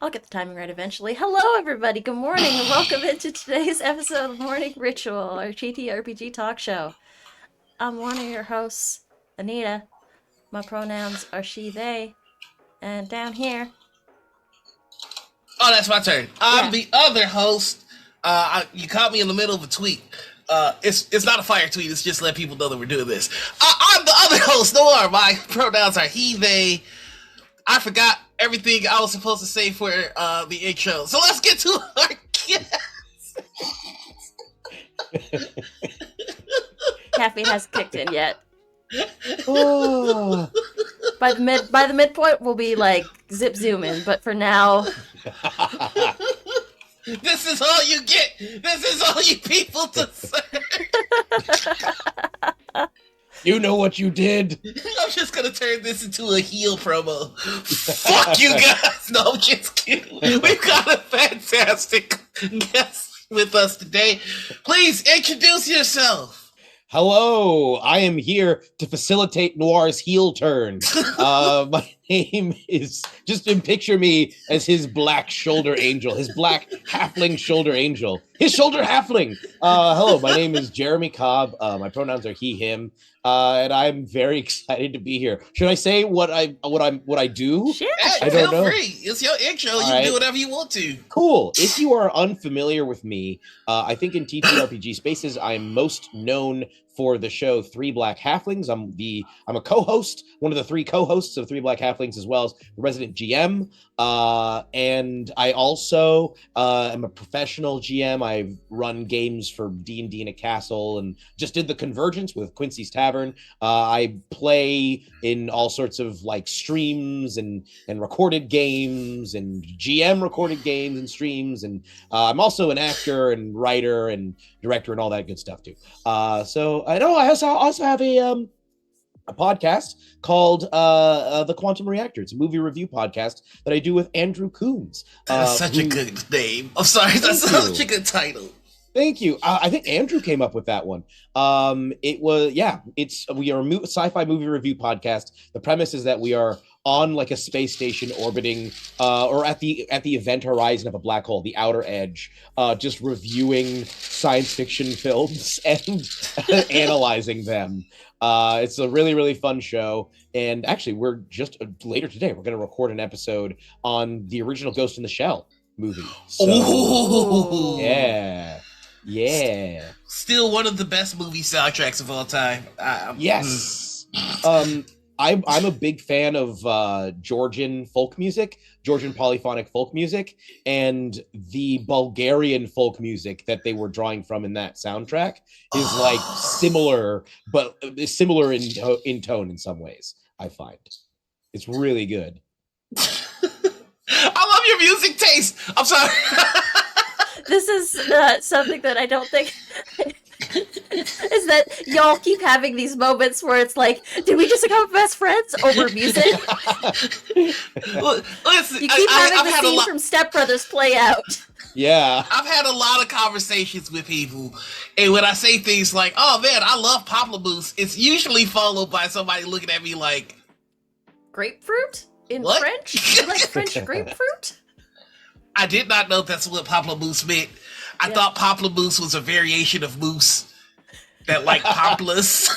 I'll get the timing right eventually. Hello, everybody. Good morning, and welcome into today's episode of Morning Ritual, our TTRPG talk show. I'm one of your hosts, Anita. My pronouns are she, they, and down here, Oh, that's my turn. I'm yeah, the other host. You caught me in the middle of a tweet. It's not a fire tweet. It's just let people know that we're doing this. I'm the other host. Noir. My pronouns are he, they. I forgot everything I was supposed to say for the intro. So let's get to our guest. caffeine hasn't kicked in yet. Oh. By the midpoint, we'll be like zip zooming, but for now, This is all you get. This is all you people deserve. You know what you did? I'm just gonna turn this into a heel promo. Fuck you guys. No, I'm just kidding. We've got a fantastic guest with us today. Please introduce yourself. Hello, I am here to facilitate Noir's heel turn. My name is, just picture me as his black shoulder angel, his black halfling shoulder angel, his shoulder halfling. Hello, my name is Jeremy Cobb. My pronouns are he, him, and I'm very excited to be here. Should I say what I do? shit. Hey, I don't feel know. free. It's your intro. You All can right. do whatever you want to. Cool. If you are unfamiliar with me, I think in TTRPG spaces, I'm most known for the show Three Black Halflings. I'm a co-host, one of the three co-hosts of Three Black Halflings, as well as the resident GM. And I also am a professional GM. I've run games for D&D in a Castle and just did the Convergence with Quincy's Tavern. I play in all sorts of like streams and recorded games and GM recorded games and streams. And I'm also an actor and writer and director and all that good stuff too. So I know I also have a podcast called The Quantum Reactor. It's a movie review podcast that I do with Andrew Coombs. That's such a good name. I'm sorry. That's such a good title. Thank you. I think Andrew came up with that one. We are a sci-fi movie review podcast. The premise is that we are on like a space station orbiting or at the event horizon of a black hole, the outer edge, just reviewing science fiction films and analyzing them. It's a really, really fun show. And actually, we're just later today, we're going to record an episode on the original Ghost in the Shell movie. So, Ooh. yeah. Yeah. Still one of the best movie soundtracks of all time. Yes. I'm a big fan of Georgian polyphonic folk music, and the Bulgarian folk music that they were drawing from in that soundtrack is like similar, but similar in tone in some ways. I find it's really good. I love your music taste. I'm sorry. This is something that I don't think is that y'all keep having these moments where it's like, did we just become best friends over music? Well, listen, You keep having I've the had a scene lot. from Step Brothers play out. Yeah. I've had a lot of conversations with people, and when I say things like, "Oh man, I love Pamplemousse," it's usually followed by somebody looking at me like, Grapefruit? In What? French? You like French grapefruit? I did not know that's what Pamplemousse meant. I Yeah. thought Pamplemousse was a variation of moose that like Pamplemousse.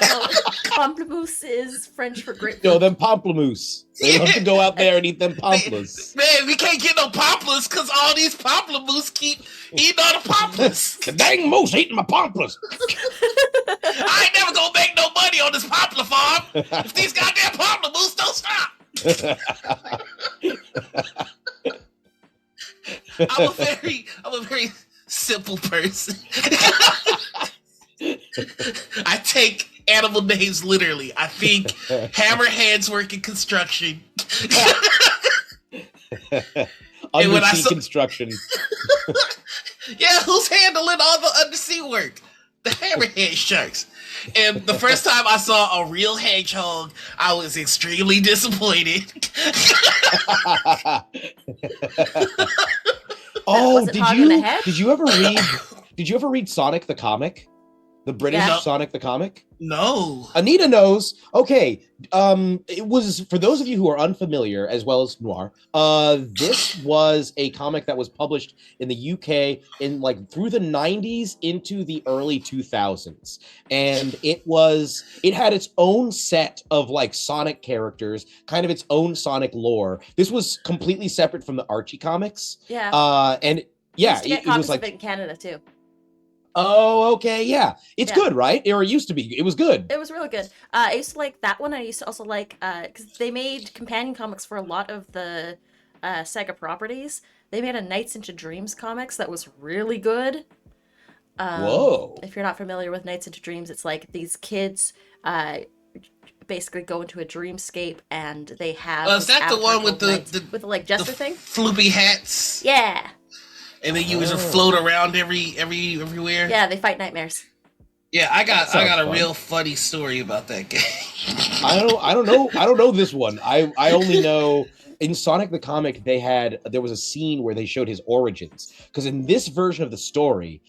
No, pamplemousse is French for grapefruit. No, them pamplemousse. They love to go out there and eat them pamplemousse. Man, we can't get no Pamplemousse because all these Pamplemousse keep eating all the Pamplemousse. The dang moose eating my pamplemousse. I ain't never gonna make no money on this poplar farm if these goddamn Pamplemousse don't stop. I'm a very simple person. I take animal names literally. I think hammerheads work in construction. And when I Undersea saw- construction. Yeah, who's handling all the undersea work? The hammerhead sharks. And the first time I saw a real hedgehog, I was extremely disappointed. Oh, Was it hog in the head? did you ever read Sonic the comic? The British Yeah. Sonic the Comic? No. Anita knows. Okay. It was, for those of you who are unfamiliar, as well as Noir, this was a comic that was published in the UK in like through the 90s into the early 2000s. And it had its own set of like Sonic characters, kind of its own Sonic lore. This was completely separate from the Archie comics. Yeah. And We yeah, used to get it was copies like, of it in Canada too. oh, okay, yeah. It's Yeah. good, right? Or it used to be. It was good. It was really good. I used to like that one. I used to also like because they made companion comics for a lot of the Sega properties. They made a Nights into Dreams comics that was really good. Whoa. If you're not familiar with Nights into Dreams, it's like these kids uh, basically go into a dreamscape and they have Is this that the avatar one with called Nights the with the like jester thing. floopy hats? Yeah, And then you just float around everywhere. yeah, they fight nightmares. Yeah, I got a fun. real funny story about that game. I don't know this one. I only know in Sonic the Comic there was a scene where they showed his origins, because in this version of the story,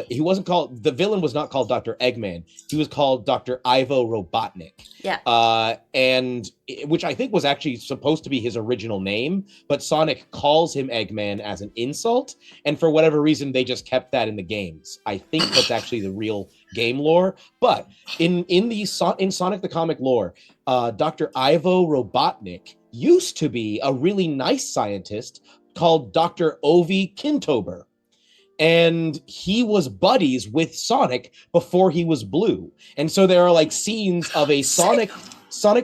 he wasn't called, the villain was not called Dr. Eggman. He was called Dr. Ivo Robotnik. Yeah. Which I think was actually supposed to be his original name, but Sonic calls him Eggman as an insult, and for whatever reason they just kept that in the games. I think that's actually the real game lore. But in Sonic the Comic lore, Dr. Ivo Robotnik used to be a really nice scientist called Dr. Ovi Kintober. And he was buddies with Sonic before he was blue. And so there are like scenes of a Sonic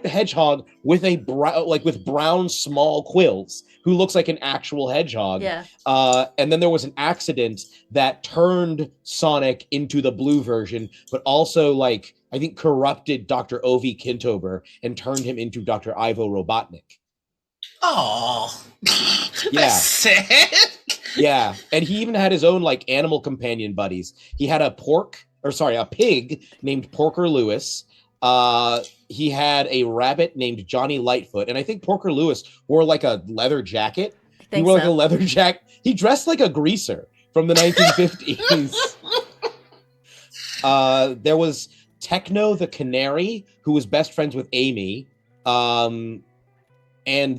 the Hedgehog with with brown small quills, who looks like an actual hedgehog. Yeah. And then there was an accident that turned Sonic into the blue version, but also like I think corrupted Dr. Ovi Kintober and turned him into Dr. Ivo Robotnik. Oh, Yeah. that's sad. Yeah, and he even had his own like animal companion buddies. He had a pig named Porker Lewis. He had a rabbit named Johnny Lightfoot, and I think Porker Lewis wore like a leather jacket. He wore like a leather jacket. He dressed like a greaser from the 1950s. There was Techno the Canary, who was best friends with Amy. And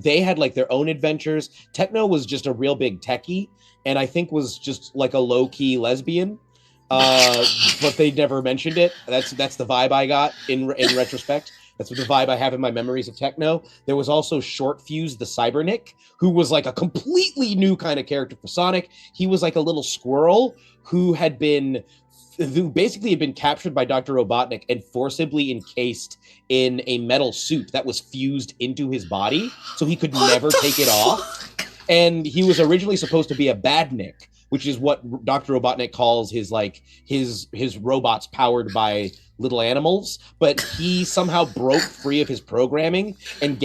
they had like their own adventures. Techno was just a real big techie, and I think was just like a low-key lesbian. But they never mentioned it. That's the vibe I got in retrospect. That's what the vibe I have in my memories of Techno. There was also Short Fuse the Cybernick, who was like a completely new kind of character for Sonic. He was like a little squirrel who basically had been captured by Dr. Robotnik and forcibly encased in a metal suit that was fused into his body, so he could never take it off. And he was originally supposed to be a badnik, which is what Dr. Robotnik calls his robots powered by little animals, but he somehow broke free of his programming and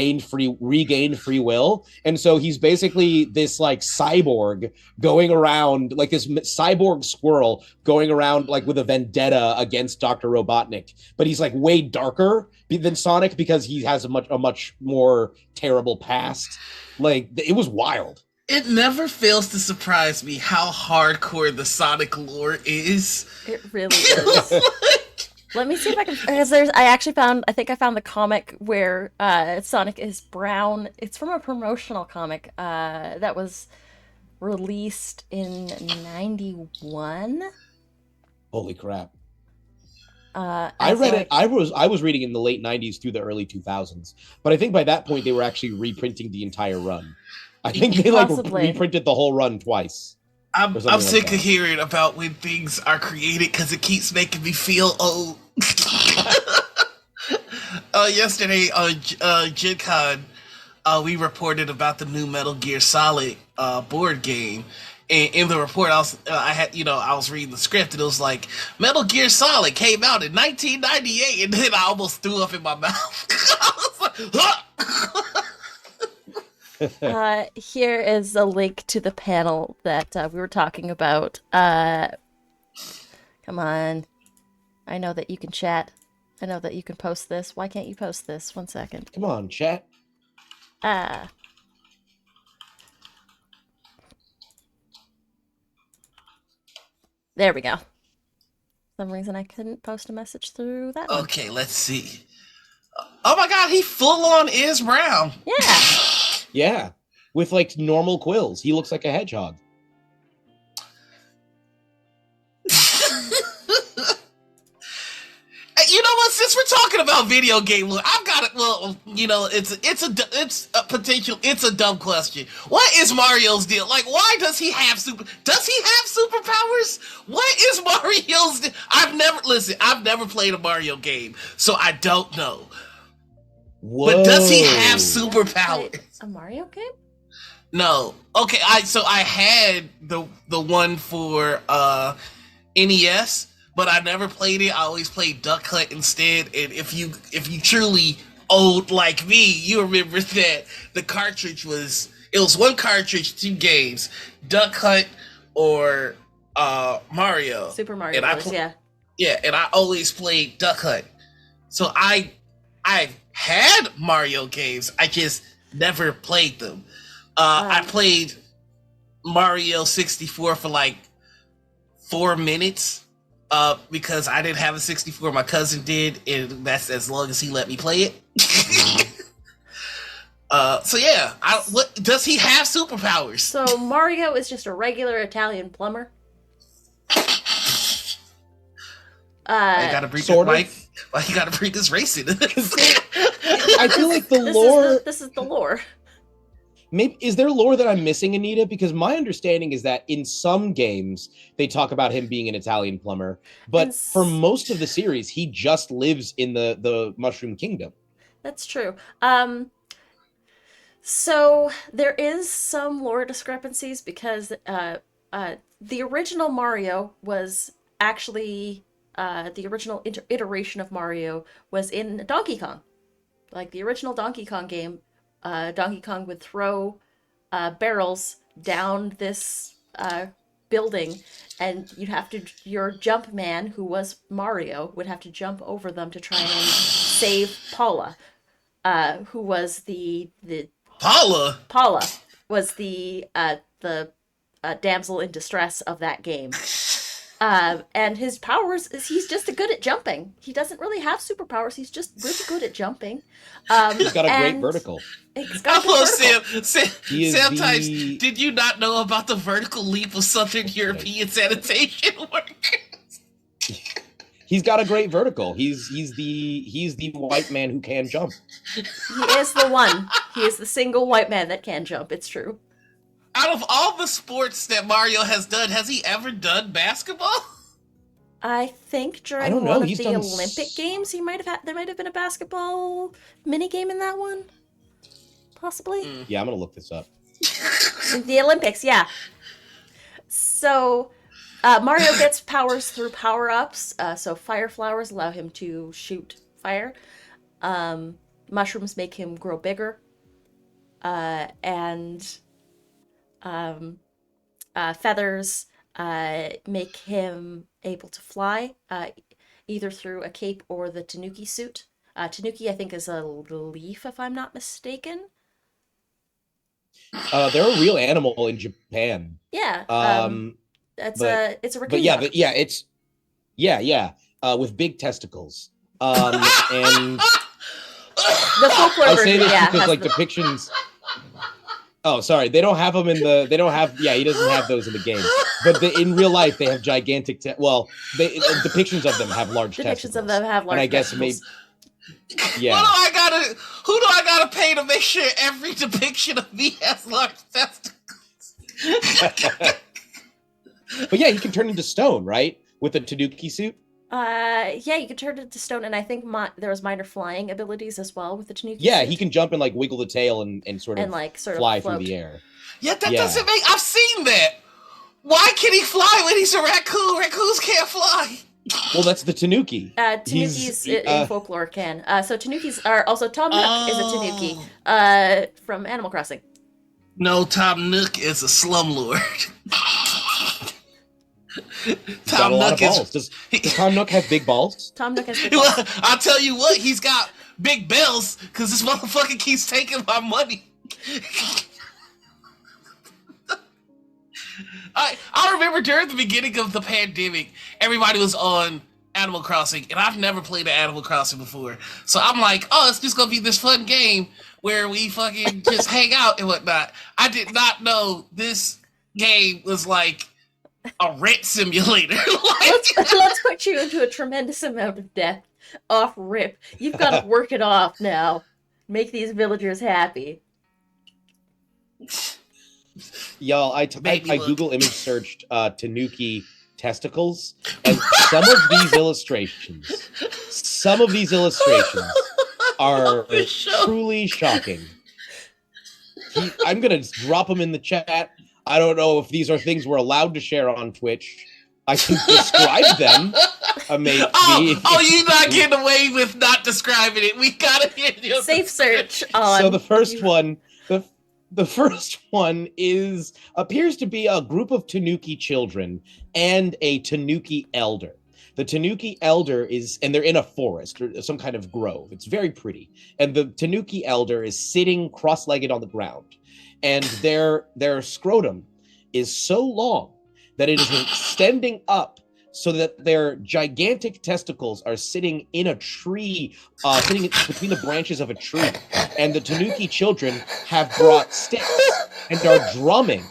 regained free will. And so he's basically this like cyborg going around, like this cyborg squirrel going around like with a vendetta against Dr. Robotnik. But he's like way darker than Sonic because he has a much more terrible past. Like, it was wild. It never fails to surprise me how hardcore the Sonic lore is. It really is. Let me see if I can, because I think I found the comic where Sonic is brown. It's from a promotional comic that was released in 91. Holy crap. I read it. I was reading in the late 90s through the early 2000s, but I think by that point they were actually reprinting the entire run. I think they reprinted the whole run twice. I'm sick of hearing about when things are created because it keeps making me feel old. Yesterday on Gen Con, we reported about the new Metal Gear Solid board game. And in the report, I was reading the script, and it was like, Metal Gear Solid came out in 1998, and then I almost threw up in my mouth. I was like, here is a link to the panel that we were talking about. Come on. I know that you can chat. I know that you can post this. Why can't you post this? 1 second. Come on, chat. There we go. some reason I couldn't post a message through that one. Okay, let's see. Oh my god, he full on is brown. Yeah. Yeah, with like normal quills. He looks like a hedgehog. You know what? Since we're talking about video game look, I've got it. Well, you know, it's a potential. It's a dumb question. What is Mario's deal? Like, why does he have Does he have superpowers? What is Mario's deal? I've never played a Mario game, so I don't know. Whoa. But does he have superpowers? A Mario game? No. Okay. I had the one for NES. But I never played it. I always played Duck Hunt instead. And if you truly old like me, you remember that the cartridge was one cartridge, 2 games, Duck Hunt or Mario. Super Mario and Bros. Yeah. Yeah, and I always played Duck Hunt. So I had Mario games. I just never played them. I played Mario 64 for like 4 minutes. Because I didn't have a 64, my cousin did, and that's as long as he let me play it. So yeah, what does he have superpowers? So Mario is just a regular Italian plumber. I gotta bring sort of. Why you gotta bring this race in? I feel like the lore. This is the lore. Maybe is there lore that I'm missing, Anita? Because my understanding is that in some games they talk about him being an Italian plumber, but for most of the series, he just lives in the Mushroom Kingdom. That's true. So there is some lore discrepancies because the original Mario was actually the original iteration of Mario was in Donkey Kong. Like the original Donkey Kong game, Donkey Kong would throw barrels down this building, and your jump man, who was Mario, would have to jump over them to try and save Paula, who was the Paula was the damsel in distress of that game. And his powers is he's just good at jumping. He doesn't really have superpowers. He's just really good at jumping. He's got a great vertical. Hello, Sam Types. Did you not know about the vertical leap of Southern European sanitation workers? He's got a great vertical. He's the white man who can jump. He is the one. He is the single white man that can jump. It's true. Out of all the sports that Mario has done, has he ever done basketball? I think during one of the Olympic Games, there might have been a basketball mini game in that one, possibly. Yeah, I'm gonna look this up. The Olympics, yeah. So Mario gets powers through power-ups. So fire flowers allow him to shoot fire. Mushrooms make him grow bigger, and feathers make him able to fly, either through a cape or the Tanuki suit. Tanuki, I think, is a leaf, if I'm not mistaken. They're a real animal in Japan. Yeah. It's a raccoon. But yeah, with big testicles. And the folklore I say version, this because like the depictions. Oh, sorry. They don't have them in the. They don't have. Yeah, he doesn't have those in the game. But in real life, they have gigantic. Depictions of them have large testicles. Depictions of them have large. And I guess maybe. Yeah. Who do I gotta pay to make sure every depiction of me has large testicles? But yeah, he can turn into stone, right? With the Tanuki suit. Yeah, you can turn it into stone, and I think there was minor flying abilities as well with the Tanuki. Yeah, suit. he can jump and like wiggle the tail and sort of fly through the air. Yeah, that doesn't make. I've seen that. Why can he fly when he's a raccoon? Raccoons can't fly. Well, that's the Tanuki. Tanukis in folklore can. So Tanukis are also Tom Nook is a Tanuki from Animal Crossing. No, Tom Nook is a slumlord. Tom Nook does Tom Nook have big balls? Tom Nook has big balls. Well, I'll tell you what, he's got big bells because this motherfucker keeps taking my money. I remember during the beginning of the pandemic, everybody was on Animal Crossing, and I've never played an Animal Crossing before. So I'm like, oh, it's just gonna be this fun game where we fucking just hang out and whatnot. I did not know this game was like a rent simulator. Let's put you into a tremendous amount of debt off rip. You've got to work it off now. Make these villagers happy. Y'all, I Baby look. Google image searched Tanuki testicles, and some of these illustrations are truly shocking. I'm gonna drop them in the chat. I don't know if these are things we're allowed to share on Twitch. I can describe them. Maybe. Oh, you're not getting away with not describing it. We gotta get you. Safe search on. So the first one appears to be a group of Tanuki children and a Tanuki elder. The Tanuki elder and they're in a forest or some kind of grove. It's very pretty. And the Tanuki elder is sitting cross-legged on the ground. And their scrotum is so long that it is extending up so that their gigantic testicles are sitting in a tree, sitting between the branches of a tree. And the Tanuki children have brought sticks and are drumming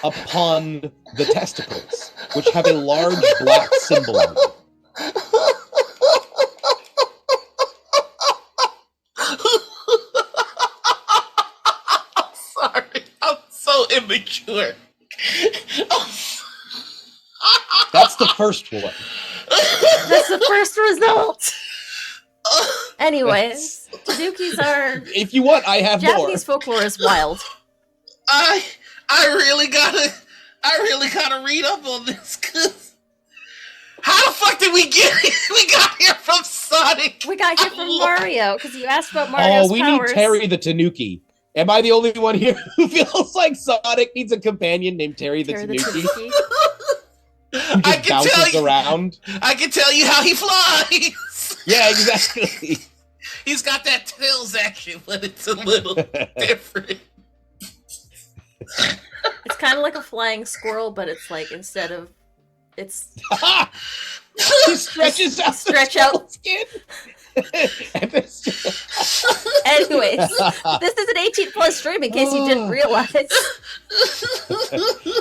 upon the testicles, which have a large black symbol on them. Sorry, I'm so immature. That's the first one. That's the first result. Anyways, Tanukis are. If you want, I have Japanese folklore is wild. I really gotta read up on this, cause how the fuck did we get here? We got here from Sonic. We got here from Mario, because you asked about Mario's we powers. need Terry the Tanuki. Am I the only one here who feels like Sonic needs a companion named Terry the Tanuki? Who just bounces around? I can tell you how he flies. Yeah, exactly. He's got that tails action, but it's a little different. It's kind of like a flying squirrel, but it's like instead of it's he stretches out stretch out skin. Anyways, this is an 18+ stream in case you didn't realize.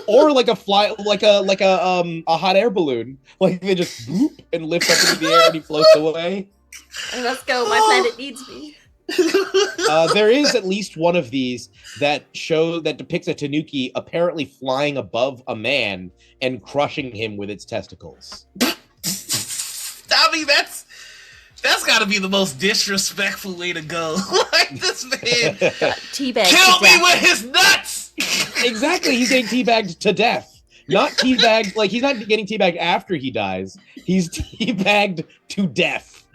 Or like a hot air balloon, like they just boop and lift up into the air and he floats away. And let's go. My planet needs me. There is at least one of these that depicts a Tanuki apparently flying above a man and crushing him with its testicles. I mean, that's got to be the most disrespectful way to go. Like, this man teabag kill me with his nuts. Exactly, he's getting teabagged to death. Not teabagged, like he's not getting teabagged after he dies. He's teabagged to death.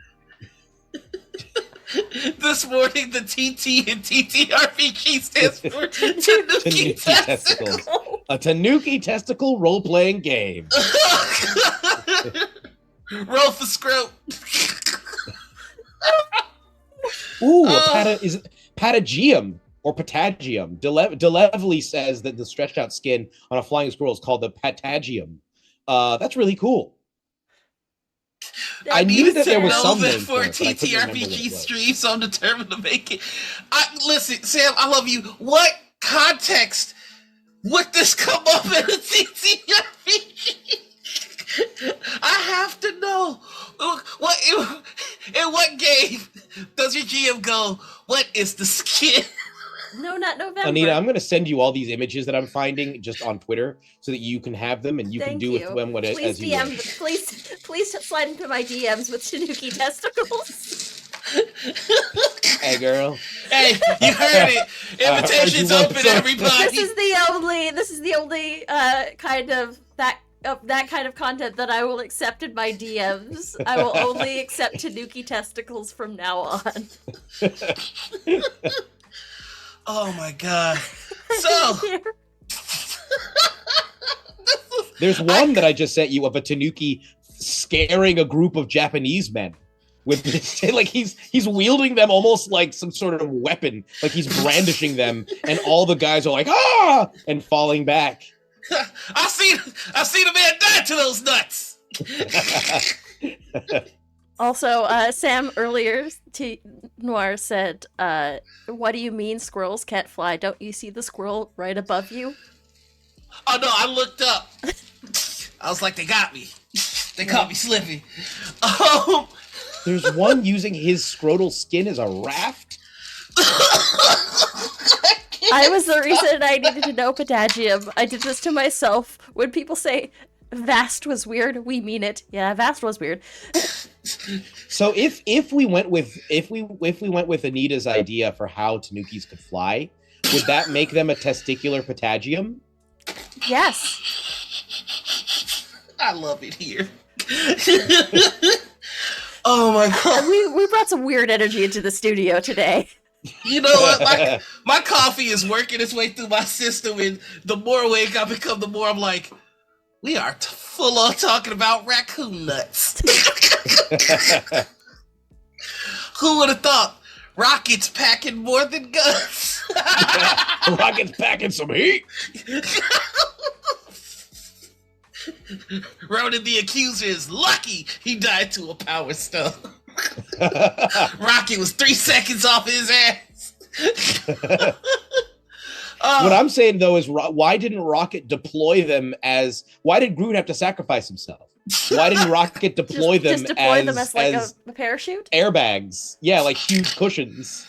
This morning, the TT and TTRPG stands for Tanuki Testicles. A Tanuki testicle role-playing game. Roll for scrope. Ooh, is it patagium or patagium? Delevely says that the stretched out skin on a flying squirrel is called the patagium. That's really cool. I knew that there was some name for a TTRPG stream, so I'm determined to make it. Listen, Sam, I love you. What context would this come up in a TTRPG? I have to know. In what game does your GM go, what is the skin? No, not November. Anita, I'm going to send you all these images that I'm finding just on Twitter so that you can have them and you can do with them what as you wish. Please slide into my DMs with Tanuki testicles. Hey, girl. Hey, you heard it. Invitations open, everybody. This is the only kind of that kind of content that I will accept in my DMs. I will only accept Tanuki testicles from now on. Oh my god. So there's one that I just sent you of a Tanuki scaring a group of Japanese men with this, like he's wielding them almost like some sort of weapon, like he's brandishing them, and all the guys are like ah and falling back. I see the man die to those nuts. Also, Sam earlier, Noir said, what do you mean squirrels can't fly? Don't you see the squirrel right above you? Oh no, I looked up. I was like, they got me. They caught me slipping. There's one using his scrotal skin as a raft. I was the reason I needed to know potassium. I did this to myself. When people say vast was weird, we mean it. Yeah, vast was weird. So if we went with Anita's idea for how tanukis could fly, would that make them a testicular potagium? Yes. I love it here. Oh my god. We brought some weird energy into the studio today. You know what? My coffee is working its way through my system, and the more awake I become, the more I'm like, we are full on talking about raccoon nuts. Who would have thought? Rockets packing more than guns. Rockets packing some heat. Ronan the Accuser is lucky he died to a power stone. Rocket was 3 seconds off his ass. What I'm saying though is, why didn't Rocket deploy them as? Why did Groot have to sacrifice himself? Why didn't Rocket deploy them just deploy as, them as like a parachute? Airbags? Yeah, like huge cushions.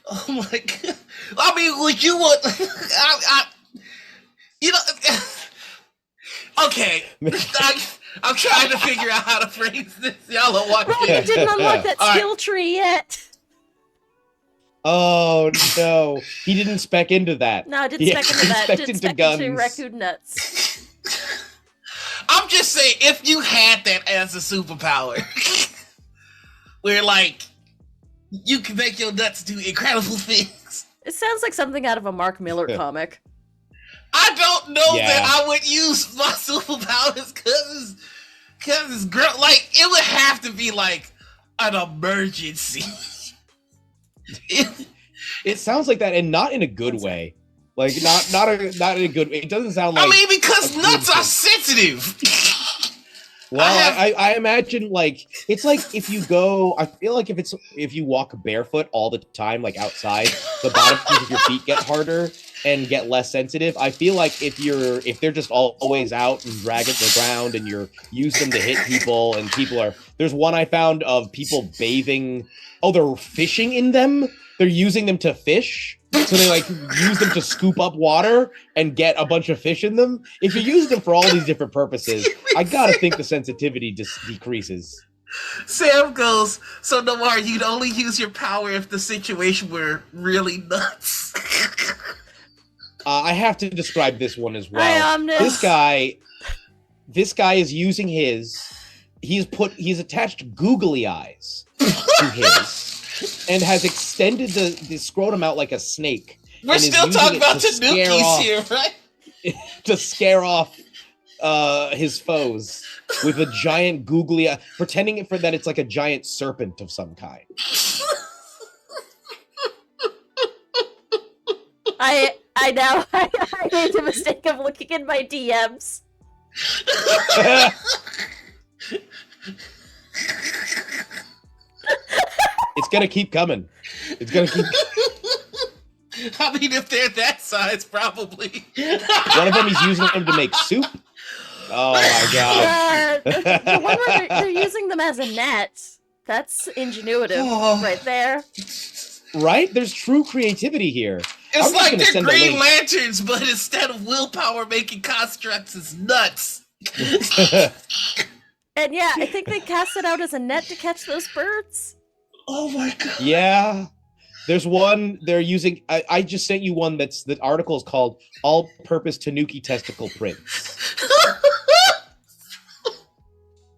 Oh my god! I mean, would you want? You know, okay. I'm trying to figure out how to phrase this. Y'all are watching. Oh, you didn't unlock that skill tree yet. Oh no, he didn't spec into that. No, I didn't spec into that. Spec Didn't into spec guns. into raccoon nuts. I'm just saying, if you had that as a superpower, where like you can make your nuts do incredible things. It sounds like something out of a Mark Miller comic. I don't know that I would use my superpowers because it's like it would have to be like an emergency. It sounds like that, and not in a good way. Like not in a good way. It doesn't sound like. I mean, because nuts are sensitive. Well, I imagine like it's like if you go. I feel like if you walk barefoot all the time, like outside, the bottoms of your feet get harder and get less sensitive. I feel like if they're just always out and dragging the ground, and you're use them to hit people, and people are. There's one I found of people bathing. Oh, they're fishing in them. They're using them to fish. So they like use them to scoop up water and get a bunch of fish in them. If you use them for all these different purposes, I gotta think the sensitivity just decreases. Sam goes, so Noir, you'd only use your power if the situation were really nuts. I have to describe this one as well. This guy is using his. He's attached googly eyes to his. And has extended the scrotum out like a snake. We're still talking about tanukis here, right? To scare off his foes with a giant googly eye, pretending that it's like a giant serpent of some kind. I made the mistake of looking in my DMs. It's gonna keep coming. It's gonna keep. I mean, if they're that size, probably. One of them, he's using them to make soup. Oh my god! The one where they're using them as a net. That's ingenuitive, right there. Right? There's true creativity here. It's like they're Green Lanterns, but instead of willpower making constructs, it's nuts. And yeah, I think they cast it out as a net to catch those birds. Oh my god. Yeah. There's one they're using. I just sent you one the article is called All Purpose Tanuki Testicle Prints.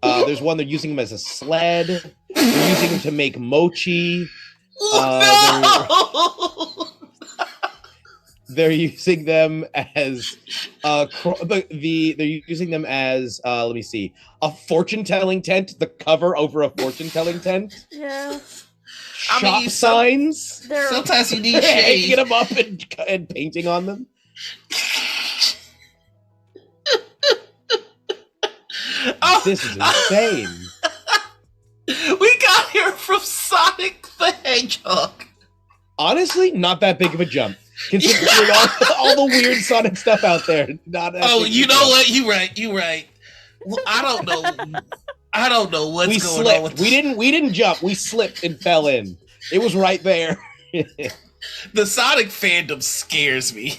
There's one they're using them as a sled. They're using them to make mochi. They're using them as they're using them as let me see, a fortune telling tent, the cover over a fortune telling tent. Yeah. Shop signs. Sometimes you need shade. Hanging them up and painting on them. Oh, This is insane. we got here from Sonic the Hedgehog. Honestly, not that big of a jump. Considering all the weird Sonic stuff out there. Not that Oh, big of you a know jump. what? You right. Well, I don't know what's We going slipped. on with We didn't jump. We slipped and fell in. It was right there. the Sonic fandom scares me.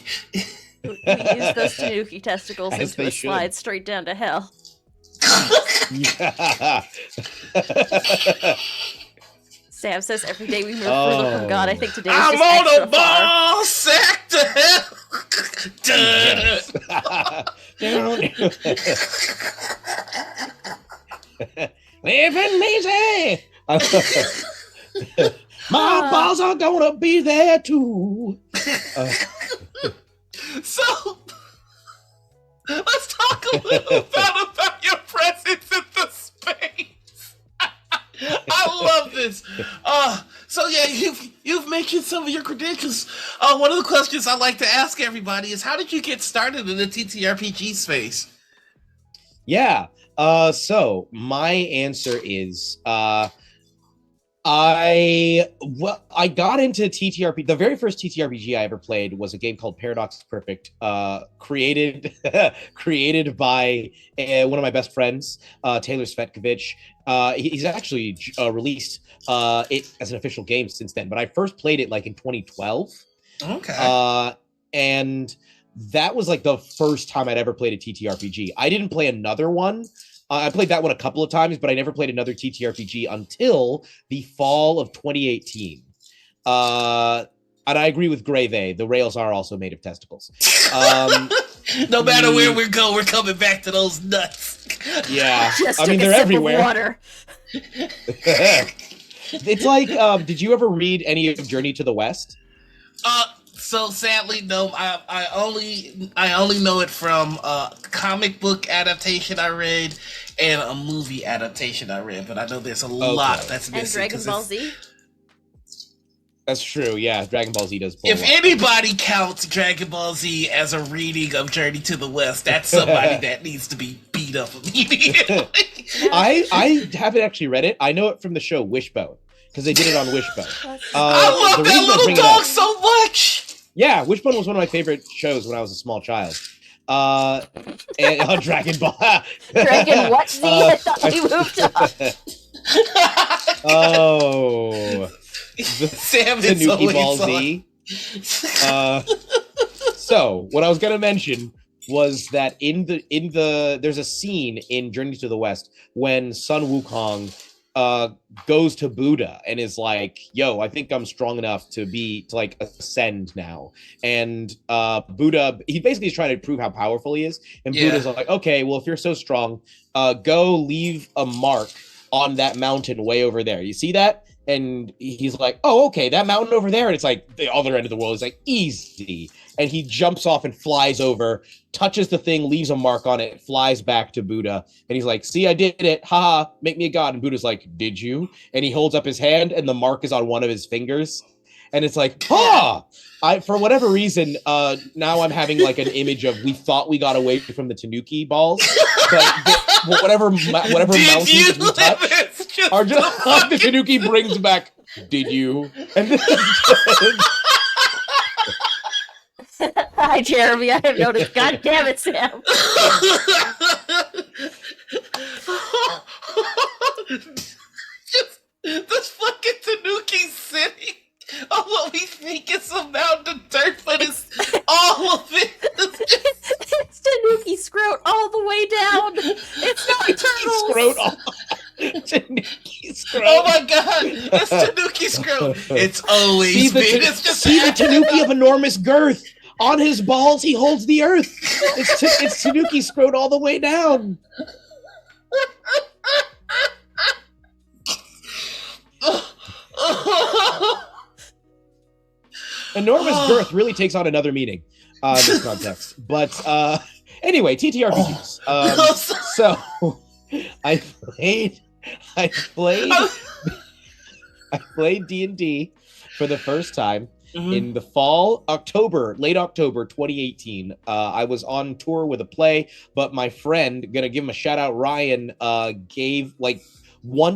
We use those Tanuki testicles As into they a should. slide straight down to hell. Yeah. Sam says every day we move further from God. I think today is I'm just on extra a far. ball sack to hell. Yes. Living easy. My balls are gonna be there too. So let's talk a little about your presence in the space. I love this. So yeah, you've mentioned some of your credentials. One of the questions I like to ask everybody is, how did you get started in the TTRPG space? Yeah. So my answer is I got into TTRPG. The very first TTRPG I ever played was a game called Paradox Perfect, created by one of my best friends, Taylor Svetkovich. He's actually released it as an official game since then, but I first played it like in 2012. Okay. And that was like the first time I'd ever played a TTRPG. I didn't play another one. I played that one a couple of times, but I never played another TTRPG until the fall of 2018. And I agree with Grave. The rails are also made of testicles. No matter where we go, we're coming back to those nuts. Yeah, Just I mean took a they're sip everywhere. Of water. It's like, did you ever read any of Journey to the West? So sadly, no. I only know it from a comic book adaptation I read and a movie adaptation I read, but I know there's a lot that's missing. And Dragon Ball Z? That's true, yeah. Dragon Ball Z does pull If anybody counts Dragon Ball Z as a reading of Journey to the West, that's somebody that needs to be beat up immediately. I haven't actually read it. I know it from the show Wishbone, because they did it on Wishbone. I love that little dog so much! Yeah, Wishbone was one of my favorite shows when I was a small child. And Dragon Ball. Dragon what Z? I thought we moved on. Oh. Sam The is Nuki always Ball Z. So what I was gonna mention was that in the there's a scene in Journey to the West when Sun Wukong goes to Buddha and is like, yo, I think I'm strong enough to like ascend now. And Buddha, he basically is trying to prove how powerful he is. And Buddha's like, okay, well, if you're so strong, go leave a mark on that mountain way over there. You see that? And he's like, oh, okay, that mountain over there. And it's like the other end of the world. It's like, easy. And he jumps off and flies over, touches the thing, leaves a mark on it, flies back to Buddha. And he's like, see, I did it. Haha, make me a god. And Buddha's like, did you? And he holds up his hand and the mark is on one of his fingers. And it's like, for whatever reason, now I'm having like an image of, we thought we got away from the Tanuki balls, but whatever mountains we touch are just like the Tanuki brings back. Did you? And Hi, Jeremy. I have noticed. God damn it, Sam. Just this fucking Tanuki sitting on what we think is a mountain of dirt, but it's all of it. It's Tanuki scrote all the way down. It's not turtles. Tanuki scrote. Oh my god, it's Tanuki scrote. It's always been. It's just the Tanuki of enormous girth. On his balls, he holds the earth. It's Tanuki scrote all the way down. Enormous girth really takes on another meaning in this context. But anyway, TTRPGs. So I played D&D for the first time Mhm. in the late October 2018. I was on tour with a play, but my friend, gonna give him a shout out, Ryan, gave like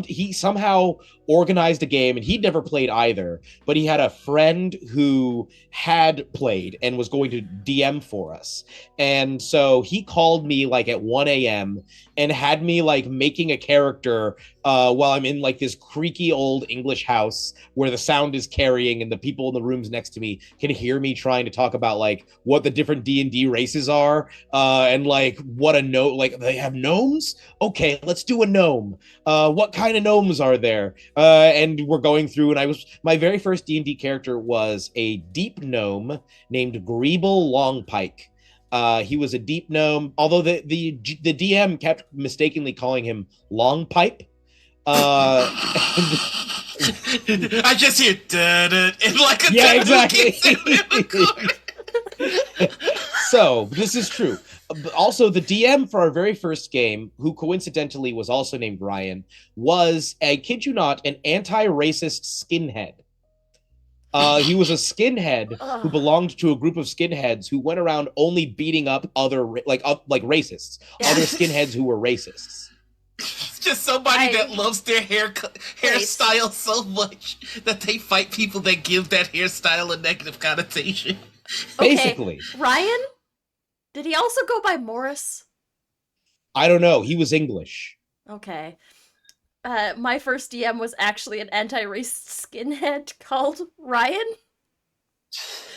he somehow organized a game, and he'd never played either, but he had a friend who had played and was going to DM for us. And so he called me like at 1 a.m. and had me like making a character while I'm in like this creaky old English house where the sound is carrying and the people in the rooms next to me can hear me trying to talk about like what the different D&D races are, and like what a gnome, like they have gnomes. Okay, let's do a gnome. What kind of gnomes are there? And we're going through, and my very first D&D character was a deep gnome named Greeble Longpike. He was a deep gnome, although the DM kept mistakenly calling him Longpipe. I just hear in like a yeah, exactly. So this is true. Also, the DM for our very first game, who coincidentally was also named Ryan, was, I kid you not, an anti-racist skinhead. He was a skinhead who belonged to a group of skinheads who went around only beating up other racists, other skinheads who were racists. It's just somebody that loves their hairstyle so much that they fight people that give that hairstyle a negative connotation. Basically. Okay. Ryan? Did he also go by Morris? I don't know. He was English. Okay. My first DM was actually an anti-racist skinhead called Ryan.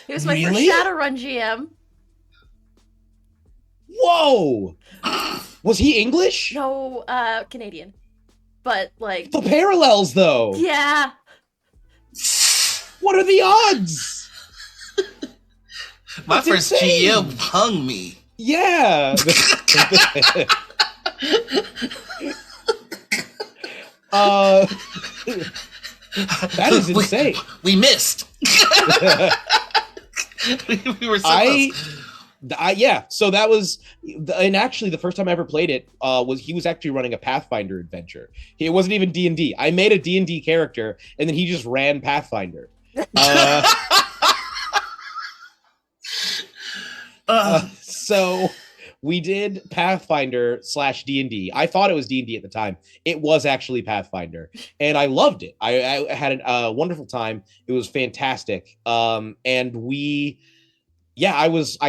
He was my first Shadowrun GM. Whoa! Was he English? No, Canadian. But, like... The parallels, though! Yeah! What are the odds? My first GM hung me. Yeah! That is insane. We missed. we were so close. Yeah, so that was, and actually the first time I ever played it he was actually running a Pathfinder adventure. It wasn't even D&D. I made a D&D character, and then he just ran Pathfinder. So we did Pathfinder / D&D. I thought it was D&D at the time. It was actually Pathfinder, and I loved it. I had a wonderful time. It was fantastic. And I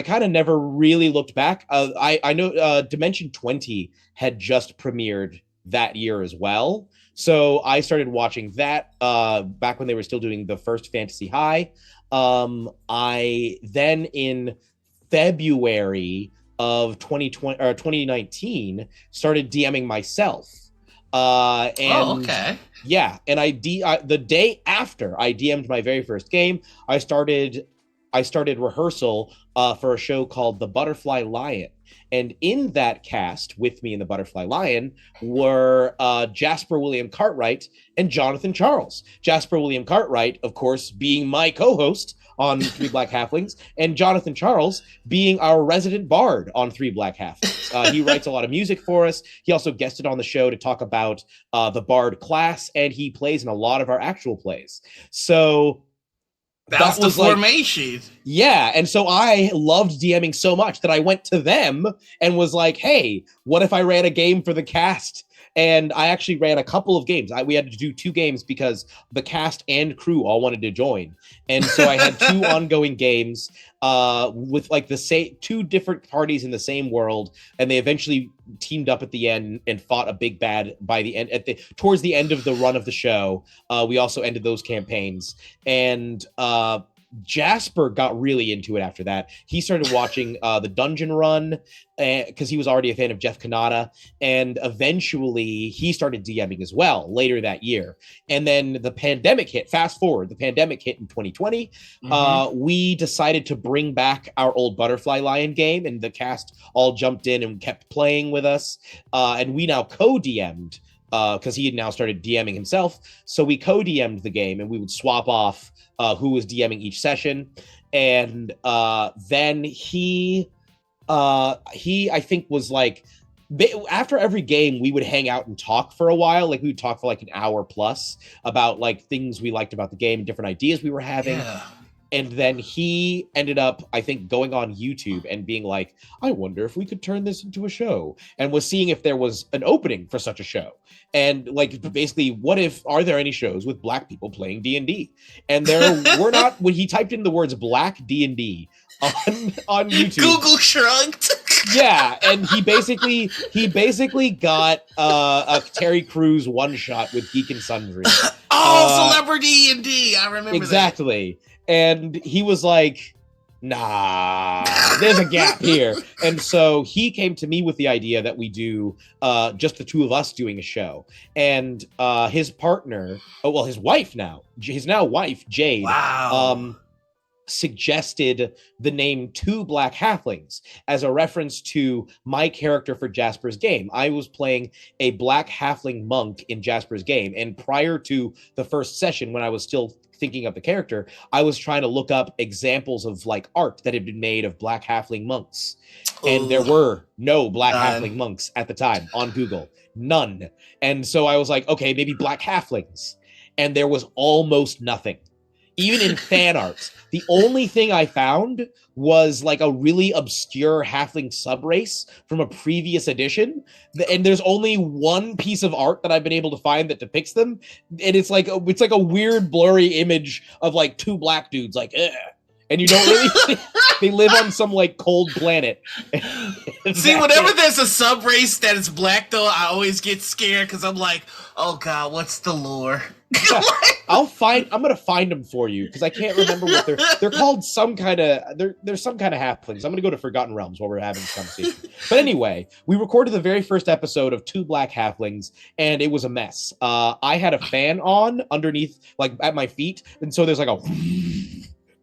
kind of never really looked back. I know Dimension 20 had just premiered that year as well. So I started watching that back when they were still doing the first Fantasy High. I then in February of 2020 or 2019 started DMing myself. Okay. Yeah, and the day after I DM'd my very first game, I started rehearsal for a show called The Butterfly Lion. And in that cast with me in The Butterfly Lion were Jasper William Cartwright and Jonathan Charles. Jasper William Cartwright, of course, being my co-host on Three Black Halflings, and Jonathan Charles being our resident bard on Three Black Halflings. He writes a lot of music for us. He also guested on the show to talk about the bard class, and he plays in a lot of our actual plays. So that was the formation. Yeah, and so I loved DMing so much that I went to them and was like, hey, what if I ran a game for the cast? And I actually ran a couple of games. We had to do 2 games because the cast and crew all wanted to join. And so I had 2 ongoing games with like the same 2 different parties in the same world, and they eventually teamed up at the end and fought a big bad by the end. Towards the end of the run of the show, we also ended those campaigns. And Jasper got really into it after that. He started watching the Dungeon Run because he was already a fan of Jeff Kanata, and eventually he started DMing as well later that year. And then the pandemic hit. Fast forward, the pandemic hit in 2020. We decided to bring back our old Butterfly Lion game, and the cast all jumped in and kept playing with us. And we now co-DM'd because he had now started DMing himself. So we co-DM'd the game, and we would swap off who was DMing each session. And then he I think was like after every game, we would hang out and talk for a while. Like we would talk for like an hour plus about like things we liked about the game and different ideas we were having. Yeah. And then he ended up, I think, going on YouTube and being like, I wonder if we could turn this into a show, and was seeing if there was an opening for such a show. And like, basically, are there any shows with Black people playing D&D? And there were not. When he typed in the words Black D&D on YouTube, Google shrugged. yeah, and he basically got a Terry Crews one shot with Geek and Sundry. Celebrity D&D. I remember exactly. And he was like, nah, there's a gap here. And so he came to me with the idea that we do just the two of us doing a show. And his partner, his wife now, his now wife, Jade, Wow. Suggested the name Two Black Halflings as a reference to my character for Jasper's game. I was playing a Black Halfling monk in Jasper's game. And prior to the first session, when I was still thinking of the character, I was trying to look up examples of like art that had been made of Black Halfling monks. And there were no Black Halfling monks at the time on Google. None. And so I was like, okay, maybe Black Halflings. And there was almost nothing. Even in fan art, the only thing I found was like a really obscure halfling subrace from a previous edition. And there's only one piece of art that I've been able to find that depicts them. And it's like a weird blurry image of like two black dudes, like, ugh. And you don't really they live on some like cold planet. See, whenever there's a subrace that is black, though, I always get scared because I'm like, oh god, what's the lore? I'm gonna find them for you because I can't remember what they're called. Some kind of there's some kind of halflings. I'm gonna go to Forgotten Realms while we're having this conversation. But anyway, we recorded the very first episode of Two Black Halflings, and it was a mess. I had a fan on underneath, like at my feet, and so there's like a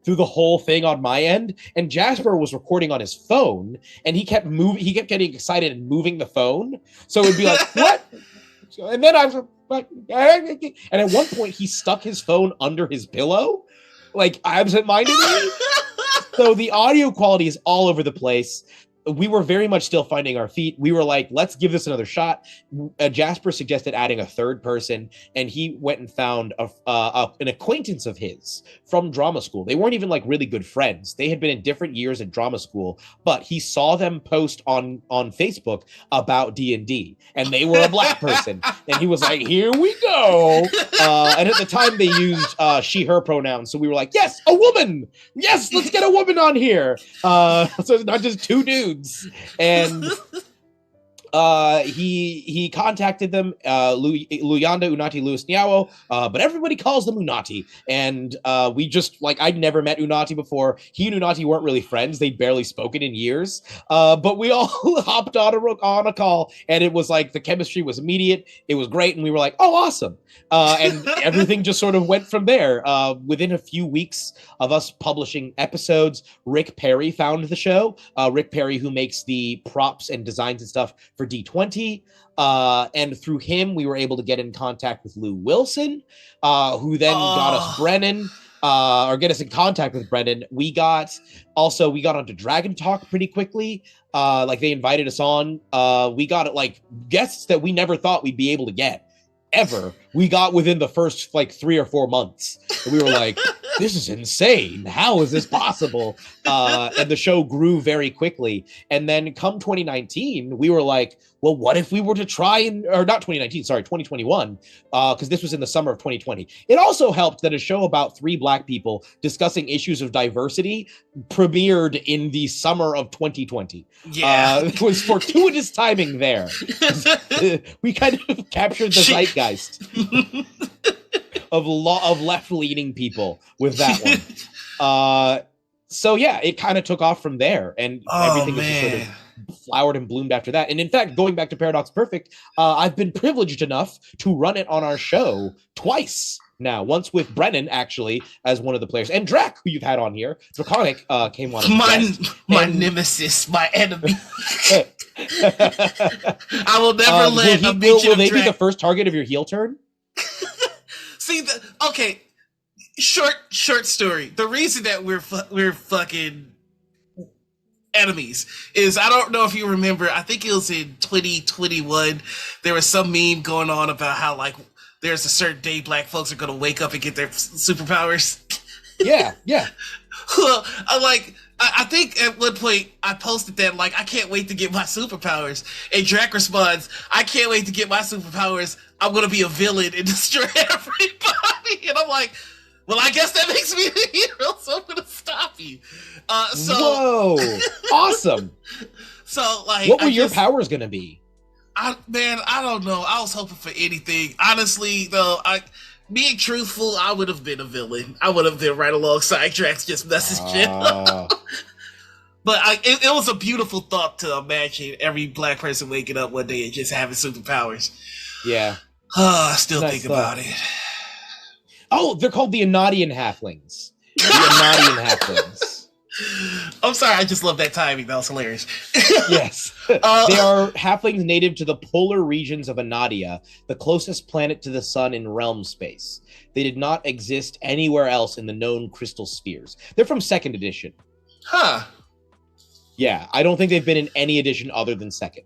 through the whole thing on my end, and Jasper was recording on his phone, and he kept getting excited and moving the phone, so it'd be like, what? And then I was like, and at one point he stuck his phone under his pillow, like absent-mindedly. So the audio quality is all over the place. We were very much still finding our feet. We were like, let's give this another shot. Jasper suggested adding a third person, and he went and found an acquaintance of his from drama school. They weren't even like really good friends. They had been in different years at drama school, but he saw them post on Facebook about D&D, and they were a black person. And he was like, here we go. And at the time they used she, her pronouns. So we were like, yes, a woman. Yes, let's get a woman on here. So it's not just two dudes. And he contacted them, Luyanda, Unati, Luis Niawo, but everybody calls them Unati. And we just, like, I'd never met Unati before. He and Unati weren't really friends. They'd barely spoken in years. But we all hopped on a call, and it was like the chemistry was immediate. It was great. And we were like, oh, awesome. And everything just sort of went from there. Within a few weeks of us publishing episodes, Rick Perry found the show. Rick Perry, who makes the props and designs and stuff for D20. And through him, we were able to get in contact with Lou Wilson, who then got us Brennan, or get us in contact with Brennan. We got onto Dragon Talk pretty quickly. Like they invited us on. We got like guests that we never thought we'd be able to get ever. We got within the first like 3 or 4 months. And we were like, this is insane. How is this possible? And the show grew very quickly. And then come 2019, we were like, well, what if we were to try or not 2019, sorry, 2021, because this was in the summer of 2020. It also helped that a show about 3 black people discussing issues of diversity premiered in the summer of 2020. Yeah. It was fortuitous timing there. We kind of captured the zeitgeist of left-leaning people with that one. So yeah, it kind of took off from there, and everything was just sort of flowered and bloomed after that. And in fact, going back to Paradox Perfect, I've been privileged enough to run it on our show twice now. Once with Brennan, actually, as one of the players, and Drac, who you've had on here. Draconic came on. My nemesis, my enemy. I will never let will they be the first target of your heel turn? See, okay. Short story. The reason that we're fucking enemies is, I don't know if you remember, I think it was in 2021, there was some meme going on about how like there's a certain day black folks are going to wake up and get their superpowers. Yeah. I think at one point I posted that, like, I can't wait to get my superpowers. And Drac responds, I can't wait to get my superpowers. I'm going to be a villain and destroy everybody. And I'm like, well, I guess that makes me the hero, so I'm going to stop you. Whoa. Awesome. So, like, what were your powers going to be? I don't know. I was hoping for anything. Honestly, though, being truthful, I would have been a villain. I would have been right alongside Drax, just messaging. But it was a beautiful thought to imagine every black person waking up one day and just having superpowers. Yeah. I still think about it. Oh, they're called the Anita and halflings. The Anita and halflings. I'm sorry, I just love that timing. That was hilarious. Yes. They are halflings native to the polar regions of Anadia, the closest planet to the sun in realm space. They did not exist anywhere else in the known crystal spheres. They're from 2nd edition. Huh. Yeah, I don't think they've been in any edition other than 2nd.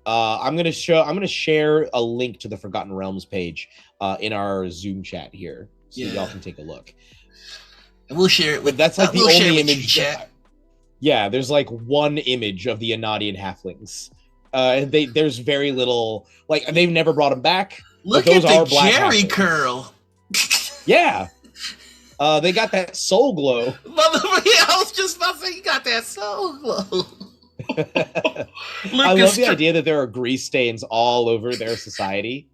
I'm gonna share a link to the Forgotten Realms page in our Zoom chat here, so y'all can take a look. And we'll share it with. That's like the only image. Chat. Yeah, there's like one image of the Anadian halflings. There's very little, like, they've never brought them back. Look those at the are black Jerry halflings. curl. Yeah. They got that soul glow. I was just about to say, you got that soul glow. I love the idea that there are grease stains all over their society.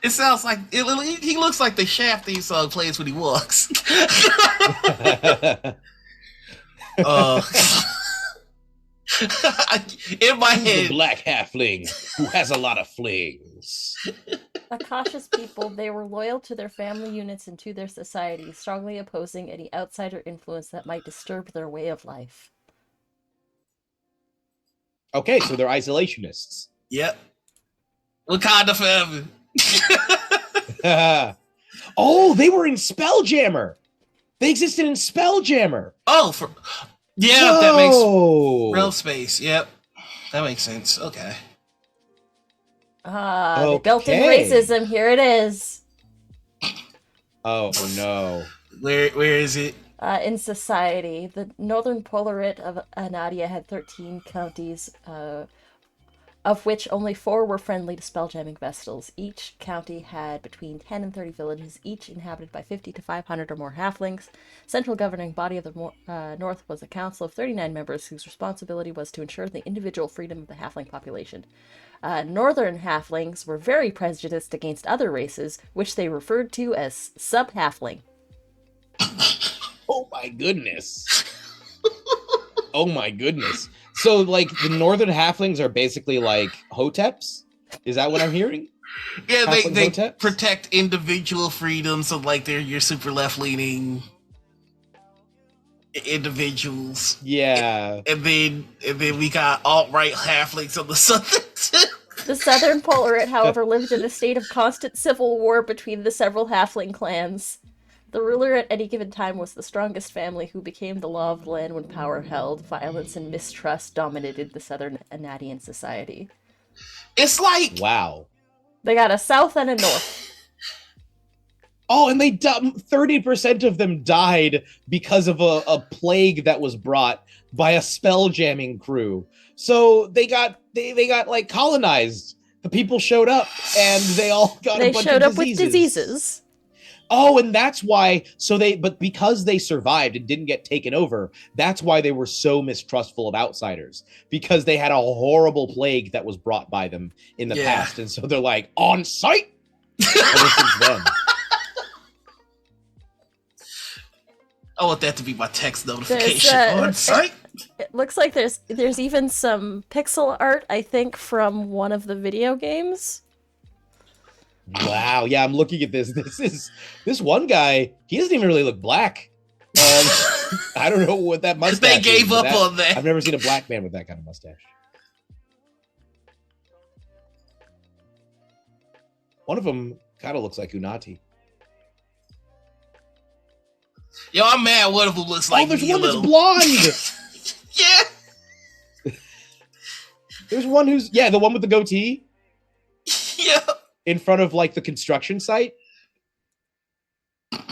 It sounds like he looks like the Shaft theme song plays when he walks. In my head, the black halfling who has a lot of flings. A cautious people, they were loyal to their family units and to their society, strongly opposing any outsider influence that might disturb their way of life. Okay, so they're isolationists. Yep. Wakanda forever. Oh, they were in Spelljammer. They existed in Spelljammer. Oh, yeah, Whoa. that makes real space. Yep, that makes sense. Okay. The built-in racism. Here it is. Oh no. Where is it? In society, the northern polarit of Anadia had 13 counties, of which only 4 were friendly to spelljamming vestals. Each county had between 10 and 30 villages, each inhabited by 50 to 500 or more halflings. Central governing body of the North was a council of 39 members whose responsibility was to ensure the individual freedom of the halfling population. Northern halflings were very prejudiced against other races, which they referred to as sub-halfling. Oh my goodness. Oh my goodness. So, like, the northern halflings are basically like hoteps? Is that what I'm hearing? Yeah, they protect individual freedoms, so like they're your super left-leaning individuals. Yeah. And then we got alt-right halflings on the southern tip. The southern polarit, however, lived in a state of constant civil war between the several halfling clans. The ruler at any given time was the strongest family who became the law of the land when power held. Violence and mistrust dominated the southern Anadian society. It's like... Wow. They got a south and a north. Oh, and 30% of them died because of a plague that was brought by a spell jamming crew. So they got like colonized. The people showed up and they all got a bunch of diseases. They showed up with diseases. Oh, and that's why, but because they survived and didn't get taken over, that's why they were so mistrustful of outsiders, because they had a horrible plague that was brought by them in the past. And so they're like, on site! Ever since then. I want that to be my text notification. On site! It looks like there's even some pixel art, I think, from one of the video games. Wow, yeah, I'm looking at this. This one guy, he doesn't even really look black. I don't know what that mustache They gave up on that. I've never seen a black man with that kind of mustache. One of them kind of looks like Unati. Yo, I'm mad one of them looks like there's me a one that's little. blonde. Yeah. There's one who's the one with the goatee. Yeah. In front of like the construction site.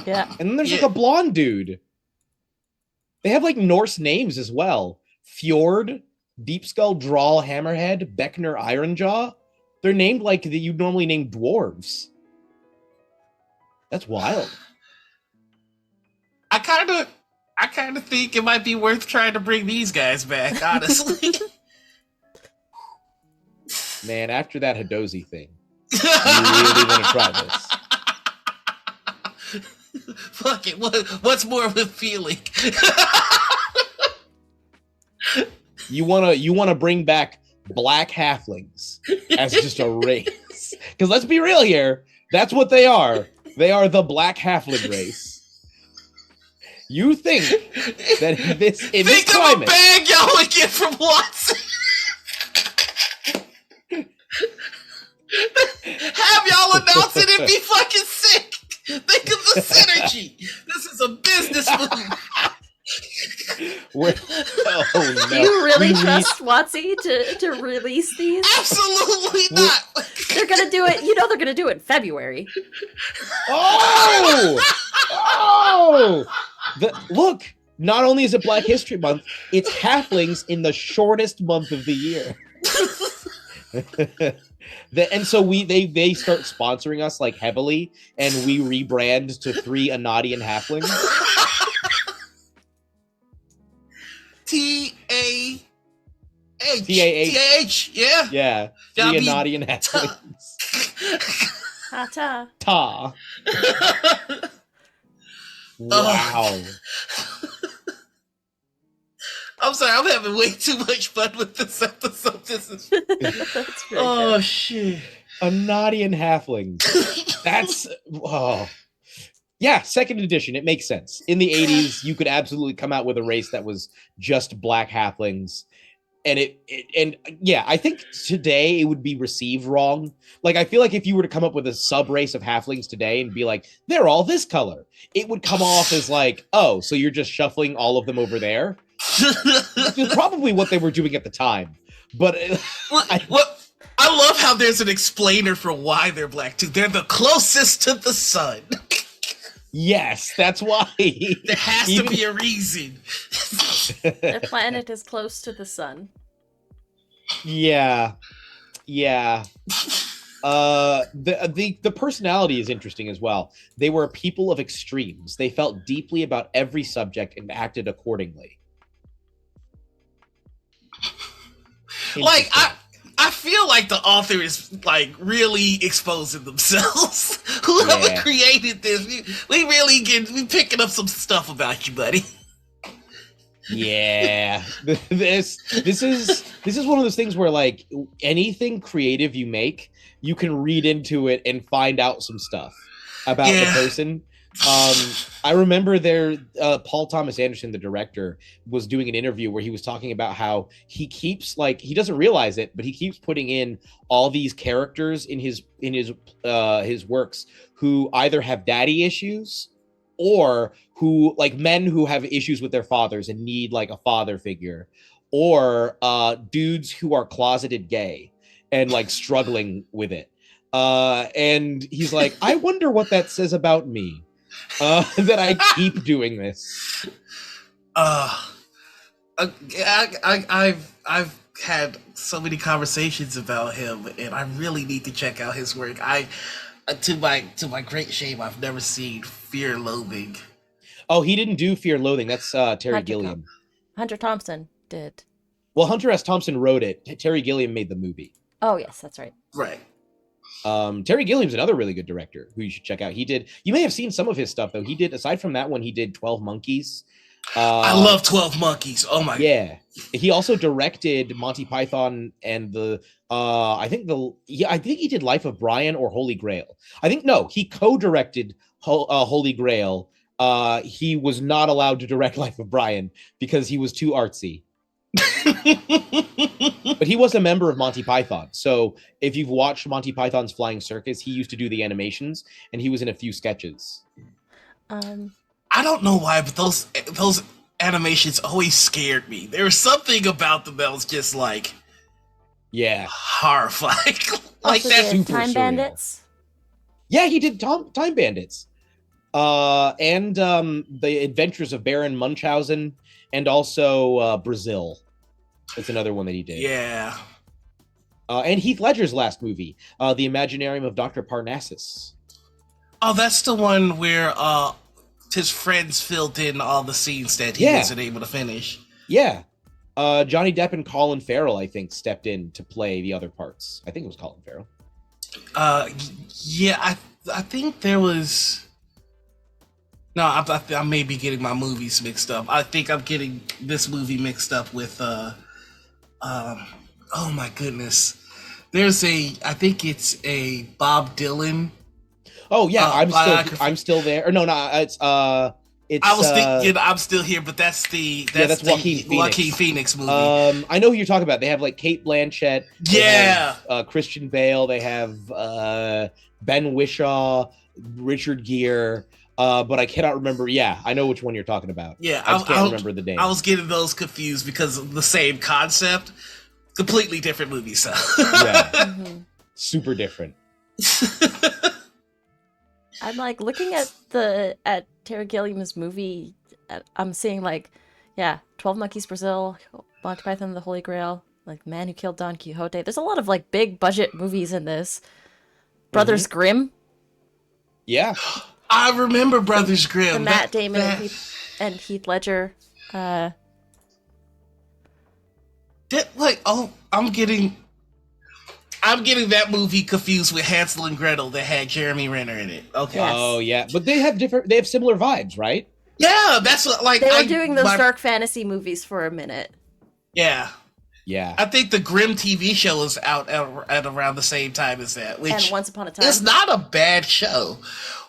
Yeah. And then there's like a blonde dude. They have like Norse names as well. Fjord, Deep Skull, Drawl, Hammerhead, Beckner, Ironjaw. They're named like that you normally name dwarves. That's wild. I kind of think it might be worth trying to bring these guys back, honestly. Man, after that Hadozi thing, you really want to try this. Fuck it. What's more of a feeling? You wanna bring back black halflings as just a race. Because let's be real here, that's what they are. They are the black halfling race. You think that in this climate, of a bag y'all would get from Watson. Have y'all announce it and be fucking sick. Think of the synergy. This is a business move. Oh no! Do you really trust WotC to release these? Absolutely not. They're gonna do it. You know they're gonna do it in February. Look. Not only is it Black History Month, it's halflings in the shortest month of the year. And so they start sponsoring us like heavily, and we rebrand to 3 Anadian halflings. TAH. TAH. Yeah. Yeah. 3 Anadian halflings. Ta. Wow. I'm sorry, I'm having way too much fun with this episode. This is That's good. Shit. Anadian halflings. That's yeah, 2nd edition. It makes sense. In the 80s, you could absolutely come out with a race that was just black halflings. And I think today it would be received wrong. Like, I feel like if you were to come up with a sub race of halflings today and be like, they're all this color, it would come off as like, oh, so you're just shuffling all of them over there. Which is probably what they were doing at the time. But I love how there's an explainer for why they're black too. They're the closest to the sun. Yes, that's why. There has to be a reason. Their planet is close to the sun. Yeah. The personality is interesting as well. They were people of extremes. They felt deeply about every subject and acted accordingly. Like, I feel like the author is like really exposing themselves. Whoever created this, we really we picking up some stuff about you, buddy. Yeah, this is one of those things where like anything creative you make, you can read into it and find out some stuff about the person. I remember Paul Thomas Anderson, the director, was doing an interview where he was talking about how he keeps he doesn't realize it, but he keeps putting in all these characters in his works who either have daddy issues or who like men who have issues with their fathers and need like a father figure, or dudes who are closeted gay and like struggling with it. And he's like, I wonder what that says about me. That I keep doing this. I've had so many conversations about him, and I really need to check out his work. To my great shame, I've never seen Fear Loathing. Oh, he didn't do Fear Loathing. That's Terry Gilliam. Hunter Thompson did. Well, Hunter S. Thompson wrote it. Terry Gilliam made the movie. Oh yes, that's right. Right. Terry Gilliam's another really good director who you should check out. You may have seen some of his stuff though. He did, aside from that one, he did 12 Monkeys. I love 12 Monkeys. Oh my. Yeah. He also directed Monty Python and I think he did Life of Brian or Holy Grail. He co-directed Holy Grail. He was not allowed to direct Life of Brian because he was too artsy. But he was a member of Monty Python. So if you've watched Monty Python's Flying Circus, he used to do the animations and he was in a few sketches. I don't know why, but those animations always scared me. There was something about them that was just like Yeah. horrifying. Like Also that. did super Time surreal. Bandits. Yeah, he did Time Bandits. And The Adventures of Baron Munchausen, and also Brazil. That's another one that he did. Yeah. And Heath Ledger's last movie, The Imaginarium of Dr. Parnassus. Oh, that's the one where his friends filled in all the scenes that he wasn't able to finish. Yeah. Johnny Depp and Colin Farrell, I think, stepped in to play the other parts. I think it was Colin Farrell. Yeah, I think there was. No, I may be getting my movies mixed up. I think I'm getting this movie mixed up with oh my goodness. There's I think it's a Bob Dylan. Oh yeah, I'm still there. Or no, it's I was thinking I'm still here, but that's the Joaquin Phoenix movie. I know who you're talking about. They have like Cate Blanchett. Yeah. Have, Christian Bale. They have Ben Whishaw, Richard Gere. But I cannot remember. Yeah, I know which one you're talking about. Yeah, I just can't remember the name. I was getting those confused because of the same concept. Completely different movies. So. Yeah. Super different. I'm like looking at Terry Gilliam's movie. I'm seeing like, 12 Monkeys Brazil, Monty Python and the Holy Grail, like Man Who Killed Don Quixote. There's a lot of like big budget movies in this. Brothers Grimm. Yeah. I remember Brothers Grimm. The Matt Damon and Heath Ledger. I'm getting that movie confused with Hansel and Gretel that had Jeremy Renner in it. Okay. Yes. Oh yeah, but they have similar vibes, right? Yeah, that's what they were doing those dark fantasy movies for a minute. Yeah. Yeah. I think the Grimm TV show was out at around the same time as that. Which and Once Upon a Time. It's not a bad show.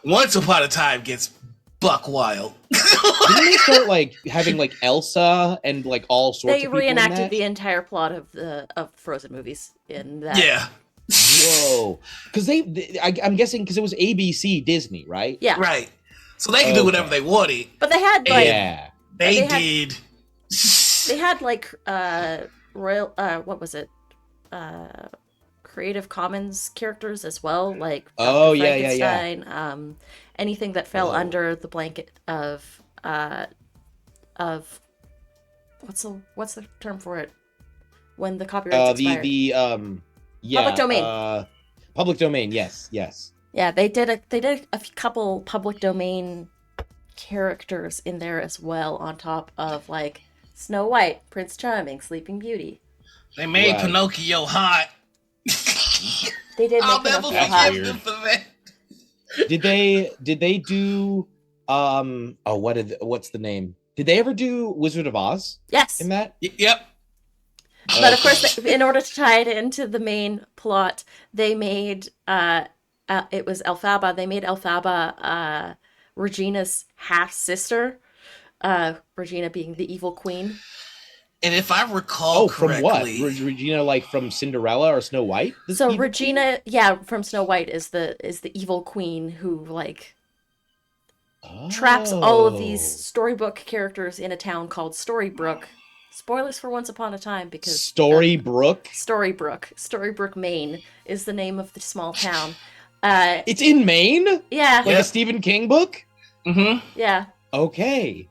Once Upon a Time gets buck wild. Didn't they start like having like Elsa and like all sorts of people reenacted the entire plot of Frozen movies in that. Yeah. Whoa. Because I'm guessing because it was ABC Disney, right? Yeah. Right. So they can do whatever they wanted. But they had like they did. They had like royal what was it? Creative Commons characters as well, like Dr. Frankenstein, anything that fell under the blanket of what's the term for it when the copyrights expired? Public domain. Public domain, yes. Yeah, they did a couple public domain characters in there as well, on top of like Snow White, Prince Charming, Sleeping Beauty. They made Pinocchio hot. They did. I'll never forgive them for that. Did they do what's the name? Did they ever do Wizard of Oz? Yes. In that? Yep. But of course, in order to tie it into the main plot, they made it was Elphaba. They made Elphaba Regina's half sister. Regina being the evil queen. And if I recall correctly, from what? Regina, like from Cinderella or Snow White? So Regina, from Snow White is the evil queen who like traps all of these storybook characters in a town called Storybrooke. Spoilers for Once Upon a Time because Storybrooke, Maine is the name of the small town. It's in Maine? Yeah. Like a Stephen King book? Mm-hmm. Yeah. Okay.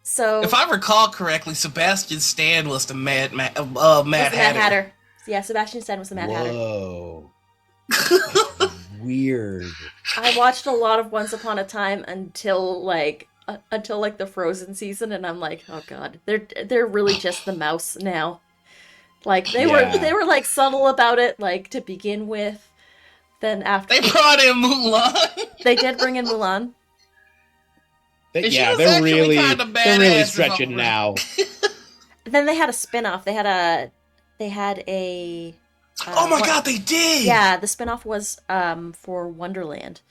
So if I recall correctly, Sebastian Stan was the Mad Hatter. Yeah, Sebastian Stan was the Mad Hatter. Whoa. Weird. I watched a lot of Once Upon a Time until the Frozen season, and I'm like, oh god, they're really just the mouse now. Like they were like subtle about it, like to begin with. Then after they brought in Mulan. They did bring in Mulan. They're really stretching now. Then they had a spin-off. They had a oh my god, they did! Yeah, the spin-off was for Wonderland.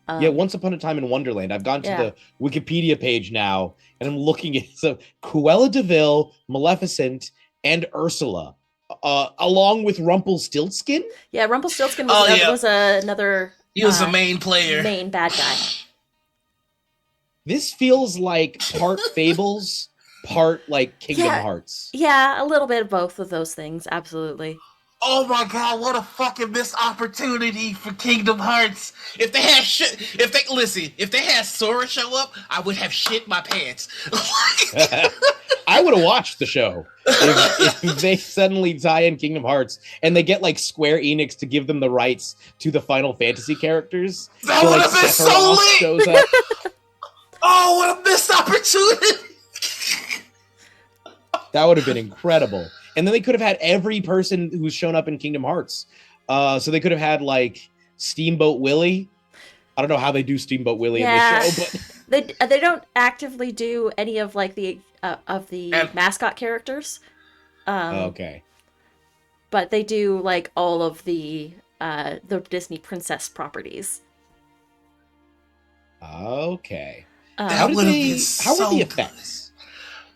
Once Upon a Time in Wonderland. I've gone to the Wikipedia page now, and I'm looking at Cruella de Vil, Maleficent, and Ursula, along with Rumpelstiltskin. Yeah, Rumpelstiltskin was another. He was the main player, main bad guy. This feels like part Fables, part like Kingdom Hearts. Yeah, a little bit of both of those things, absolutely. Oh my god, what a fucking missed opportunity for Kingdom Hearts. If they had if they had Sora show up, I would have shit my pants. I would have watched the show if they suddenly tie in Kingdom Hearts and they get like Square Enix to give them the rights to the Final Fantasy characters. That so, would like, have been Sephiroth so lit. shows up. Oh, what a missed opportunity. That would have been incredible. And then they could have had every person who's shown up in Kingdom Hearts. So they could have had like Steamboat Willie. I don't know how they do Steamboat Willie in this show, but they don't actively do any of like the mascot characters. Okay. But they do like all of the Disney princess properties. Okay. How were the effects?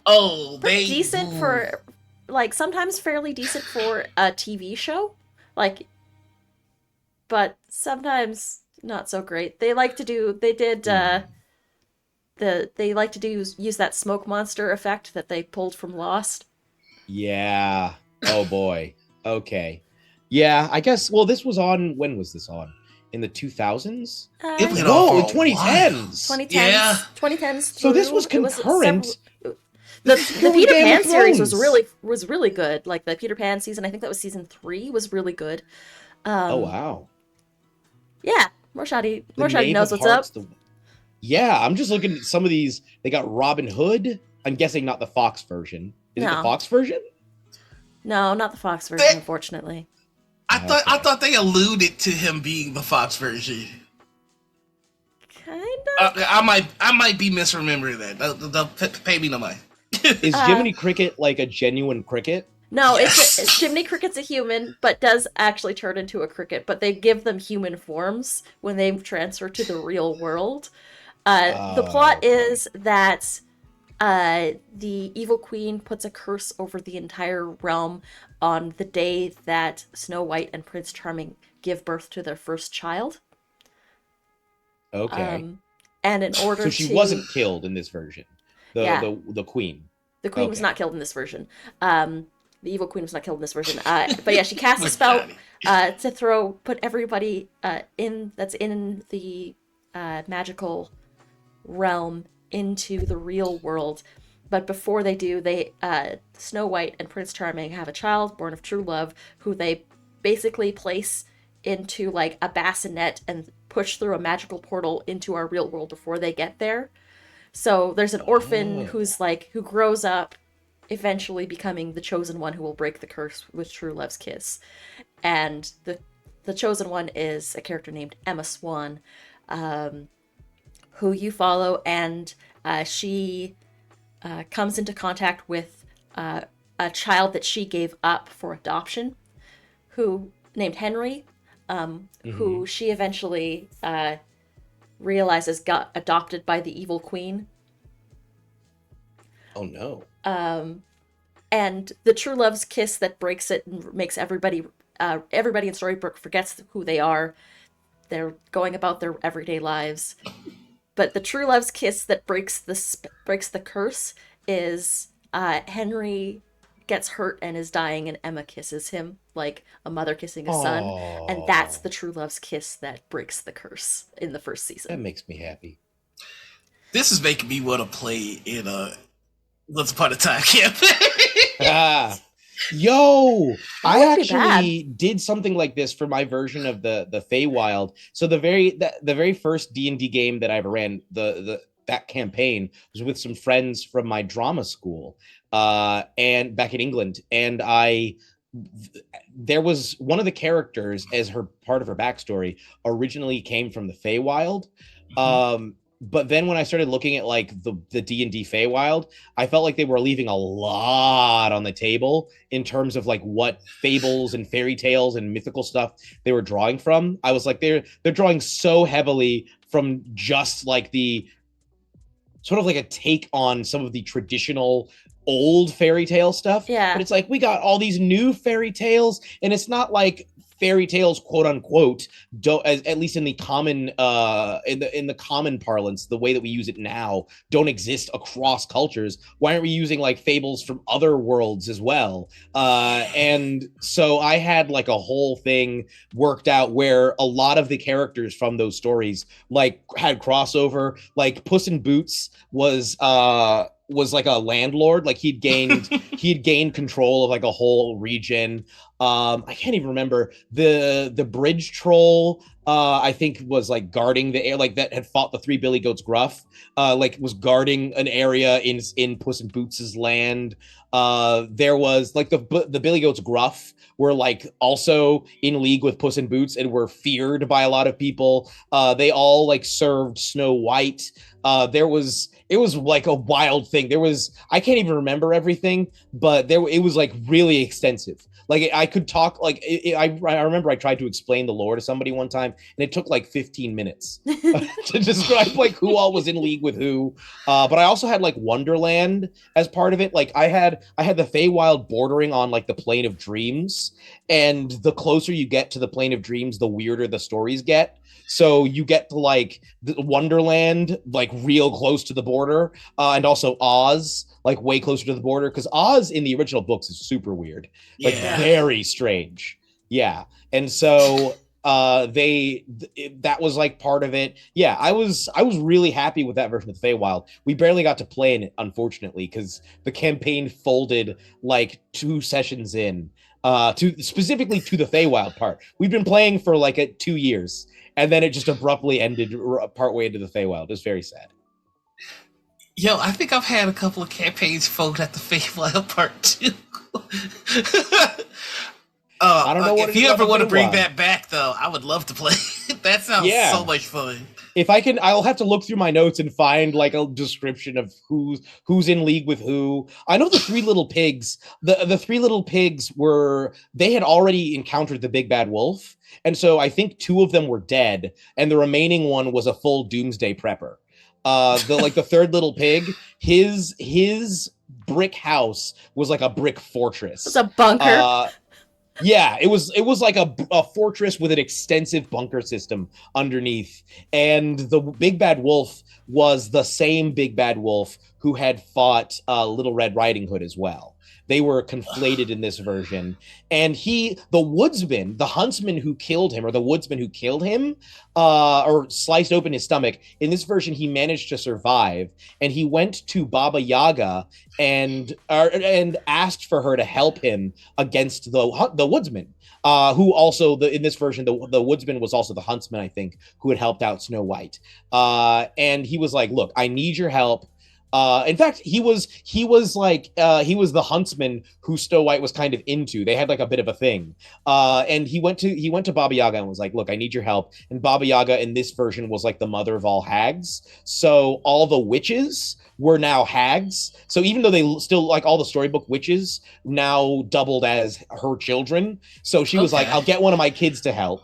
Oh, pretty decent for like sometimes fairly decent for a TV show, like, but sometimes not so great. They like to do use that smoke monster effect that they pulled from Lost. Yeah. Oh boy. Okay. Yeah, I guess. Well, this was on. When was this on? In the 2000s? It went no, off 2010s. 2010s. Yeah. 2010s. So this was concurrent. The Peter Pan series was really good. Like the Peter Pan season, I think that was season 3, was really good. Oh wow. Yeah, Morshadi knows what's up. Yeah, I'm just looking at some of these. They got Robin Hood. I'm guessing not the Fox version. Is it the Fox version? No, not the Fox version, unfortunately. I thought they alluded to him being the Fox version. Kind of. I might be misremembering that. They'll pay me no mind. Is Jiminy Cricket like a genuine cricket? No, yes. Jiminy Cricket's a human, but does actually turn into a cricket. But they give them human forms when they transfer to the real world. The plot is that the evil queen puts a curse over the entire realm on the day that Snow White and Prince Charming give birth to their first child. Okay. And in order so she wasn't killed in this version. The queen. The queen was not killed in this version. The evil queen was not killed in this version. But yeah, she casts a spell to put everybody that's in the magical realm into the real world. But before they do, Snow White and Prince Charming have a child born of true love, who they basically place into like a bassinet and push through a magical portal into our real world before they get there. So there's an orphan who grows up, eventually becoming the chosen one who will break the curse with true love's kiss. And the chosen one is a character named Emma Swan, who you follow, and she comes into contact with a child that she gave up for adoption, named Henry, who she eventually realizes got adopted by the evil queen. Oh no. And the true love's kiss that breaks it and makes everybody in Storybrooke forgets who they are. They're going about their everyday lives. But the true love's kiss that breaks the curse is Henry gets hurt and is dying, and Emma kisses him like a mother kissing a son. And that's the true love's kiss that breaks the curse in the first season. That makes me happy. This is making me want to play in a Once Upon a Time campaign. Yo, I actually did something like this for my version of the Feywild. So the very first D&D game that I ever ran, that campaign was with some friends from my drama school, and back in England. And there was one of the characters, as part of her backstory, originally came from the Feywild. But then when I started looking at like the D&D Feywild, I felt like they were leaving a lot on the table in terms of like what fables and fairy tales and mythical stuff they were drawing from. I was like, they're drawing so heavily from just like the sort of like a take on some of the traditional old fairy tale stuff. Yeah. But it's like, we got all these new fairy tales, and it's not like fairy tales, quote unquote, don't, at least in the common in the common parlance, the way that we use it now, don't exist across cultures. Why aren't we using like fables from other worlds as well? And so I had like a whole thing worked out where a lot of the characters from those stories like had crossover. Like Puss in Boots was like a landlord. Like he'd gained control of like a whole region. I can't even remember the bridge troll. I think was like guarding the air, like that had fought the three Billy Goats Gruff. Like was guarding an area in Puss in Boots's land. There was like the Billy Goats Gruff were like also in league with Puss in Boots and were feared by a lot of people. They all like served Snow White. It was like a wild thing. I can't even remember everything, but it was like really extensive. Like I could talk like I remember I tried to explain the lore to somebody one time, and it took like 15 minutes to describe like who all was in league with who. But I also had like Wonderland as part of it. Like I had the Feywild bordering on like the Plane of Dreams, and the closer you get to the Plane of Dreams, the weirder the stories get. So you get to like the Wonderland, like real close to the border, and also Oz, like way closer to the border, because Oz in the original books is super weird, like very strange. Yeah, and so that was like part of it. Yeah, I was really happy with that version of the Feywild. We barely got to play in it, unfortunately, because the campaign folded like 2 sessions in. Specifically to the Feywild part. We've been playing for like 2 years, and then it just abruptly ended partway into the Feywild. It was very sad. Yo, I think I've had a couple of campaigns fold at the Feywild part too. I don't know if you ever want to bring that back, though, I would love to play. That sounds so much fun. If I can, I'll have to look through my notes and find like a description of who's in league with who. I know the Three Little Pigs. The Three Little Pigs they had already encountered the big bad wolf, and so I think 2 of them were dead, and the remaining one was a full doomsday prepper. The third little pig, his brick house was like a brick fortress. It's a bunker. Yeah, it was like a fortress with an extensive bunker system underneath. And the big bad wolf was the same big bad wolf who had fought Little Red Riding Hood as well. They were conflated in this version. And the woodsman, the huntsman who killed him, or the woodsman who killed him, or sliced open his stomach, in this version, he managed to survive. And he went to Baba Yaga and asked for her to help him against the woodsman. Who also, in this version, the woodsman was also the huntsman, I think, who had helped out Snow White. And he was like, look, I need your help. In fact, he was the huntsman who Snow White was kind of into. They had like a bit of a thing. And he went to Baba Yaga and was like, look, I need your help. And Baba Yaga in this version was like the mother of all hags. So all the witches were now hags. So even though they still, like, all the storybook witches now doubled as her children. So she was like, I'll get one of my kids to help.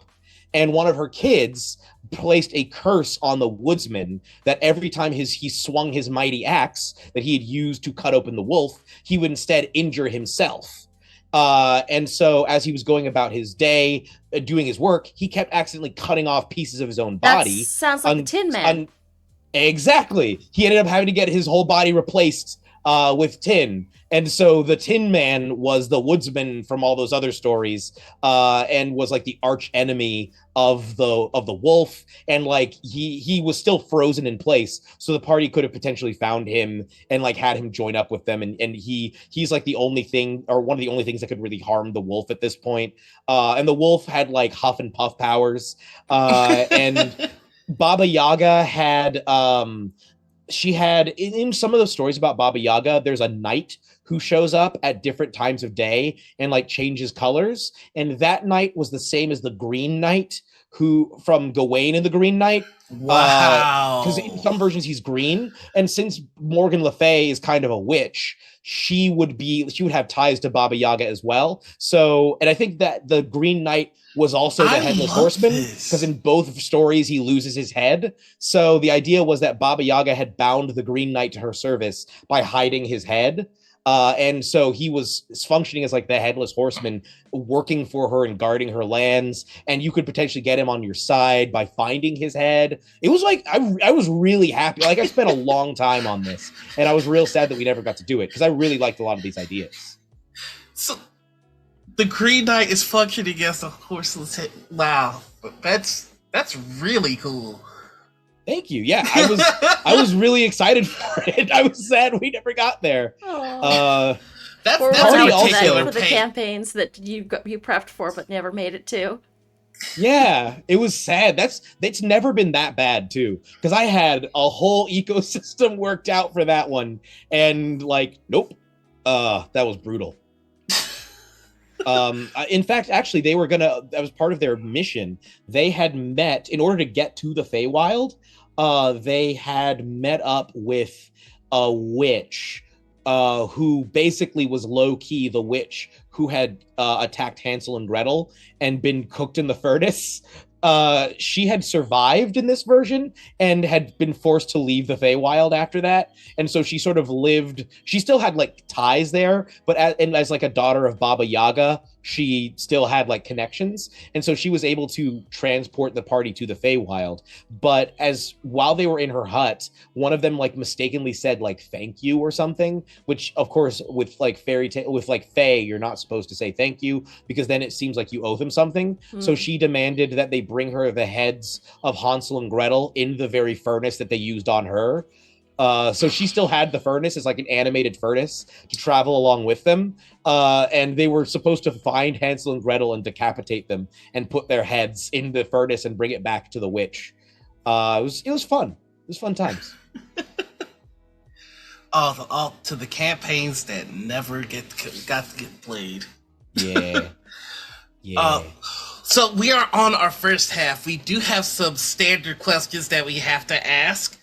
And one of her kids placed a curse on the woodsman that every time he swung his mighty axe that he had used to cut open the wolf, he would instead injure himself. And so as he was going about his day, doing his work, he kept accidentally cutting off pieces of his own body. That sounds like the Tin Man. Exactly. He ended up having to get his whole body replaced with tin. And so the Tin Man was the woodsman from all those other stories, and was like the arch enemy of the wolf. And like he was still frozen in place, so the party could have potentially found him and like had him join up with them. And he's like the only thing, or one of the only things that could really harm the wolf at this point. And the wolf had like huff and puff powers. And Baba Yaga had she had in some of the stories about Baba Yaga, there's a knight who shows up at different times of day and like changes colors. And that knight was the same as the Green Knight who from Gawain and the Green Knight. Wow. Because in some versions he's green. And since Morgan Le Fay is kind of a witch, she would have ties to Baba Yaga as well. So, and I think that the Green Knight was also the Headless Horseman, because in both stories he loses his head. So the idea was that Baba Yaga had bound the Green Knight to her service by hiding his head. And so he was functioning as like the headless horseman, working for her and guarding her lands. And you could potentially get him on your side by finding his head. It was like, I was really happy. Like I spent a long time on this, and I was real sad that we never got to do it because I really liked a lot of these ideas. So the Green Knight is functioning as a horseless head. Wow, that's really cool. Thank you. Yeah, I was really excited for it. I was sad we never got there. That's already also for the campaigns that you prepped for but never made it to. Yeah, it was sad. That's never been that bad too, because I had a whole ecosystem worked out for that one, and like, nope, that was brutal. In fact, actually, that was part of their mission. They had met in order to get to the Feywild. They had met up with a witch who basically was low-key the witch who had attacked Hansel and Gretel and been cooked in the furnace. She had survived in this version and had been forced to leave the Feywild after that. And so she sort of lived, she still had like ties there, but as like a daughter of Baba Yaga, she still had like connections. And so she was able to transport the party to the Feywild. But while they were in her hut, one of them like mistakenly said like thank you or something, which of course with like Fey, you're not supposed to say thank you because then it seems like you owe them something. So she demanded that they bring her the heads of Hansel and Gretel in the very furnace that they used on her. So she still had the furnace as like an animated furnace to travel along with them. And they were supposed to find Hansel and Gretel and decapitate them and put their heads in the furnace and bring it back to the witch. It was fun. It was fun times. All to the campaigns that never got to get played. Yeah. Yeah. So we are on our first half. We do have some standard questions that we have to ask.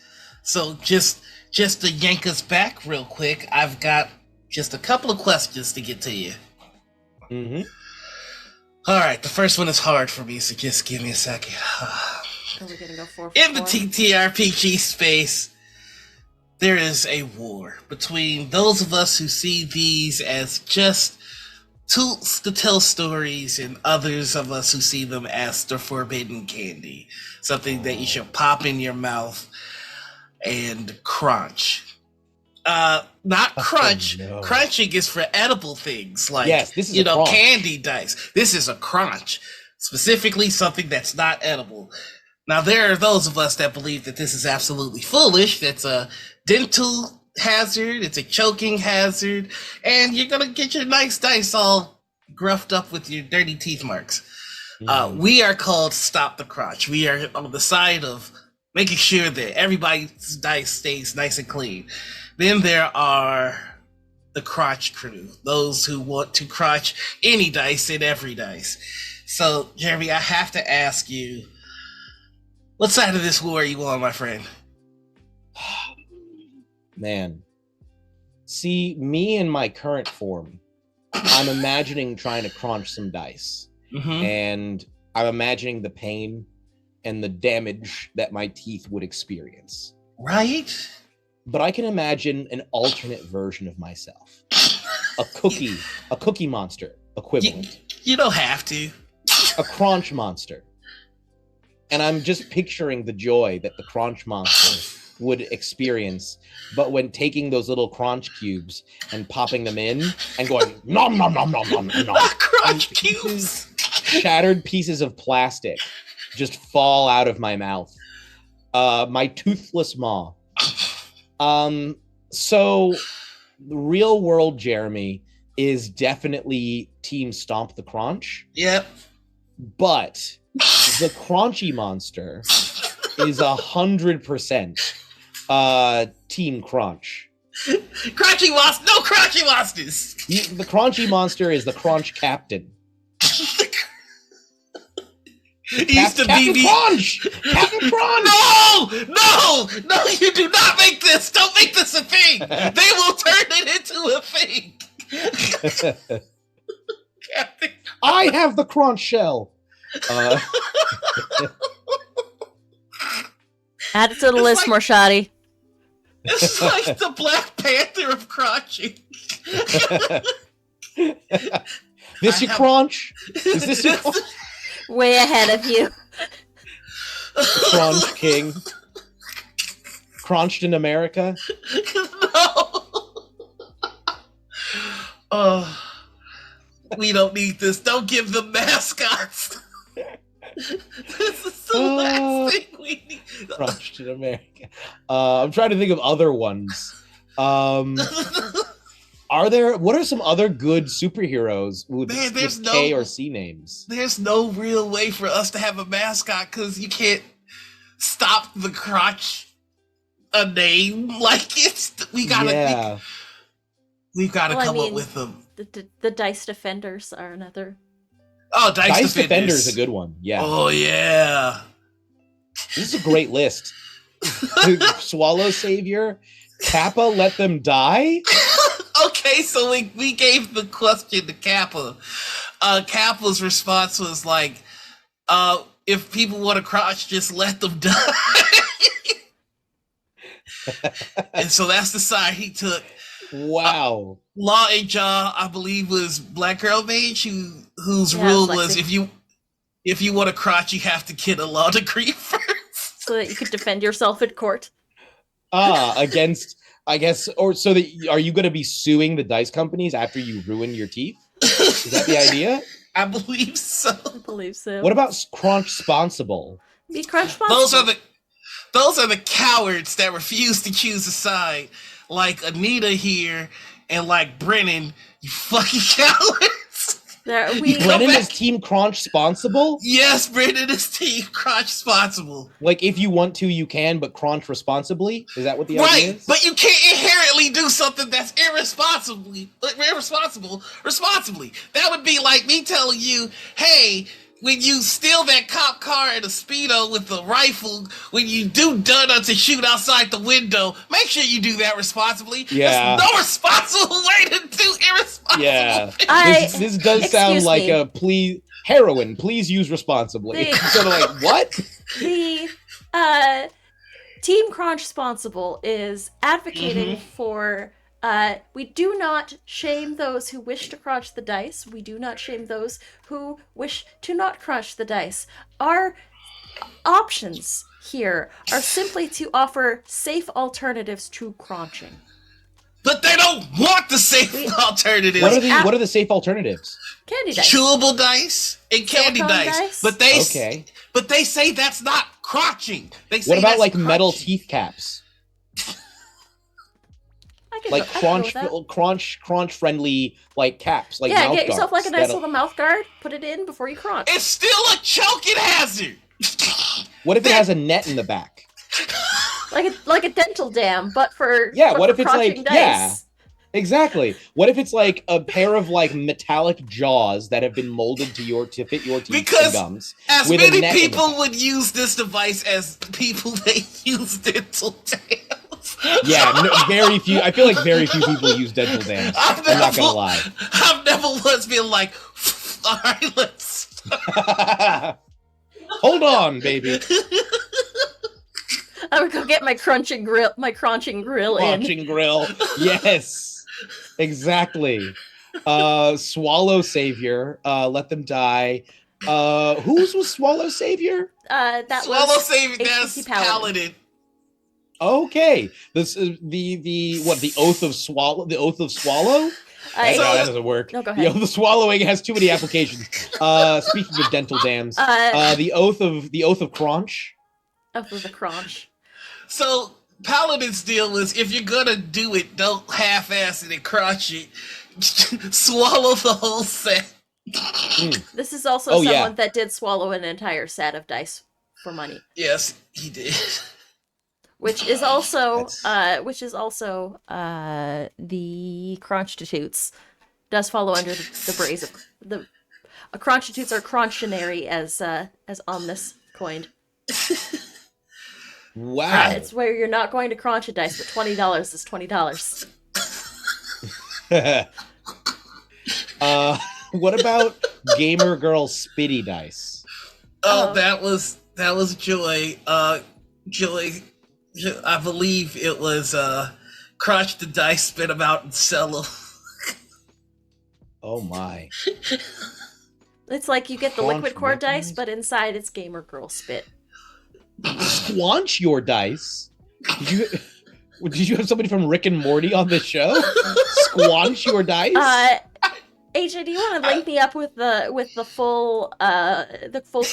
So just to yank us back real quick, I've got just a couple of questions to get to you. Mm-hmm. All right, the first one is hard for me, so just give me a second. Are we gonna go 4 for In the 4? TTRPG space, there is a war between those of us who see these as just tools to tell stories and others of us who see them as the forbidden candy, something that you should pop in your mouth and crunch. Not crunch. No. Crunching is for edible things like, yes, this is crunch. Candy dice. This is a crunch, specifically something that's not edible. Now, there are those of us that believe that this is absolutely foolish. That's a dental hazard. It's a choking hazard. And you're going to get your nice dice all gruffed up with your dirty teeth marks. We are called Stop the Crunch. We are on the side of making sure that everybody's dice stays nice and clean. Then there are the crotch crew, those who want to crotch any dice and every dice. So, Jeremy, I have to ask you, what side of this war are you on, my friend? Man. See, me in my current form, I'm imagining trying to crunch some dice. Mm-hmm. And I'm imagining the pain and the damage that my teeth would experience. Right? But I can imagine an alternate version of myself. A cookie monster equivalent. You don't have to. A crunch monster. And I'm just picturing the joy that the crunch monster would experience, but when taking those little crunch cubes and popping them in and going nom nom nom nom nom nom. Not crunch cubes. Shattered pieces of plastic just fall out of my mouth. My toothless maw. So the real world Jeremy is definitely team Stomp the Crunch. Yep. But the Crunchy Monster is 100% Team Crunch. Crunchy monster, no crunchy monsters. The Crunchy Monster is the Crunch Captain. Captain Crunch! Captain Crunch! No, you do not make this. Don't make this a thing. They will turn it into a thing. Captain. I have the Crunch Shell. Add it to the list, Morshadi. It's like the Black Panther of crotching. This your crunch? Is this your crunch? Way ahead of you. Crunch King? Crunched in America? No. Oh, we don't need this. Don't give them mascots. This is the last thing we need. Crunched in America. I'm trying to think of other ones. What are some other good superheroes with K or C names? There's no real way for us to have a mascot because you can't stop the crotch a name. Like we've got to come up with them. The Dice Defenders are another. Oh, Dice Defender is a good one. Yeah. Oh yeah. This is a great list. Swallow Savior, Kappa, Let Them Die. Okay, so we gave the question to Kappa. Kappa's response was like, if people want to crotch, just let them die. And so that's the side he took. Wow. Law and Jaw, I believe, was Black Girl Mage, whose rule was if you want to crotch, you have to get a law degree first. So that you could defend yourself in court. Against, I guess, or so that are you going to be suing the dice companies after you ruin your teeth? Is that the idea? I believe so. I believe so. What about crunch-sponsible? Be crunch-sponsible. Those are the cowards that refuse to choose a side, like Anita here and like Brennan. You fucking cowards. Brennan is team crunch-sponsible? Yes, Brennan is team crunch-sponsible. Like, if you want to, you can, but crunch responsibly? Is that what the idea is? Right, but you can't inherently do something that's irresponsible. Responsibly. That would be like me telling you, hey, when you steal that cop car in a Speedo with a rifle, when you do to shoot outside the window, make sure you do that responsibly. Yeah. There's no responsible way to do irresponsible. Yeah. This does sound like a heroin, please use responsibly. Sort of like, what? The Team Crunch Responsible is advocating for we do not shame those who wish to crunch the dice. We do not shame those who wish to not crunch the dice. Our options here are simply to offer safe alternatives to crunching. But they don't want the safe alternatives. What are the safe alternatives? Candy dice. Chewable dice and candy dice. But they say that's not crotching. They say what about like crunching. metal teeth caps? Like crunch friendly like caps, like mouth get yourself like a nice guards little mouth guard, put it in before you crunch. It's still a choking hazard. What if it has a net in the back? Like a dental dam, but for what if it's like dice. Exactly. What if it's like a pair of like metallic jaws that have been molded to fit your teeth and gums? As many people would use this device as people that use dental dams. Yeah, very few. I feel like very few people use dental dams. I'm not gonna lie. I've never once been like, all right, let's. Hold on, baby. I would go get my crunching grill Crunching grill. Yes. Exactly. Swallow Savior. Let Them Die. Whose was Swallow Savior? That Swallow was Savior. That's Paladin. Okay. This is the Oath of Swallow. The Oath of Swallow. That doesn't work. No, go ahead. The Oath of Swallowing has too many applications. Speaking of dental dams, the Oath of Crunch. Oath of the Crunch. So Paladin's deal was if you're gonna do it, don't half-ass it and crunch it. Swallow the whole set. This is also someone that did swallow an entire set of dice for money. Yes, he did. Which is also the Crunchstitutes does follow under the brace of the Crunchstitutes are Crunchionary as Omnis coined. Wow. It's where you're not going to crunch a dice, but $20 is $20. What about Gamer Girl Spitty Dice? Oh, that was Joy. Joy I believe it was Crunch the Dice, Spit 'em out, and sell 'em. Oh my. It's like you get the Crunch liquid core dice, recognized? but inside it's gamer girl spit. Squanch your dice. Did you have somebody from Rick and Morty on the show? Squanch your dice? AJ, do you want to link me up with the full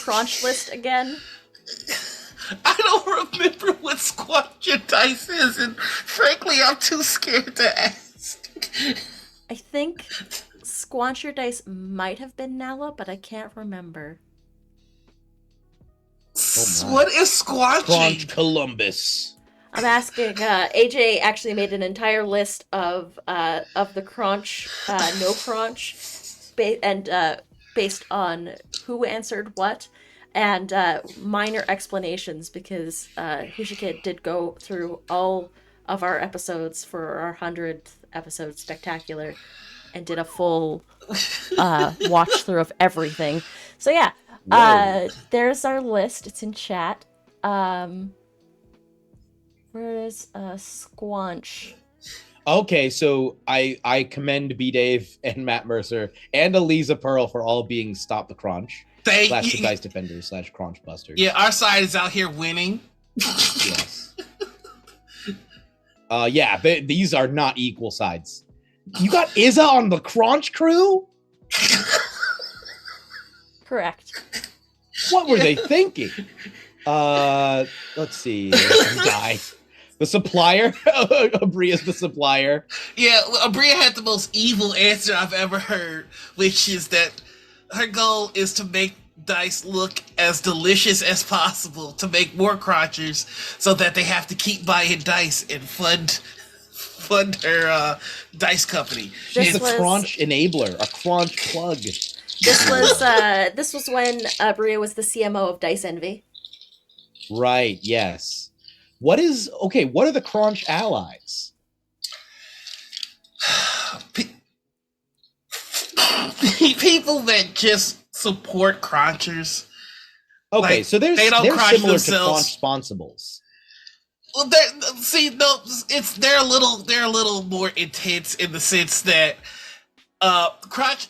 crunch list again? I don't remember what Squanch Your Dice is, and frankly, I'm too scared to ask. I think Squanch Your Dice might have been Nala, but I can't remember. What is squanching? Crunch Columbus. I'm asking. AJ actually made an entire list of the crunch, no crunch, based on who answered what, and minor explanations because Hushikid did go through all of our episodes for our 100th episode spectacular and did a full watch through of everything. So yeah, there's our list. It's in chat. Where is Squanch? Okay, so I commend B Dave and Matt Mercer and Eliza Pearl for all being Stop the Crunch / the Dice Defenders / Crunch Busters. Yeah, our side is out here winning. Yes. Yeah, these are not equal sides. You got Izza on the Crunch crew? Correct. What were they thinking? Let's see. Die. The supplier? Abria's the supplier. Yeah, Abria had the most evil answer I've ever heard, which is that her goal is to make dice look as delicious as possible, to make more crunchers, so that they have to keep buying dice and fund her dice company. She's a crunch enabler, a crunch plug. This was when Abria was the CMO of Dice Envy. Right, yes. What are the crunch allies? People that just support crunchers. Okay, like, so they're crunch similar themselves. to crunch sponsibles. Well, they're a little more intense in the sense that crunch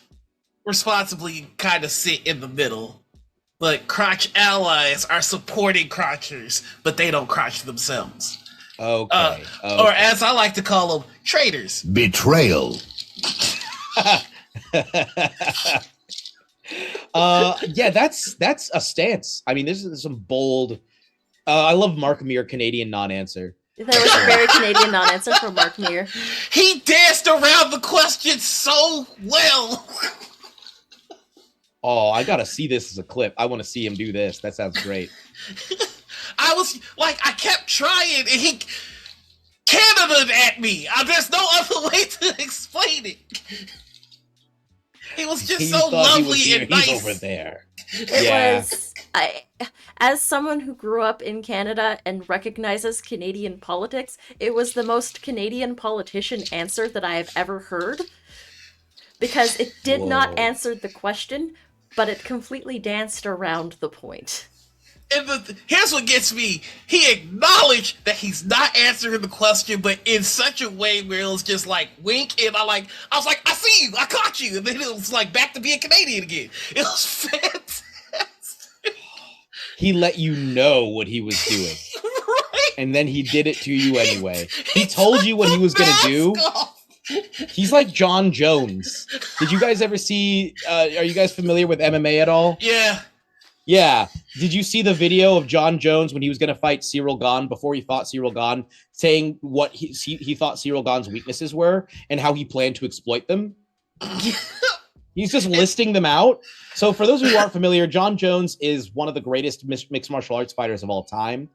responsibly kind of sit in the middle. But crotch allies are supporting crotchers, but they don't crotch themselves. Okay. Or as I like to call them, traitors. Betrayal. Yeah, that's a stance. I mean, this is some bold. I love Mark Meir Canadian non-answer. There was a very Canadian non-answer from Mark Meir. He danced around the question so well. Oh, I gotta see this as a clip. I want to see him do this. That sounds great. I kept trying, and he Canada'd at me. There's no other way to explain it. He was just so lovely and nice. He's over there. As someone who grew up in Canada and recognizes Canadian politics, it was the most Canadian politician answer that I have ever heard. Because it did not answer the question, but it completely danced around the point. And here's what gets me. He acknowledged that he's not answering the question, but in such a way where it was just like wink, and I was like, I see you, I caught you, and then it was like back to being Canadian again. It was fantastic. He let you know what he was doing. Right? And then he did it to you anyway. He told you what he was gonna do. He's like John Jones. Did you guys ever see, are you guys familiar with MMA at all? Yeah. Yeah. Did you see the video of John Jones when he was going to fight Cyril Gahn before he fought Cyril Gahn, saying what he thought Cyril Gahn's weaknesses were and how he planned to exploit them? He's just listing them out. So for those of you who aren't familiar, John Jones is one of the greatest mixed martial arts fighters of all time.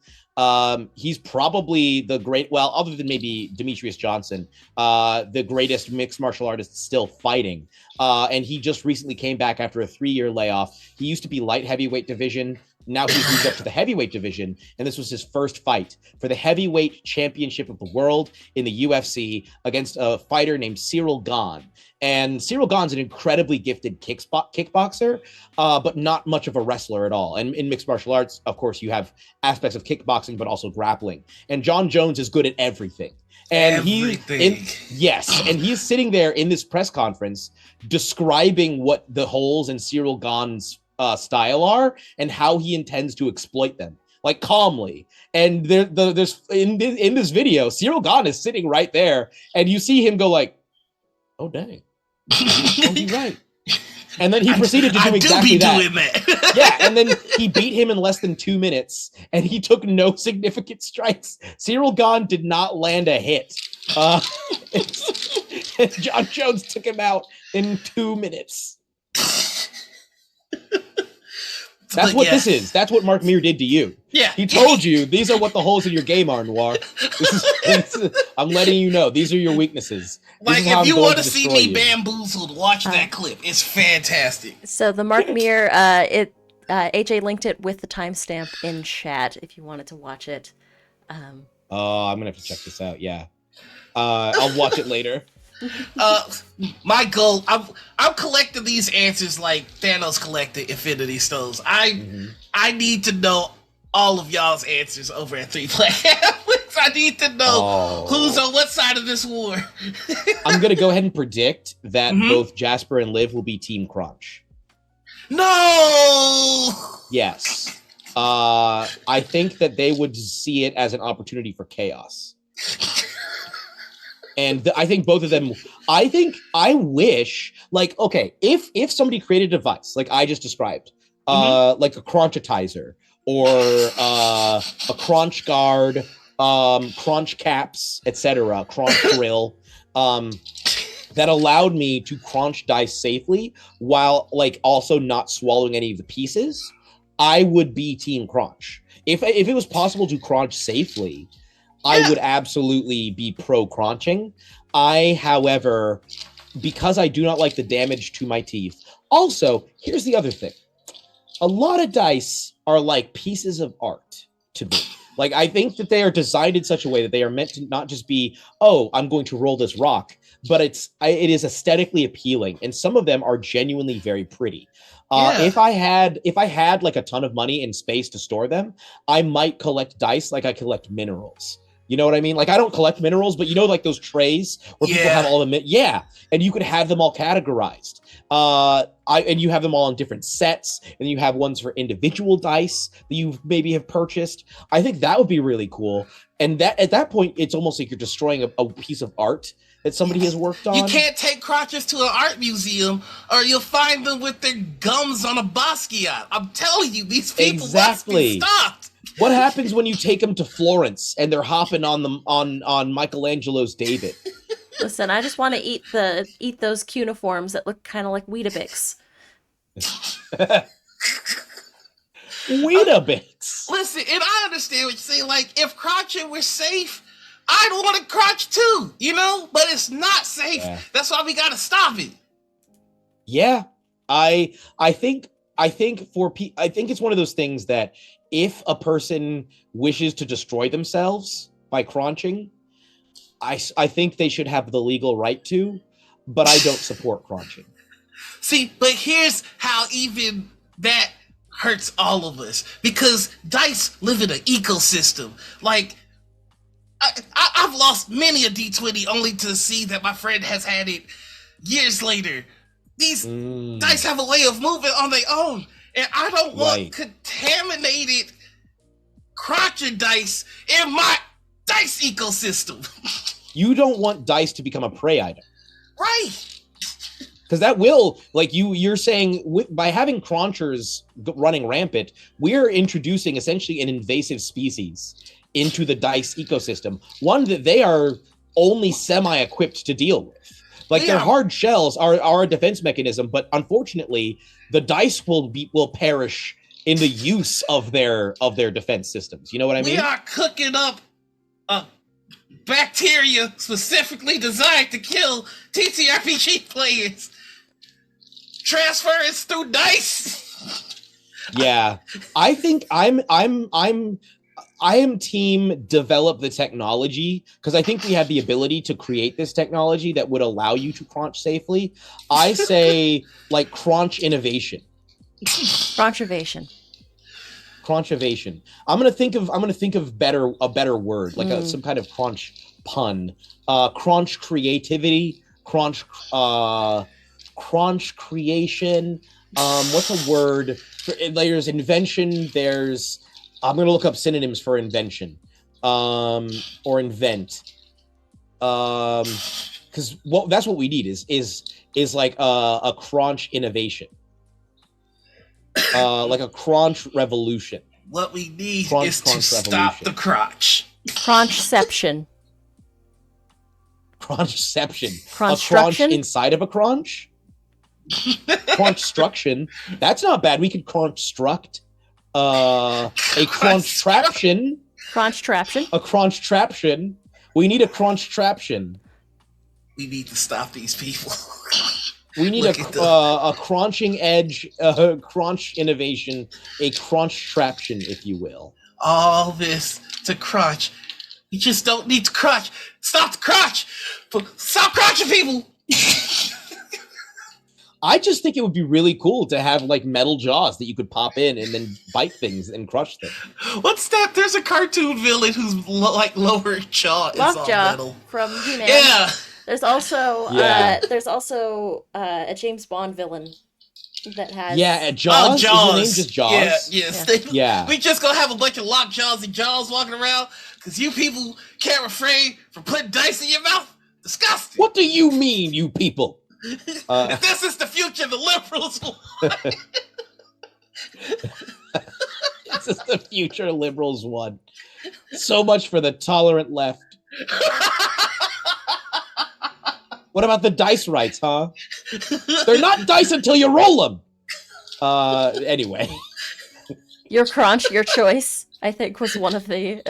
He's probably other than maybe Demetrius Johnson, the greatest mixed martial artist still fighting. And he just recently came back after a 3-year layoff. He used to be light heavyweight division, now he's moved up to the heavyweight division, and this was his first fight for the heavyweight championship of the world in the UFC against a fighter named Cyril Gane. And Cyril Gane's an incredibly gifted kickboxer, but not much of a wrestler at all. And in mixed martial arts, of course, you have aspects of kickboxing, but also grappling. And Jon Jones is good at everything. And he's sitting there in this press conference describing what the holes in Cyril Gane's style are and how he intends to exploit them, like calmly. And there's in this video, Cyril Gane is sitting right there, and you see him go like, "Oh dang, he's right." And then he proceeded to do exactly that. Yeah, and then he beat him in less than 2 minutes, and he took no significant strikes. Cyril Gane did not land a hit. Jon Jones took him out in 2 minutes. That's what this is. That's what Mark Mir did to you. Yeah. He told you, these are what the holes in your game are, Noir. I'm letting you know, these are your weaknesses. Like, if you want to see me bamboozled, watch that clip. It's fantastic. So the Mark Mir, AJ linked it with the timestamp in chat if you wanted to watch it. I'm going to have to check this out, yeah. I'll watch it later. My goal, I'm collecting these answers like Thanos collected Infinity Stones. I need to know all of y'all's answers over at 3 Black Halflings. I need to know who's on what side of this war. I'm gonna go ahead and predict that both Jasper and Liv will be Team Crunch. No. Yes. I think that they would see it as an opportunity for chaos. And I think both of them, I wish, like, okay, if somebody created a device, like I just described, like a crunchitizer or a crunch guard, crunch caps, etc., crunch drill, that allowed me to crunch dice safely while like also not swallowing any of the pieces, I would be Team Crunch. If it was possible to crunch safely, I would absolutely be pro crunching. However, because I do not like the damage to my teeth. Also, here's the other thing. A lot of dice are like pieces of art to me. Like, I think that they are designed in such a way that they are meant to not just be, oh, I'm going to roll this rock, but it is aesthetically appealing. And some of them are genuinely very pretty. If I had like a ton of money and space to store them, I might collect dice like I collect minerals. You know what I mean? Like, I don't collect minerals, but you know, like those trays where people have all the and you could have them all categorized. And you have them all in different sets, and you have ones for individual dice that you maybe have purchased. I think that would be really cool. And that at that point, it's almost like you're destroying a piece of art that somebody has worked on. You can't take crotches to an art museum, or you'll find them with their gums on a Basquiat. I'm telling you, these people must be stopped. What happens when you take them to Florence and they're hopping on Michelangelo's David? Listen, I just want to eat those cuneiforms that look kind of like Weetabix. Weetabix. Listen, and I understand what you're saying. Like, if crotching were safe, I'd want to crotch too, you know? But it's not safe. Yeah. That's why we got to stop it. Yeah, I think it's one of those things that if a person wishes to destroy themselves by crunching, I think they should have the legal right to, but I don't support crunching. See, but here's how even that hurts all of us, because dice live in an ecosystem. Like, I've lost many a D20 only to see that my friend has had it years later. These dice have a way of moving on their own, and I don't want contaminated crotchet dice in my dice ecosystem. You don't want dice to become a prey item. Right. Because that will, like you're saying, by having crunchers running rampant, we're introducing essentially an invasive species into the dice ecosystem. One that they are only semi-equipped to deal with. Like, their hard shells are a defense mechanism, but unfortunately, the dice will perish in the use of their defense systems. You know what I mean? We are cooking up bacteria specifically designed to kill TTRPG players. Transference through dice. Yeah, I think I am team develop the technology because I think we have the ability to create this technology that would allow you to crunch safely. I say like crunch innovation. Conservation. Crunchivation. I'm gonna think of a better word, like some kind of crunch pun. Crunch creativity, crunch creation. What's a word? There's invention. I'm gonna look up synonyms for invention, or invent. Because that's what we need is like a crunch innovation. Like a crunch revolution. What we need is to stop the crotch. Crunchception. Crunchception. A crunch inside of a crunch? Crunchstruction. That's not bad. We could construct a crunchtraption. Crunchtraption. A crunchtraption. We need a crunchtraption. We need to stop these people. We need a crunching edge, crunch innovation, a crunchtraption, if you will. All this to crunch. You just don't need to crunch. Stop the crunch. Stop crunching people. I just think it would be really cool to have like metal jaws that you could pop in and then bite things and crush them. What's that? There's a cartoon villain whose lower jaw is all metal. From He-Man. Yeah. There's also a James Bond villain that has Jaws. Jaws. Is your name just Jaws? Yeah. We just gonna have a bunch of lockjaws and jaws walking around because you people can't refrain from putting dice in your mouth. Disgusting. What do you mean, you people? If this is the future, the liberals won. This is the future, liberals won. So much for the tolerant left. What about the dice rights, huh? They're not dice until you roll them. Anyway. Your crunch, your choice, I think was one of the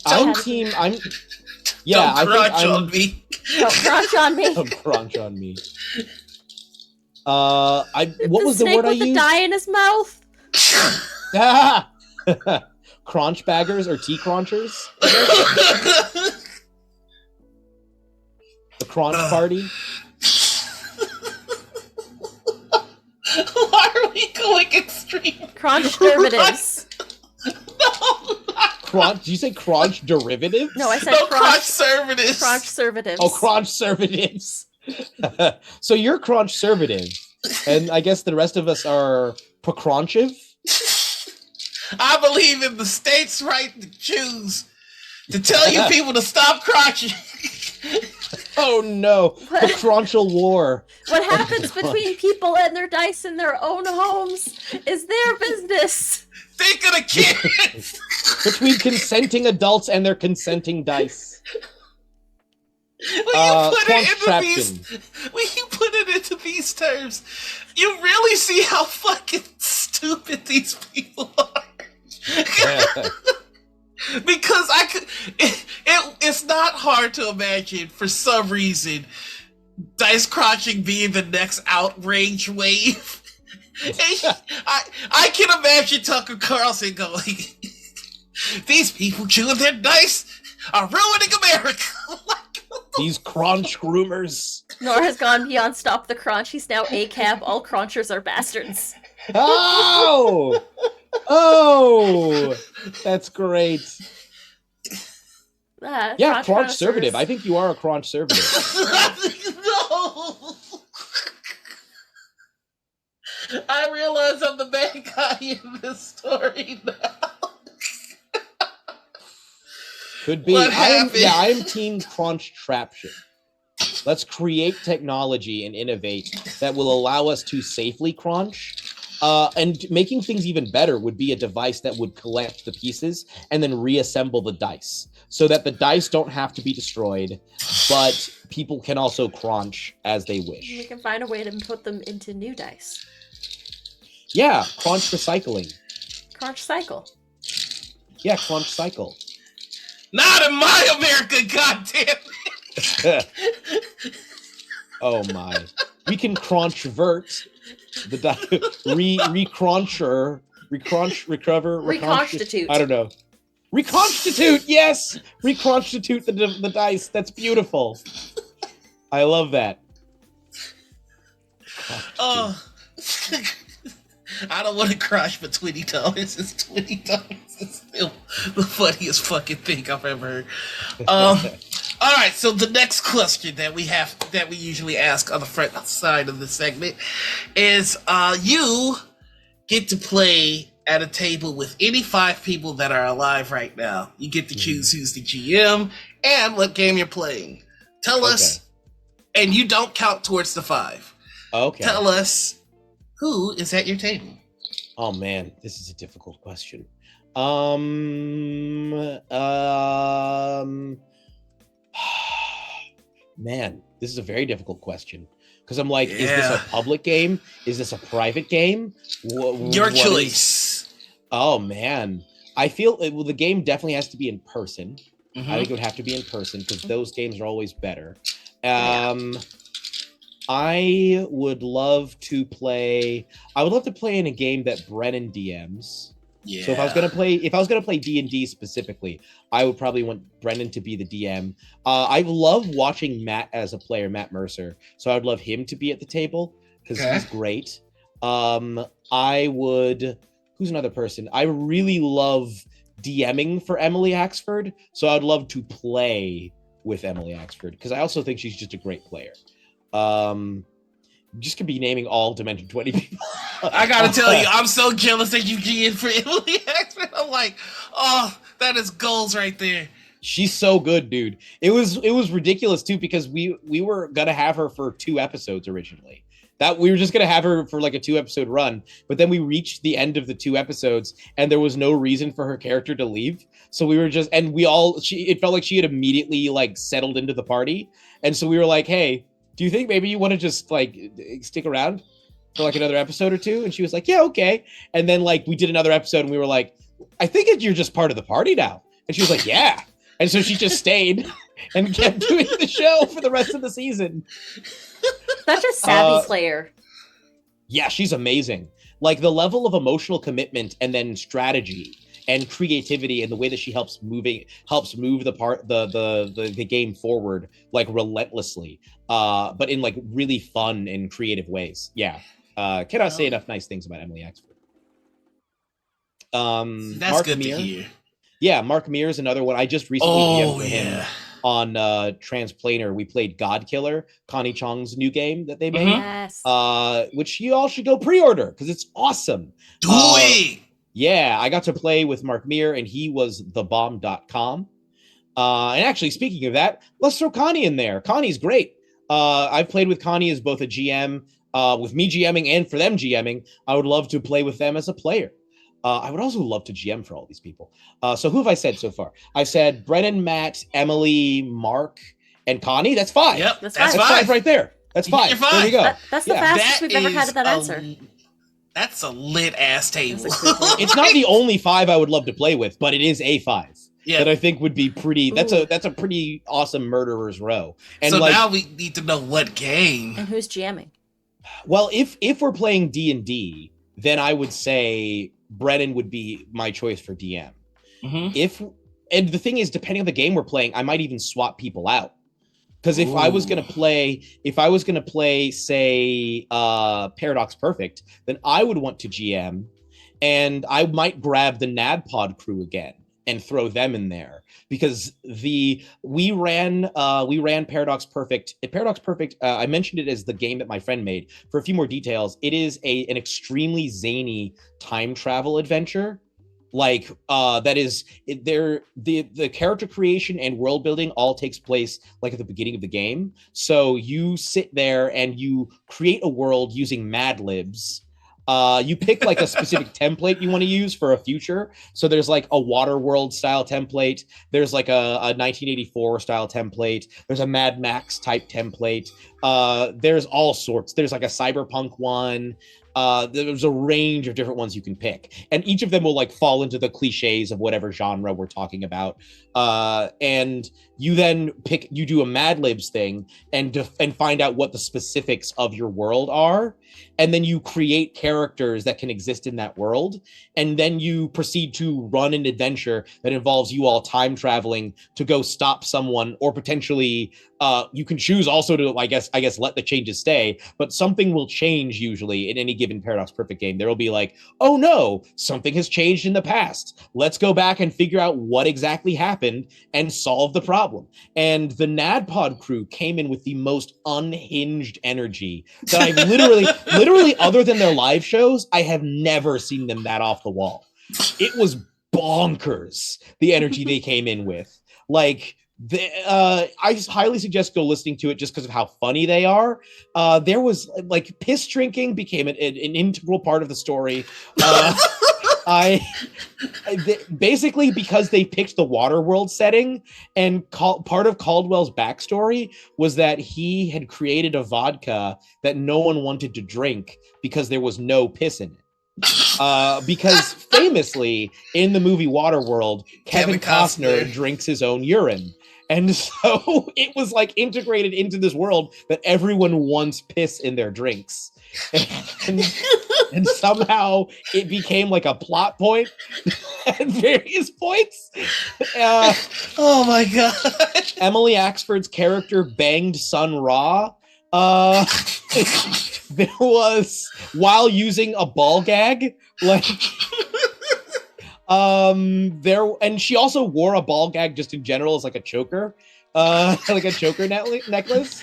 Don't crunch on me. Don't crunch on me. Don't crunch on me. What was the word I used? The dye in his mouth. Crunch baggers or tea crunchers? The crunch party? Why are we going extreme? Crunch derivatives. No. Did you say crunch derivative? No, I said crunch servatives. Crunch servatives. Oh, crunch servatives. So you're crunch servative, and I guess the rest of us are procrunchive? I believe in the state's right to choose to tell you people to stop crunching. Oh no, the crunchal war. What happens between people and their dice in their own homes is their business. Think of the kids. Between consenting adults and their consenting dice. When you put it into these terms, you really see how fucking stupid these people are. Because it's not hard to imagine for some reason dice crunching being the next outrage wave. I can imagine Tucker Carlson going, these people chewing their dice are ruining America. These crunch groomers. Nor has gone beyond stop the crunch. He's now ACAB. All crunchers are bastards. Oh! Oh! That's great. Yeah, crunch servative. I think you are a crunch servative. No! I realize I'm the bad guy in this story now. Could be. I am team crunchtraption. Let's create technology and innovate that will allow us to safely crunch. And making things even better would be a device that would collect the pieces and then reassemble the dice so that the dice don't have to be destroyed, but people can also crunch as they wish. We can find a way to put them into new dice. Yeah, crunch recycling. Crunch cycle. Yeah, crunch cycle. Not in my America, goddammit! Oh my. We can crunch-vert. The recover, Reconstitute. I don't know. Reconstitute, yes! Reconstitute the dice. That's beautiful. I love that. Oh, I don't want to crash for $20. It's $20. It's still the funniest fucking thing I've ever heard. All right, so the next question that we usually ask on the front side of the segment is, you get to play at a table with any 5 people that are alive right now. You get to choose who's the GM and what game you're playing. Tell us, and you don't count towards the 5. Okay. Tell us who is at your table. Oh man, this is a difficult question. Man, this is a very difficult question because I'm like, is this a public game? Is this a private game? Your choice. Oh man, I feel the game definitely has to be in person. I think it would have to be in person because those games are always better. I would love to play in a game that Brennan DMs. Yeah. So if I was gonna play D&D specifically, I would probably want Brennan to be the DM. I love watching Matt as a player, Matt Mercer. So I would love him to be at the table because he's great. Who's another person? I really love DMing for Emily Axford. So I'd love to play with Emily Axford because I also think she's just a great player. Just could be naming all Dimension 20 people. I gotta tell you, I'm so jealous that you GM for Emily Axford. I'm like, oh, that is goals right there. She's so good, dude. It was ridiculous too because we were gonna have her for 2 episodes originally. That we were just gonna have her for like a 2-episode run, but then we reached the end of the 2 episodes and there was no reason for her character to leave. So we were just, and it felt like she had immediately like settled into the party, and so we were like, hey, do you think maybe you want to just like stick around for like another episode or 2? And she was like, yeah, okay. And then like we did another episode and we were like, I think you're just part of the party now. And she was like, yeah. And so she just stayed and kept doing the show for the rest of the season. Such a savvy player. Yeah, she's amazing. Like the level of emotional commitment and then strategy and creativity and the way that she helps move the game forward like relentlessly, but in like really fun and creative ways. Yeah, cannot say enough nice things about Emily Axford. That's Mark good Meir. to hear. Yeah, Mark Meir is another one. I just recently DM'd him on Transplanar. We played God Killer, Connie Chong's new game that they made, Yes. which you all should go pre-order because it's awesome. Do it. Yeah, I got to play with Mark Meir, and he was thebomb.com. And actually, speaking of that, let's throw Connie in there. Connie's great. I've played with Connie as both a GM, with me GMing and for them GMing. I would love to play with them as a player. I would also love to GM for all these people. So who have I said so far? I've said Brennan, Matt, Emily, Mark, and Connie. That's 5. Yep, That's That's 5 right there. That's 5. You're 5. There you go. That's the fastest we've ever had that answer. That's a lit ass table. It's not the only 5 I would love to play with, but it is a 5 that I think would be pretty. That's a pretty awesome murderer's row. And so like, now we need to know what game and who's GMing. Well, if we're playing D&D, then I would say Brennan would be my choice for DM. And the thing is, depending on the game we're playing, I might even swap people out. Because if I was gonna play, say, Paradox Perfect, then I would want to GM, and I might grab the NADPOD crew again and throw them in there because we ran Paradox Perfect. Paradox Perfect, I mentioned it as the game that my friend made. For a few more details, it is an extremely zany time travel adventure. Like that is the character creation and world building all takes place like at the beginning of the game. So you sit there and you create a world using Mad Libs. You pick like a specific template you want to use for a future. So there's like a Waterworld style template. There's like a 1984 style template. There's a Mad Max type template. There's all sorts. There's like a cyberpunk one. There's a range of different ones you can pick, and each of them will like fall into the cliches of whatever genre we're talking about. And you then you do a Mad Libs thing and find out what the specifics of your world are, and then you create characters that can exist in that world, and then you proceed to run an adventure that involves you all time traveling to go stop someone, or potentially you can choose also to I guess let the changes stay, but something will change usually in any given Paradox Perfect game. There will be like, oh no, something has changed in the past, let's go back and figure out what exactly happened and solve the problem. And the NADPOD crew came in with the most unhinged energy that I've literally other than their live shows, I have never seen them that off the wall. It was bonkers, the energy they came in with. Like, I highly suggest go listening to it just because of how funny they are. There was like piss drinking became an integral part of the story. Basically because they picked the Waterworld setting, and part of Caldwell's backstory was that he had created a vodka that no one wanted to drink because there was no piss in it. Because famously in the movie Waterworld, Kevin Costner drinks his own urine. And so it was like integrated into this world that everyone wants piss in their drinks. And somehow it became like a plot point at various points. Oh my god. Emily Axford's character banged Sun Ra. There was, while using a ball gag, like there, and she also wore a ball gag just in general as like a choker. Like a choker necklace.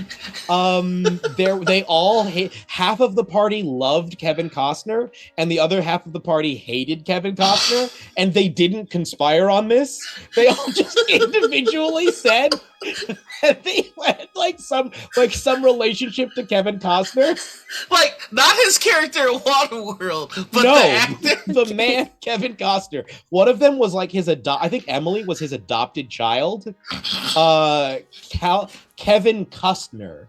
They all half of the party loved Kevin Costner, and the other half of the party hated Kevin Costner, and they didn't conspire on this. They all just individually said that they had like some relationship to Kevin Costner. Like, not his character in Waterworld, but no, the actor. The man Kevin Costner. One of them was like his I think Emily was his adopted child. Kevin Costner.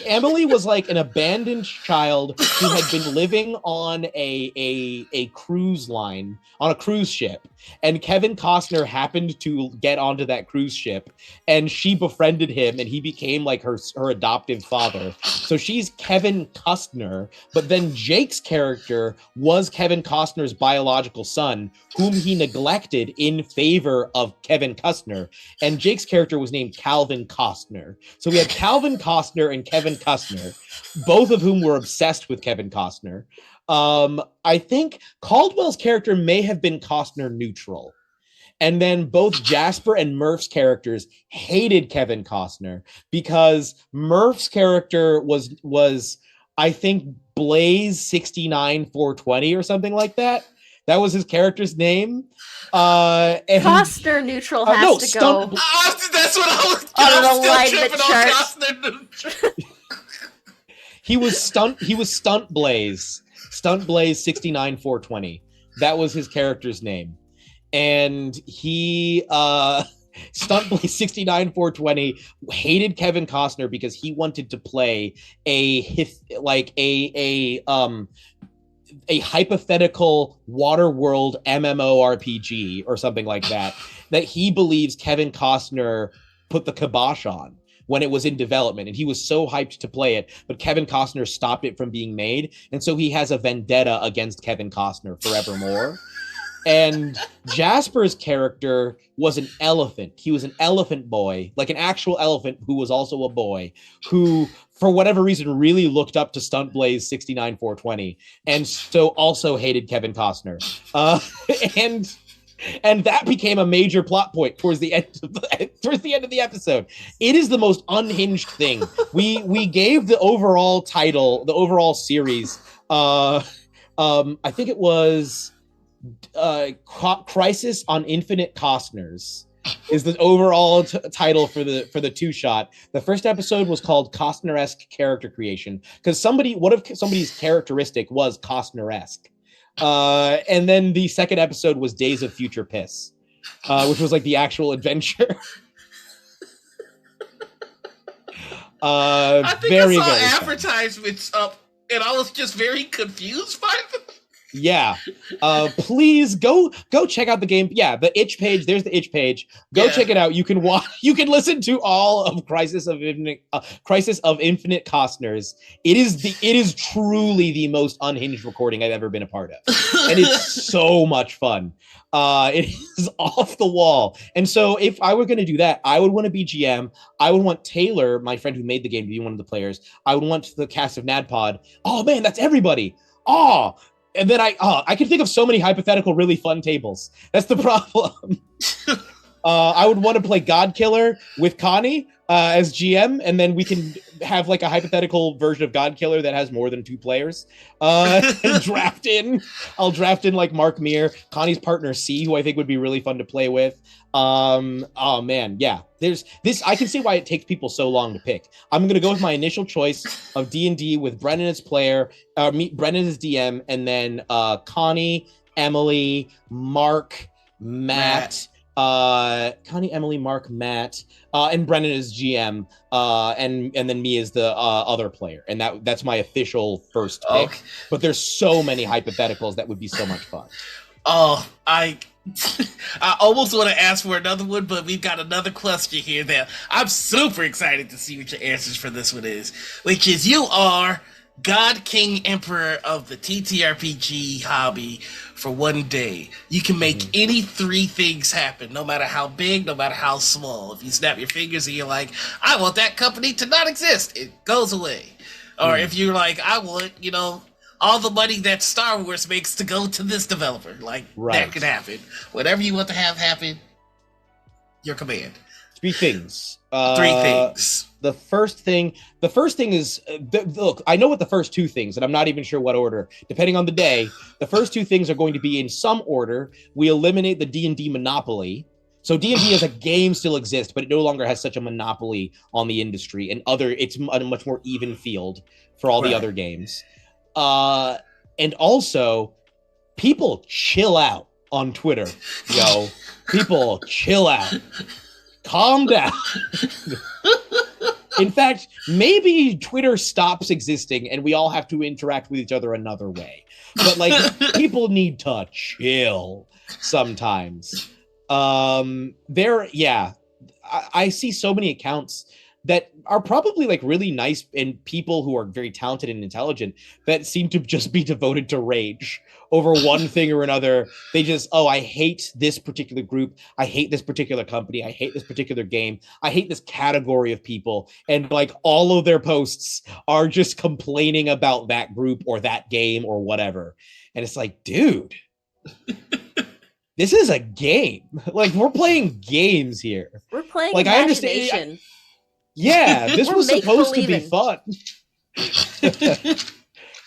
Emily was like an abandoned child who had been living on a cruise line, on a cruise ship, and Kevin Costner happened to get onto that cruise ship, and she befriended him, and he became like her adoptive father. So she's Kevin Costner, but then Jake's character was Kevin Costner's biological son, whom he neglected in favor of Kevin Costner, and Jake's character was named Calvin Costner. So we had Calvin Costner and Kevin Costner, both of whom were obsessed with Kevin Costner. I think Caldwell's character may have been Costner neutral. And then both Jasper and Murph's characters hated Kevin Costner because Murph's character was I think Blaze 69420 or something like that. That was his character's name. And Costner neutral has to go. That's what I was. On the neutral. He was Stunt Blaze. Stunt Blaze 69420. That was his character's name. And he Stunt Blaze 69420 hated Kevin Costner because he wanted to play a hypothetical Waterworld MMORPG or something like that he believes Kevin Costner put the kibosh on when it was in development, and he was so hyped to play it, but Kevin Costner stopped it from being made, and so he has a vendetta against Kevin Costner forevermore. And Jasper's character was an elephant. He was an elephant boy, like an actual elephant who was also a boy, who, for whatever reason, really looked up to Stunt Blaze 69420, and so also hated Kevin Costner. And that became a major plot point towards the end of the episode. It is the most unhinged thing. We gave the overall title, the overall series, I think it was Crisis on Infinite Costners is the overall title for the two shot. The first episode was called Costner-esque Character Creation because somebody's characteristic was Costner-esque. And then the second episode was Days of Future Piss, which was like the actual adventure. I think I saw advertisements up, and I was just very confused by them. Yeah. Please go check out the game. Yeah, the itch page. There's the itch page. Go Yeah. check it out. You can watch. You can listen to all of Crisis of Infinite Costners. It is truly the most unhinged recording I've ever been a part of, and it's so much fun. It is off the wall. And so if I were going to do that, I would want to be GM. I would want Taylor, my friend who made the game, to be one of the players. I would want the cast of NADPOD. Oh man, that's everybody. Oh, and then I can think of so many hypothetical, really fun tables. That's the problem. I would want to play God Killer with Connie as GM, and then we can have like a hypothetical version of God Killer that has more than 2 players. And draft in. I'll draft in like Mark Meir, Connie's partner C, who I think would be really fun to play with. Oh man, yeah. There's this. I can see why it takes people so long to pick. I'm gonna go with my initial choice of D&D with Brennan as player, Brennan as DM, and then Connie, Emily, Mark, Matt. Connie, Emily, Mark, Matt, and Brennan is GM, and then me as the other player, and that's my official first pick. Okay. But there's so many hypotheticals that would be so much fun. Oh, I almost want to ask for another one, but we've got another question here that I'm super excited to see what your answers for this one is, which is you are God King Emperor of the TTRPG hobby for one day. You can make any 3 things happen, no matter how big, no matter how small. If you snap your fingers and you're like, I want that company to not exist, it goes away. Or if you're like, I want, all the money that Star Wars makes to go to this developer, like that could happen. Whatever you want to have happen, your command. 3 things. 3 things. The first thing is look. I know what the first 2 things, and I'm not even sure what order. Depending on the day, the first 2 things are going to be in some order. We eliminate the D&D monopoly. So D&D as a game still exists, but it no longer has such a monopoly on the industry, and it's a much more even field for all the other games. And also, people chill out on Twitter, yo. People chill out. Calm down. In fact, maybe Twitter stops existing and we all have to interact with each other another way. But like, people need to chill sometimes. I see so many accounts that are probably like really nice and people who are very talented and intelligent that seem to just be devoted to rage over one thing or another. They just, I hate this particular group. I hate this particular company. I hate this particular game. I hate this category of people. And like all of their posts are just complaining about that group or that game or whatever. And it's like, dude, this is a game. Like, we're playing games here. We're playing like, imagination. I understand. Yeah, this was supposed to be fun.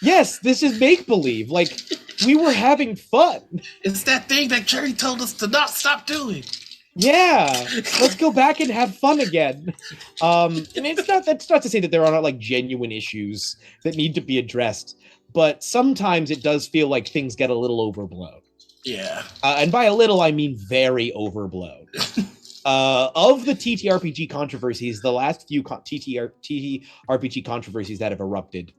Yes, this is make-believe. Like, we were having fun. It's that thing that Jerry told us to not stop doing. Yeah, let's go back and have fun again. And that's not to say that there are not like genuine issues that need to be addressed, but sometimes it does feel like things get a little overblown. Yeah. And by a little, I mean very overblown. Of the TTRPG controversies, the last few TTRPG controversies that have erupted,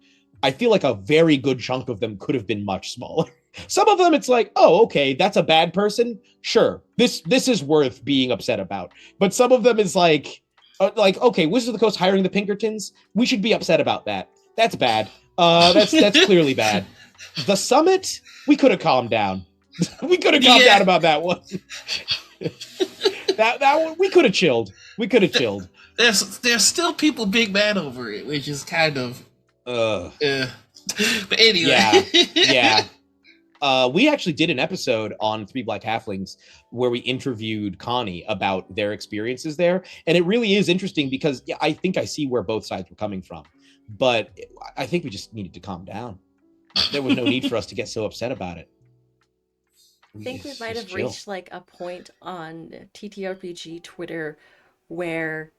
I feel like a very good chunk of them could have been much smaller. Some of them, it's like, oh, okay, that's a bad person. Sure, this is worth being upset about. But some of them is like, okay, Wizards of the Coast hiring the Pinkertons. We should be upset about that. That's bad. That's clearly bad. The Summit, we could have calmed down. We could have calmed down about that one. that one, we could have chilled. There's still people big mad over it, which is kind of. But anyway. Yeah. We actually did an episode on 3 Black Halflings where we interviewed Connie about their experiences there. And it really is interesting because I think I see where both sides were coming from. But I think we just needed to calm down. There was no need for us to get so upset about it. I think we might have reached like a point on TTRPG Twitter where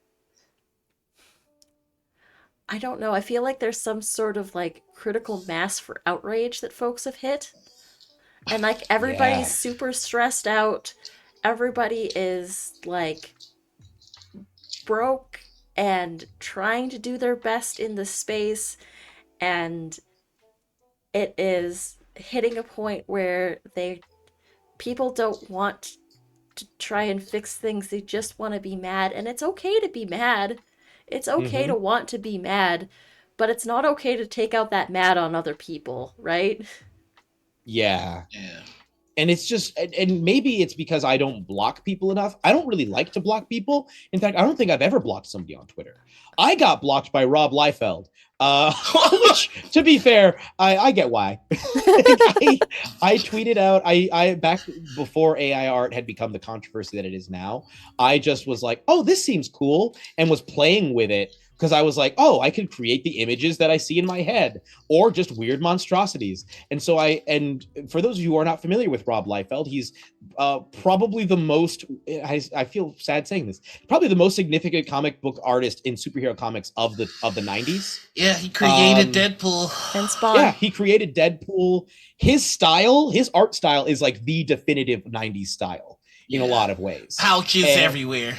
I don't know. I feel like there's some sort of like critical mass for outrage that folks have hit. And like everybody's super stressed out. Everybody is like broke and trying to do their best in the space. And it is hitting a point where people don't want to try and fix things. They just want to be mad, and it's okay to be mad. It's okay Mm-hmm. to want to be mad, but it's not okay to take out that mad on other people, right? Yeah. Yeah. And it's just, and maybe it's because I don't block people enough. I don't really like to block people. In fact, I don't think I've ever blocked somebody on Twitter. I got blocked by Rob Liefeld, which, to be fair, I get why. I tweeted out, I back before AI art had become the controversy that it is now, I just was like, oh, this seems cool, and was playing with it because I was like, oh, I could create the images that I see in my head, or just weird monstrosities. And so and for those of you who are not familiar with Rob Liefeld, he's probably the most, I feel sad saying this, probably the most significant comic book artist in superhero comics of the 90s. Yeah, he created Deadpool. And Spawn. Yeah, he created Deadpool. His style, his art style is like the definitive 90s style in a lot of ways. Pouches everywhere.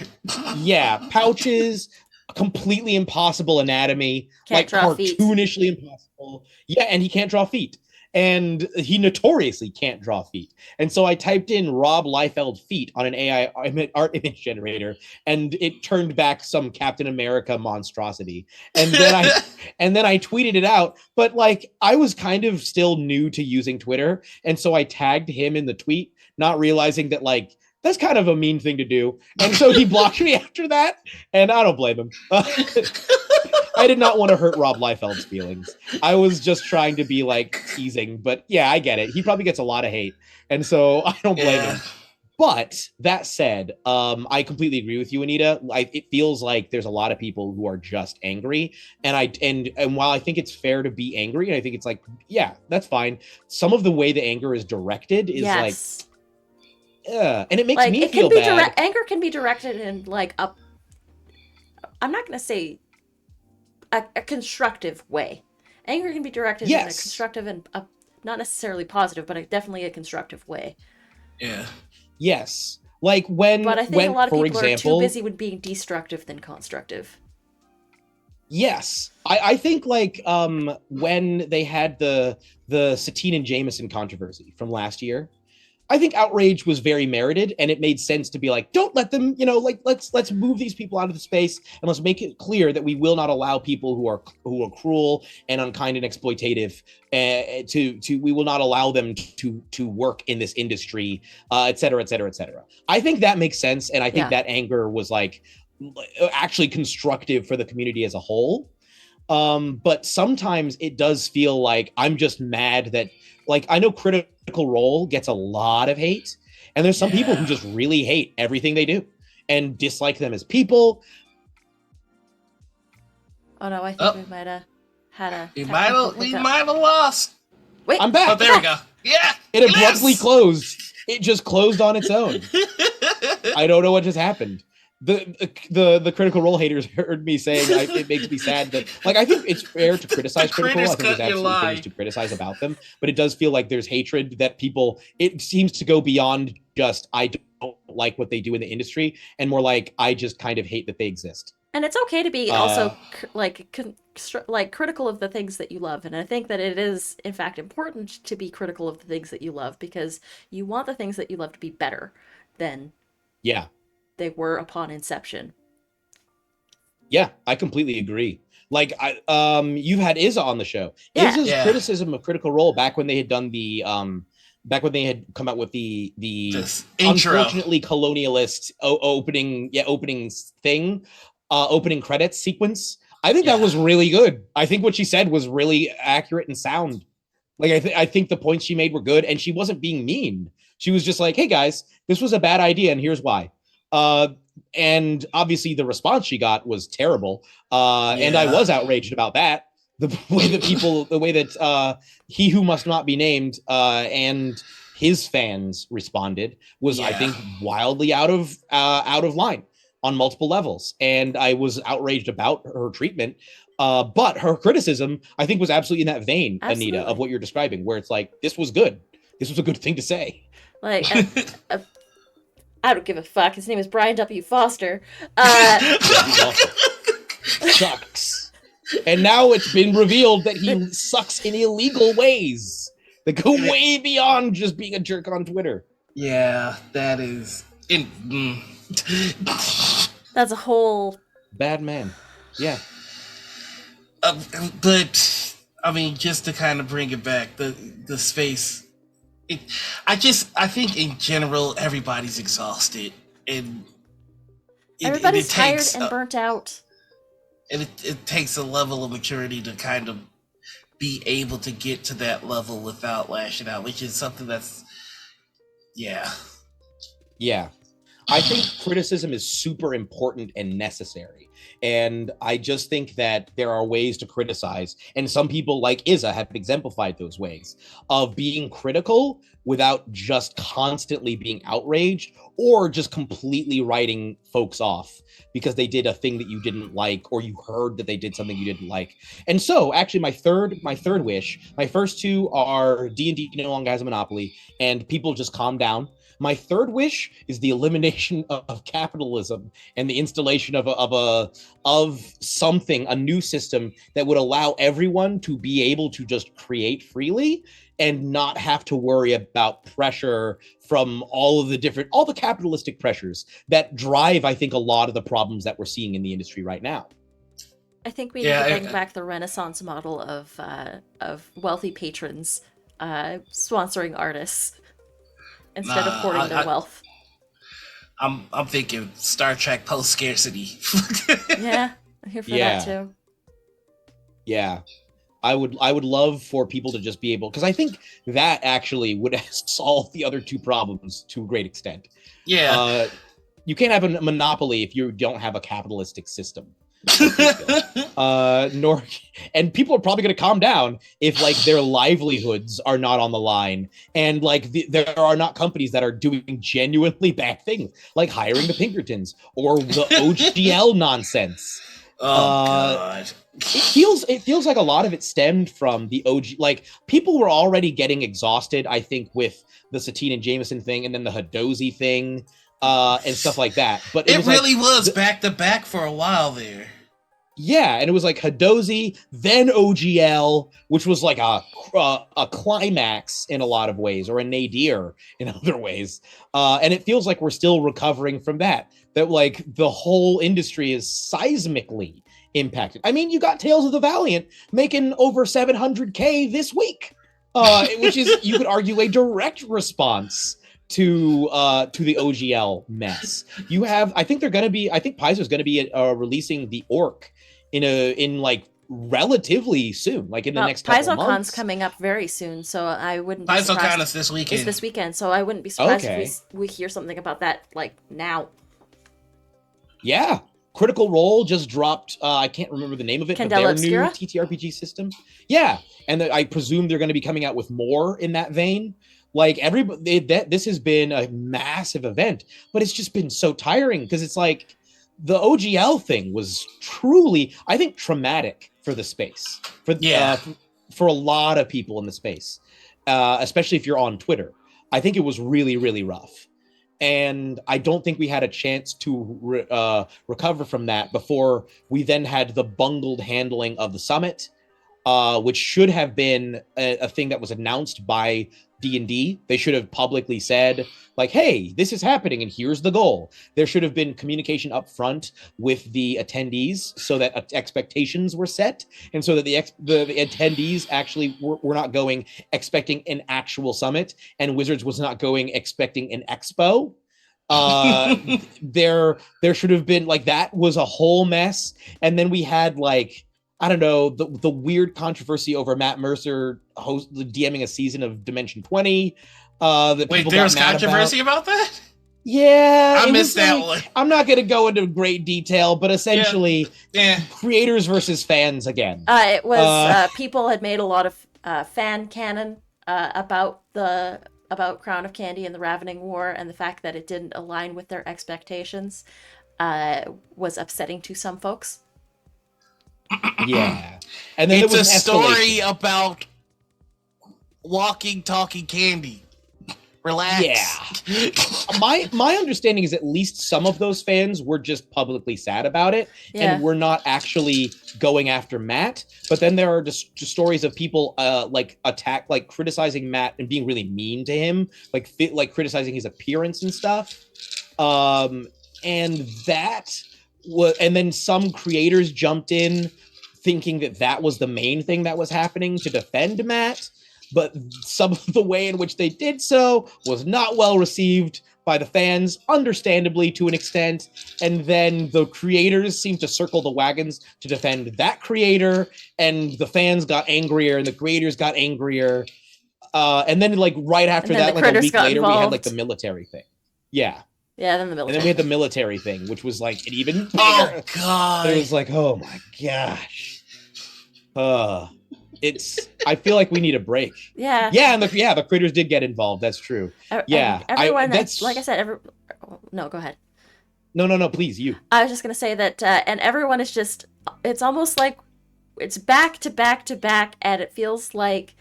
Yeah, pouches, completely impossible anatomy, Can't like draw feet. cartoonishly impossible. Yeah, and he can't draw feet. And he notoriously can't draw feet. And so I typed in Rob Liefeld feet on an AI art image generator, and it turned back some Captain America monstrosity. And then I tweeted it out. But like, I was kind of still new to using Twitter, and so I tagged him in the tweet, not realizing that like that's kind of a mean thing to do. And so he blocked me after that, and I don't blame him. I did not want to hurt Rob Liefeld's feelings. I was just trying to be like teasing, but yeah, I get it. He probably gets a lot of hate, and so I don't blame him. But that said, I completely agree with you, Anita. It feels like there's a lot of people who are just angry, and while I think it's fair to be angry, and I think it's like, yeah, that's fine. Some of the way the anger is directed is like, and it makes like, me feel bad. Anger can be directed in like I'm not going to say a constructive way. Anger can be directed in a constructive and not necessarily positive, but definitely a constructive way. Yeah. Yes. Like when, but I think a lot of people example, are too busy with being destructive than constructive. Yes. I think like when they had the Satine and Jameson controversy from last year, I think outrage was very merited, and it made sense to be like, don't let them, like let's move these people out of the space, and let's make it clear that we will not allow people who are cruel and unkind and exploitative we will not allow them to work in this industry, et cetera, et cetera, et cetera. I think that makes sense, and I think that anger was like actually constructive for the community as a whole. But sometimes it does feel like I'm just mad that, like, I know Critical Role gets a lot of hate, and there's some people who just really hate everything they do and dislike them as people. Oh no, I think we might have had a. We might have lost. Wait, I'm back. Oh, there we go. Yeah. It abruptly closed. It just closed on its own. I don't know what just happened. The Critical Role haters heard me saying it makes me sad that, like, I think it's fair to criticize Critical Role. I think there's absolutely things to criticize about them, but it does feel like there's hatred that it seems to go beyond just I don't like what they do in the industry, and more like I just kind of hate that they exist. And it's okay to be also critical of the things that you love. And I think that it is, in fact, important to be critical of the things that you love, because you want the things that you love to be better than they were upon inception. Yeah, I completely agree. Like, you've had Izza on the show. Yeah. Izza's criticism of Critical Role back when they had done back when they had come out with the unfortunately colonialist opening credits sequence. I think that was really good. I think what she said was really accurate and sound. Like, I think the points she made were good, and she wasn't being mean. She was just like, hey guys, this was a bad idea, and here's why. And obviously the response she got was terrible. And I was outraged about that. The way that He Who Must Not Be Named and his fans responded was, I think, wildly out of line on multiple levels. And I was outraged about her treatment. But her criticism, I think, was absolutely in that vein, Anita, of what you're describing, where it's like, this was good. This was a good thing to say. Like, I don't give a fuck. His name is Brian W. Foster. Sucks. And now it's been revealed that he sucks in illegal ways. They go way beyond just being a jerk on Twitter. Yeah, that is. That's a whole Bad man. Yeah. But I mean, just to kind of bring it back, the space. I think in general everybody's exhausted, and everybody's tired and burnt out. And it takes a level of maturity to kind of be able to get to that level without lashing out, which is something that's, yeah. Yeah. I think criticism is super important and necessary. And I just think that there are ways to criticize. And some people like Izza have exemplified those ways of being critical without just constantly being outraged or just completely writing folks off because they did a thing that you didn't like, or you heard that they did something you didn't like. And so actually my third wish, my first two are D&D no longer has a monopoly and people just calm down. My third wish is the elimination of capitalism and the installation of something, a new system that would allow everyone to be able to just create freely and not have to worry about pressure from all the capitalistic pressures that drive, I think, a lot of the problems that we're seeing in the industry right now. I think we need to bring back the Renaissance model of wealthy patrons sponsoring artists instead of hoarding their wealth. I'm thinking Star Trek post scarcity. Yeah, I'm here for that too. Yeah. I would love for people to just be able, because I think that actually would solve the other two problems to a great extent. Yeah. You can't have a monopoly if you don't have a capitalistic system. And people are probably going to calm down if like their livelihoods are not on the line, and like there are not companies that are doing genuinely bad things like hiring the Pinkertons or the OGL nonsense. God. It feels like a lot of it stemmed from the OG. Like people were already getting exhausted, I think, with the Satine and Jameson thing, and then the Hadozi thing, and stuff like that. But it really was back to back for a while there. Yeah, and it was like Hadozi, then OGL, which was like a climax in a lot of ways, or a nadir in other ways. And it feels like we're still recovering from that. That like the whole industry is seismically impacted. I mean, you got Tales of the Valiant making over 700K this week, which is, you could argue, a direct response to the OGL mess. You have, I think Paizo's going to be releasing the Orc in like relatively soon, like in the next couple months. PaizoCon's coming up very soon, so I wouldn't be surprised. PaizoCon is this weekend. It's this weekend, so I wouldn't be surprised if we hear something about that like now. Yeah. Critical Role just dropped, I can't remember the name of it, but their new TTRPG system. Yeah, and I presume they're going to be coming out with more in that vein. Like this has been a massive event, but it's just been so tiring because it's like the OGL thing was truly, I think, traumatic for the space, for a lot of people in the space, especially if you're on Twitter. I think it was really, really rough. And I don't think we had a chance to recover from that before we then had the bungled handling of the summit, which should have been a thing that was announced by D&D. They should have publicly said, like, hey, this is happening and here's the goal. There should have been communication up front with the attendees so that expectations were set, and so that the attendees actually were not going expecting an actual summit, and Wizards was not going expecting an expo. There should have been, like, that was a whole mess. And then we had, like, I don't know, the weird controversy over Matt Mercer DMing a season of Dimension 20. Wait, there was controversy about that? Yeah. I missed that one. I'm not going to go into great detail, but essentially, creators versus fans again. It was, people had made a lot of fan canon about Crown of Candy and the Ravening War, and the fact that it didn't align with their expectations was upsetting to some folks. Yeah. And then it's a story about walking, talking candy. Relax. Yeah. My understanding is at least some of those fans were just publicly sad about it and were not actually going after Matt, but then there are just stories of people criticizing Matt and being really mean to him, like criticizing his appearance and stuff. And then some creators jumped in thinking that was the main thing that was happening to defend Matt, but some of the way in which they did so was not well received by the fans, understandably to an extent, and then the creators seemed to circle the wagons to defend that creator, and the fans got angrier, and the creators got angrier, and then right after that, like a week later, we had like the military thing. Yeah, then the military. And then we had the military thing, which was like an even bigger. Oh god! It was like, oh my gosh. I feel like we need a break. Yeah. Yeah, and the creators did get involved. That's true. Yeah. Everyone, like I said, no, go ahead. No, please, you. I was just going to say that, and everyone is just, it's almost like it's back to back to back, and it feels like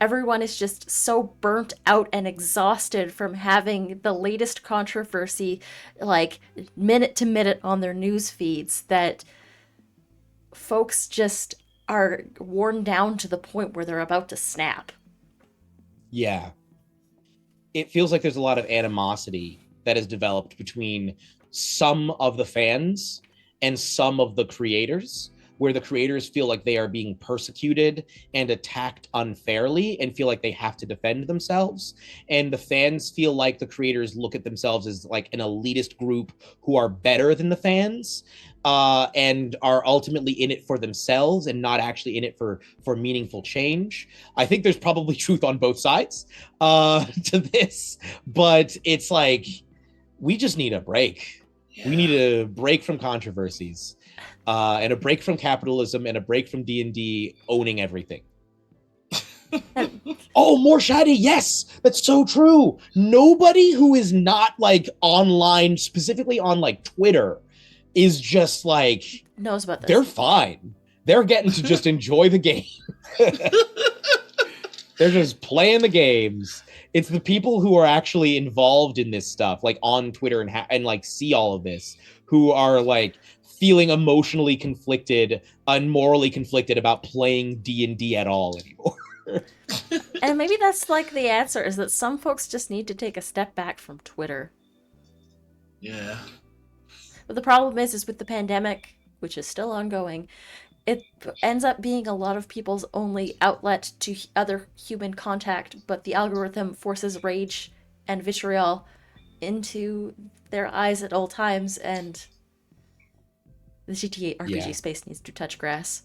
everyone is just so burnt out and exhausted from having the latest controversy, like, minute to minute on their news feeds, that folks just are worn down to the point where they're about to snap. Yeah. It feels like there's a lot of animosity that has developed between some of the fans and some of the creators, where the creators feel like they are being persecuted and attacked unfairly and feel like they have to defend themselves. And the fans feel like the creators look at themselves as like an elitist group who are better than the fans. And are ultimately in it for themselves and not actually in it for meaningful change. I think there's probably truth on both sides to this, but it's like, we just need a break. Yeah. We need a break from controversies, and a break from capitalism, and a break from D&D owning everything. Oh, more shiny. Yes, that's so true. Nobody who is not like online, specifically on like Twitter, is just like knows about this. They're fine. They're getting to just enjoy the game. They're just playing the games. It's the people who are actually involved in this stuff, like on Twitter and like see all of this, who are like feeling emotionally conflicted and morally conflicted about playing D&D at all anymore. And maybe that's like the answer, is that some folks just need to take a step back from Twitter. Yeah. But the problem is with the pandemic, which is still ongoing, it ends up being a lot of people's only outlet to other human contact, but the algorithm forces rage and vitriol into their eyes at all times, and the GTA RPG space needs to touch grass.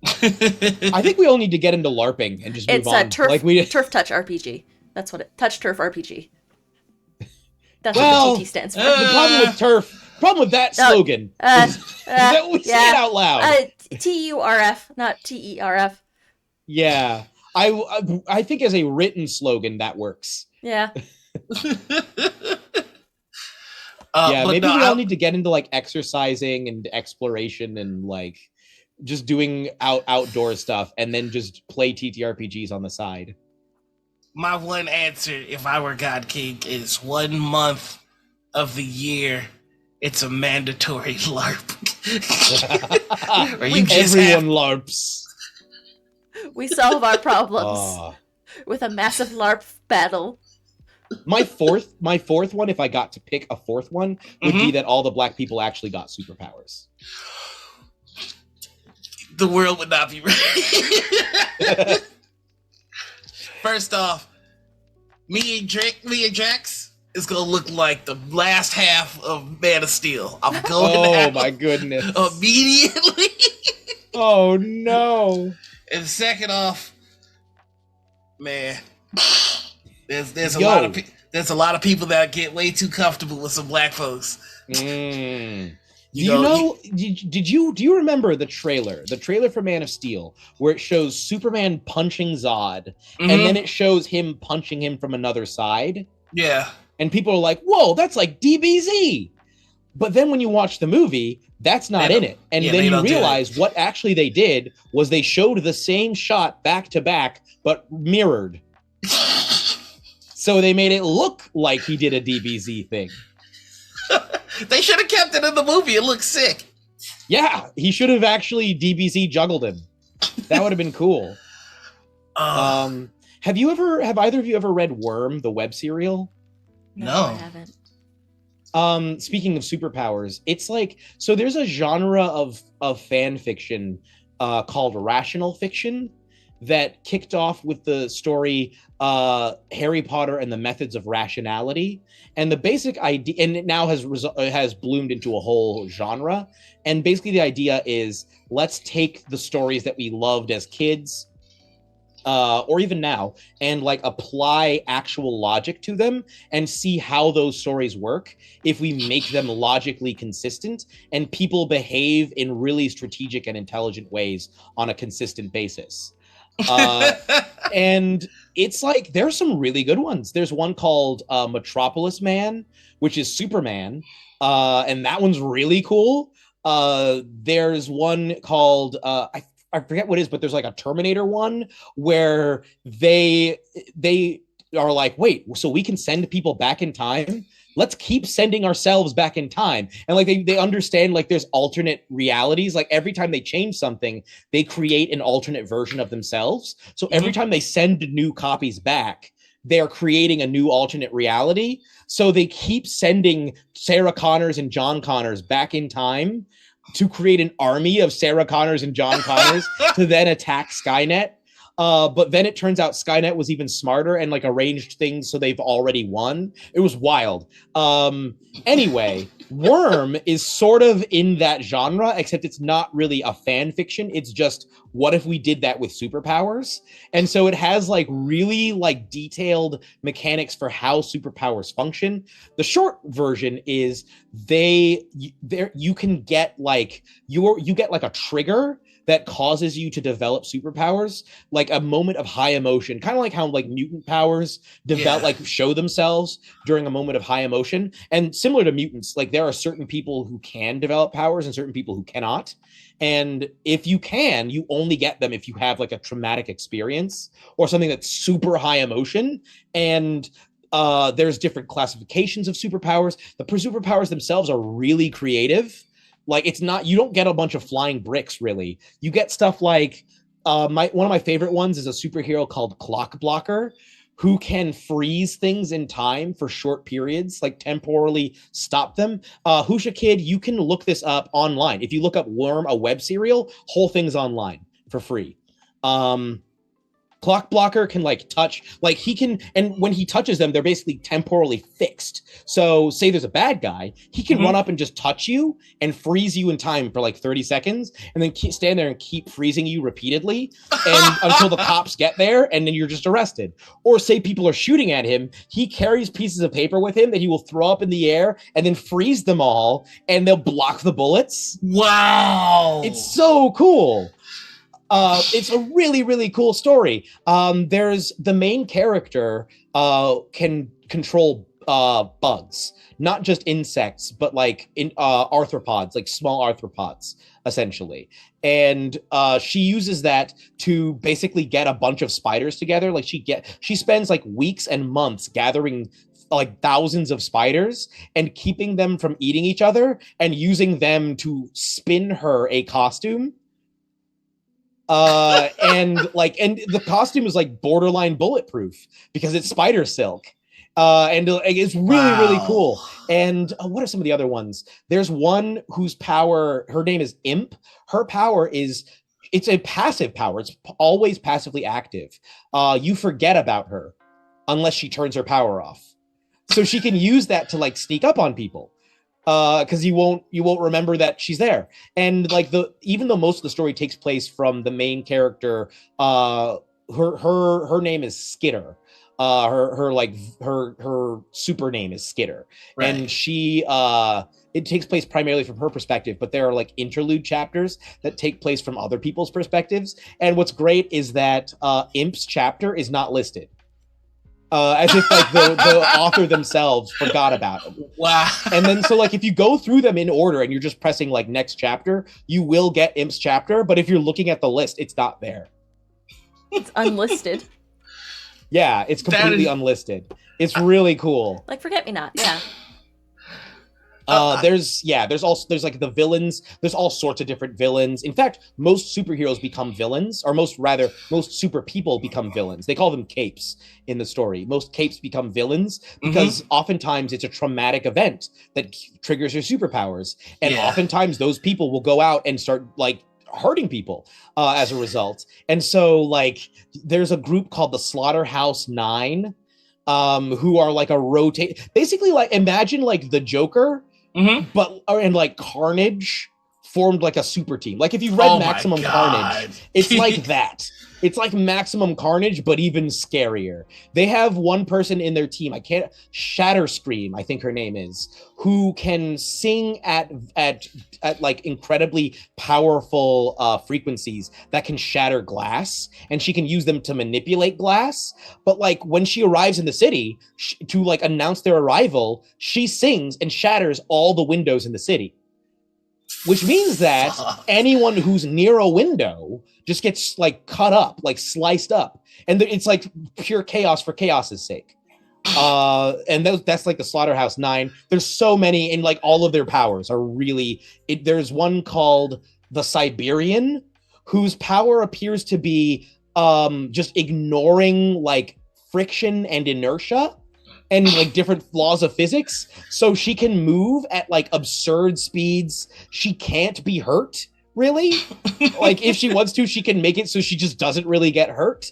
I think we all need to get into LARPing and just move on. It's a turf touch RPG. That's what touch turf RPG. That's what the TT stands for. The problem with that slogan is that we say it out loud. TURF, not TERF. Yeah, I think as a written slogan that works. Yeah. Maybe we all need to get into like exercising and exploration and like just doing outdoor stuff, and then just play TTRPGs on the side. My one answer, if I were God King, is 1 month of the year it's a mandatory LARP. Everyone LARPs. We solve our problems with a massive LARP battle. My fourth one, if I got to pick a fourth one, would be that all the black people actually got superpowers. The world would not be ready. First off, me and Drax is gonna look like the last half of Man of Steel. I'm going oh my goodness. Immediately. Oh no. And second off, man, there's a lot of people that get way too comfortable with some black folks. Do you remember the trailer for Man of Steel, where it shows Superman punching Zod, and then it shows him punching him from another side? Yeah. And people are like, whoa, that's like DBZ. But then when you watch the movie, that's not in it. And then you realize what actually they did was they showed the same shot back to back, but mirrored. So they made it look like he did a DBZ thing. They should have kept it in the movie. It looks sick. Yeah, he should have actually DBZ juggled him. That would have been cool. Have either of you ever read Worm, the web serial? No, I No. haven't. Speaking of superpowers, it's like, so there's a genre of fan fiction called rational fiction that kicked off with the story Harry Potter and the Methods of Rationality, and the basic idea, and it now has bloomed into a whole genre. And basically, the idea is, let's take the stories that we loved as kids, or even now, and like apply actual logic to them and see how those stories work if we make them logically consistent and people behave in really strategic and intelligent ways on a consistent basis. And it's like, there's some really good ones. There's one called Metropolis Man, which is Superman, and that one's really cool. There's one called I forget what it is, but there's like a Terminator one where they are like, wait, so we can send people back in time? Let's keep sending ourselves back in time. And like they understand like there's alternate realities. Like every time they change something, they create an alternate version of themselves. So every time they send new copies back, they're creating a new alternate reality. So they keep sending Sarah Connors and John Connors back in time to create an army of Sarah Connors and John Connors to then attack Skynet. But then it turns out Skynet was even smarter and like arranged things so they've already won. It was wild. Anyway, Worm is sort of in that genre, except it's not really a fan fiction. It's just, what if we did that with superpowers? And so it has like really like detailed mechanics for how superpowers function. The short version is you can get like you get like a trigger that causes you to develop superpowers, like a moment of high emotion, kind of like how like mutant powers like show themselves during a moment of high emotion. And similar to mutants, like there are certain people who can develop powers and certain people who cannot. And if you can, you only get them if you have like a traumatic experience or something that's super high emotion. And there's different classifications of superpowers. The superpowers themselves are really creative. Like it's not, you don't get a bunch of flying bricks really. You get stuff like one of my favorite ones is a superhero called Clock Blocker, who can freeze things in time for short periods, like temporally stop them. Husha Kid, you can look this up online. If you look up Worm, a web serial, whole thing's online for free. Clock Blocker can like touch, like he can, and when he touches them, they're basically temporally fixed. So say there's a bad guy, he can run up and just touch you and freeze you in time for like 30 seconds and then stand there and keep freezing you repeatedly and until the cops get there and then you're just arrested. Or say people are shooting at him, he carries pieces of paper with him that he will throw up in the air and then freeze them all and they'll block the bullets. Wow. It's so cool. It's a really, really cool story. There's the main character can control bugs, not just insects, but like arthropods, like small arthropods, essentially. And she uses that to basically get a bunch of spiders together. Like she spends like weeks and months gathering like thousands of spiders and keeping them from eating each other and using them to spin her a costume. And the costume is like borderline bulletproof because it's spider silk. And it's really cool. And what are some of the other ones? There's one whose power, her name is Imp. Her power is, it's a passive power. It's always passively active. You forget about her unless she turns her power off. So she can use that to like sneak up on people. Because you won't remember that she's there. And like even though most of the story takes place from the main character, her name is Skitter. Her super name is Skitter. Right. And she it takes place primarily from her perspective, but there are like interlude chapters that take place from other people's perspectives. And what's great is that Imp's chapter is not listed. As if like the author themselves forgot about it. Wow. And then so like if you go through them in order and you're just pressing like next chapter, you will get Imp's chapter. But if you're looking at the list, it's not there. It's unlisted. Yeah, it's completely unlisted. It's really cool. Like Forget Me Not, yeah. There's like the villains. There's all sorts of different villains. In fact, most superheroes become villains, or most super people become villains. They call them capes in the story. Most capes become villains because oftentimes it's a traumatic event that triggers your superpowers, and oftentimes those people will go out and start like hurting people as a result. And so like there's a group called the Slaughterhouse Nine, who are like a basically like imagine like the Joker, and like Carnage formed like a super team. Like if you've read Maximum Carnage, it's like that. It's like Maximum Carnage, but even scarier. They have one person in their team, Shatterscream, I think her name is, who can sing at like incredibly powerful frequencies that can shatter glass, and she can use them to manipulate glass. But like when she arrives in the city to like announce their arrival, she sings and shatters all the windows in the city. Which means that anyone who's near a window just gets like cut up, like sliced up. And it's like pure chaos for chaos's sake. And that's like the Slaughterhouse Nine. There's so many, and like all of their powers are really, there's one called the Siberian, whose power appears to be just ignoring like friction and inertia and like different laws of physics. So she can move at like absurd speeds. She can't be hurt, really. Like if she wants to, she can make it so she just doesn't really get hurt.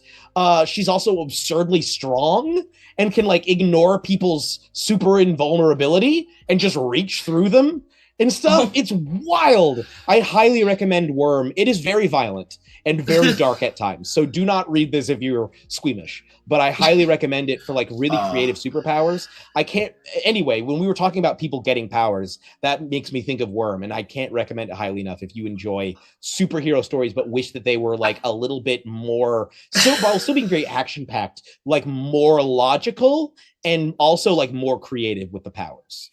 She's also absurdly strong and can like ignore people's super invulnerability and just reach through them and stuff. It's wild. I highly recommend Worm. It is very violent and very dark at times. So do not read this if you're squeamish. But I highly recommend it for like really creative superpowers. Anyway, when we were talking about people getting powers, that makes me think of Worm, and I can't recommend it highly enough if you enjoy superhero stories but wish that they were like a little bit more, while still being very action-packed, like more logical and also like more creative with the powers.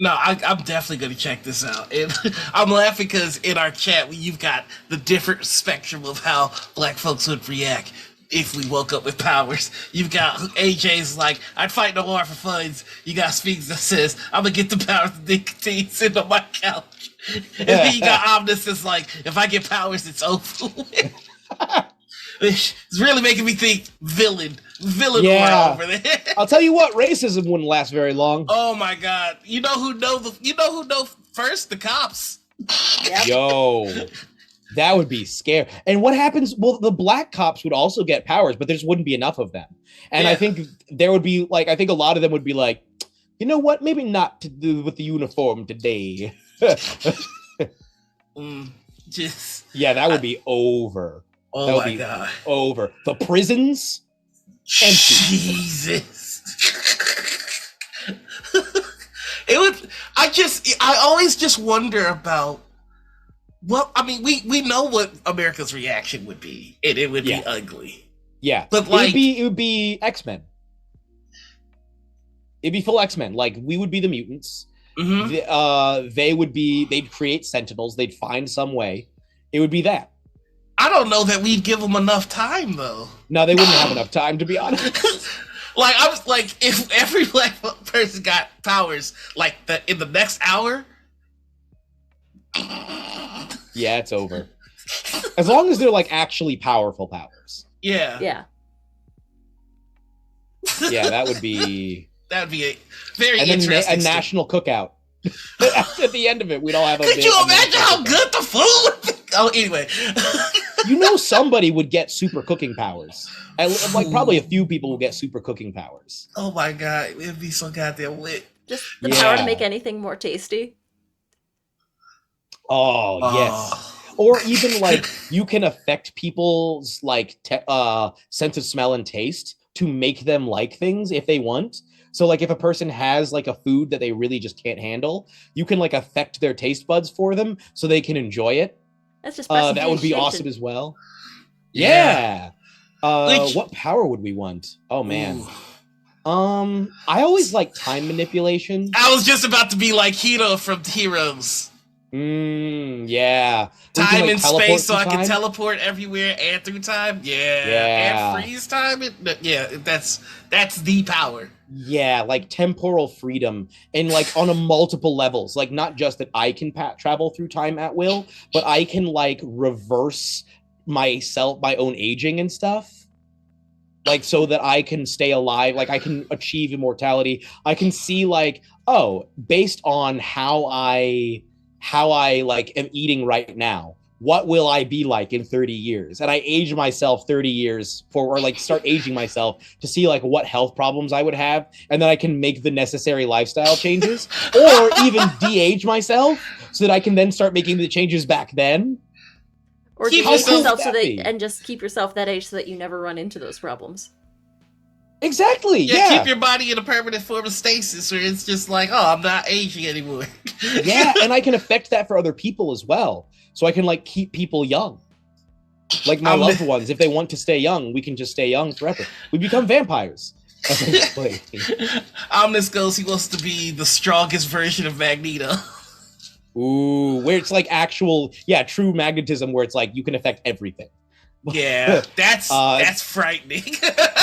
No, I'm definitely going to check this out. And I'm laughing because in our chat, you've got the different spectrum of how Black folks would react if we woke up with powers. You've got AJ's like, I'd fight no war for funds. You got Speaks that says, I'm going to get the powers of nicotine, sit on my couch. And then you got Omnis that's like, if I get powers, it's over with. It's really making me think villain war over there. I'll tell you what, racism wouldn't last very long. Oh my God. You know who know first? The cops. Yep. Yo. That would be scary. And what happens? Well, the black cops would also get powers, but there just wouldn't be enough of them. And I think there would be like, I think a lot of them would be like, you know what? Maybe not to do with the uniform today. That would be over. Oh that would my be God. Over. The prisons, empty. Jesus. I always just wonder about, well, I mean, we know what America's reaction would be, and it would be ugly. Yeah, but like it would be X-Men. It'd be full X-Men. Like we would be the mutants. They'd create Sentinels. They'd find some way. It would be that. I don't know that we'd give them enough time, though. No, they wouldn't have enough time, to be honest. Like I was like, if every black person got powers like in the next hour. Yeah, it's over. As long as they're like actually powerful powers. Yeah. Yeah. Yeah, that would be a very interesting. And then a national cookout. At the end of it, we'd all have a. Could you imagine how good the food? Oh, anyway. You know, somebody would get super cooking powers. Like probably a few people will get super cooking powers. Oh my God, it'd be so goddamn lit. Just the power to make anything more tasty. Oh, yes. Or even like you can affect people's like sense of smell and taste to make them like things if they want. So like if a person has like a food that they really just can't handle, you can like affect their taste buds for them so they can enjoy it. That's just that would be awesome as well. Yeah. What power would we want? Oh man. Ooh. I always like time manipulation. I was just about to be like Hiro from Heroes. Yeah. Time and space, so I can teleport everywhere and through time. Yeah. And freeze time. That's the power. Yeah, like temporal freedom, and like on a multiple levels, like not just that I can travel through time at will, but I can like reverse my own aging and stuff, like so that I can stay alive, like I can achieve immortality. I can see like, oh, based on how I like am eating right now, what will I be like in 30 years? And I age myself 30 years or like start aging myself to see like what health problems I would have. And then I can make the necessary lifestyle changes, or even de-age myself so that I can then start making the changes back then. Or Keep de-age yourself- yourself so that that, be? and just keep yourself that age so that you never run into those problems. Exactly. Yeah, Yeah. keep your body in a permanent form of stasis where it's just like, oh, I'm not aging anymore. Yeah, and I can affect that for other people as well. So I can like keep people young. Like my loved ones, if they want to stay young, we can just stay young forever. We become vampires. Eventually. Omnis goes, he wants to be the strongest version of Magneto. Ooh, where it's like actual, yeah, true magnetism, where it's like you can affect everything. Yeah, that's frightening.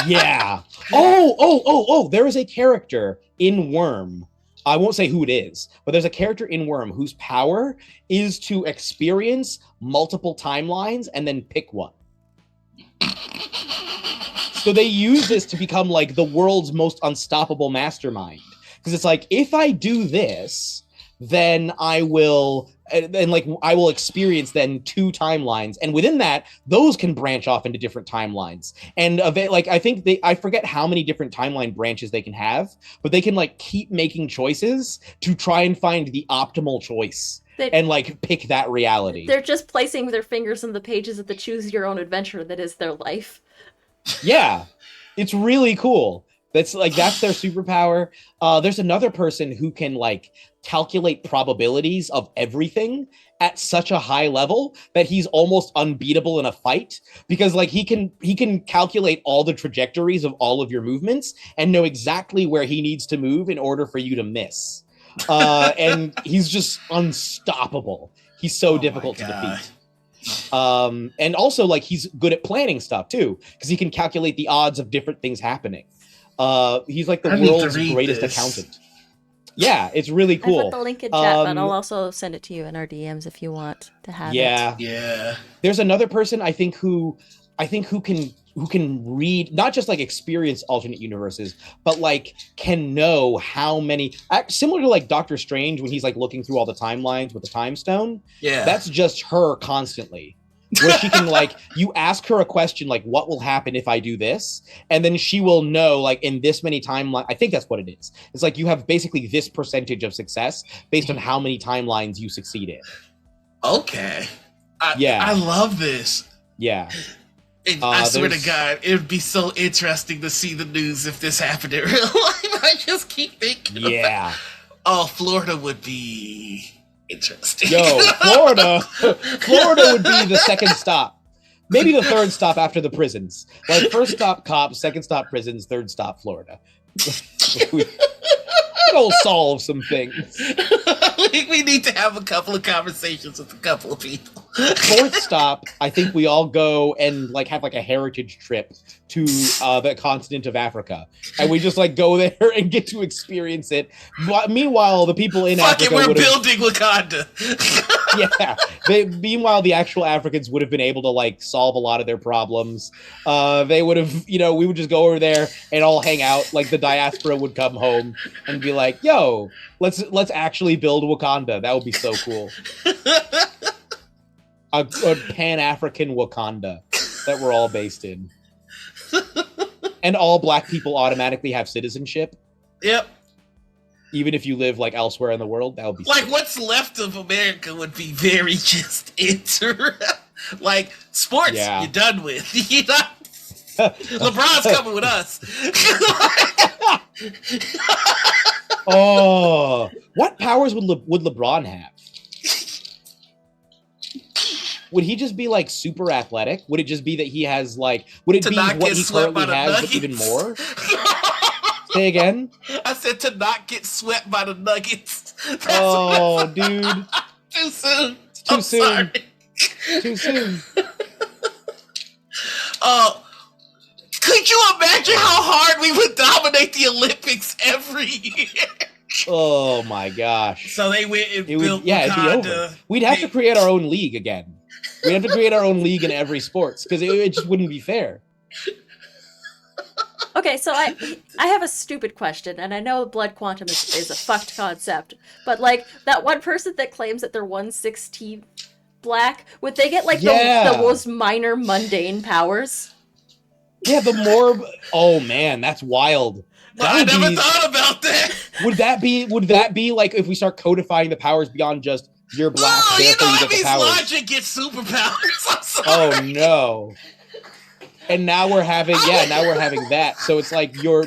Yeah. Oh, there is a character in Worm. I won't say who it is, but there's a character in Worm whose power is to experience multiple timelines and then pick one. So they use this to become like the world's most unstoppable mastermind. Because it's like, if I do this, then I will experience then two timelines, and within that, those can branch off into different timelines. And like I forget how many different timeline branches they can have, but they can like keep making choices to try and find the optimal choice and like pick that reality. They're just placing their fingers in the pages of the choose your own adventure that is their life. Yeah, it's really cool. That's their superpower. There's another person who can like calculate probabilities of everything at such a high level that he's almost unbeatable in a fight, because like he can calculate all the trajectories of all of your movements and know exactly where he needs to move in order for you to miss. And he's just unstoppable. He's so difficult to defeat. And also like he's good at planning stuff too, because he can calculate the odds of different things happening. He's like the world's greatest accountant. Yeah, it's really cool. I put the link in chat, but I'll also send it to you in our DMs if you want to have it. Yeah. There's another person I think who can read, not just like experience alternate universes, but like can know how many, similar to like Doctor Strange when he's like looking through all the timelines with the time stone. Yeah. That's just her constantly. Where she can like, you ask her a question like, what will happen if I do this? And then she will know like in this many timelines. I think that's what it is. It's like you have basically this percentage of success based on how many timelines you succeed in. Okay. I love this. Yeah. I swear to God, it would be so interesting to see the news if this happened in real life. I just keep thinking about, Florida would be interesting. Yo, Florida would be the second stop. Maybe the third stop after the prisons. Like first stop cops, second stop prisons, third stop Florida. We'll solve some things. We need to have a couple of conversations with a couple of people. Fourth stop, I think we all go and like have like a heritage trip to the continent of Africa, and we just like go there and get to experience it. But meanwhile, the people in Africa we're building Wakanda. Meanwhile, the actual Africans would have been able to like solve a lot of their problems. They would have, we would just go over there and all hang out. Like the diaspora would come home and be like, "Yo, let's actually build Wakanda. That would be so cool." A Pan-African Wakanda that we're all based in. And all black people automatically have citizenship. Yep. Even if you live like elsewhere in the world, that would be like what's left of America would be very just like sports. Yeah. You're done with. LeBron's coming with us. Oh, what powers would LeBron have? Would he just be like super athletic? Would it just be that he has like? Would it be what he currently has, but even more? Say again. I said to not get swept by the Nuggets. Dude. Too soon. It's too soon. Sorry. Too soon. Could you imagine how hard we would dominate the Olympics every year? Oh my gosh. So they went and It built would, yeah, it'd be Wakanda. over. We'd have to create our own league again. We'd have to create our own league in every sports because it just wouldn't be fair. Okay, so I have a stupid question, and I know blood quantum is a fucked concept, but like that one person that claims that they're 1/16 black, would they get like the most minor mundane powers? Yeah, the more. Oh man, that's wild. Well, I never thought about that. Would that be like if we start codifying the powers beyond just you're black, therefore you get the powers? Logic gets superpowers. I'm sorry. Oh no. And now we're having that. So it's like your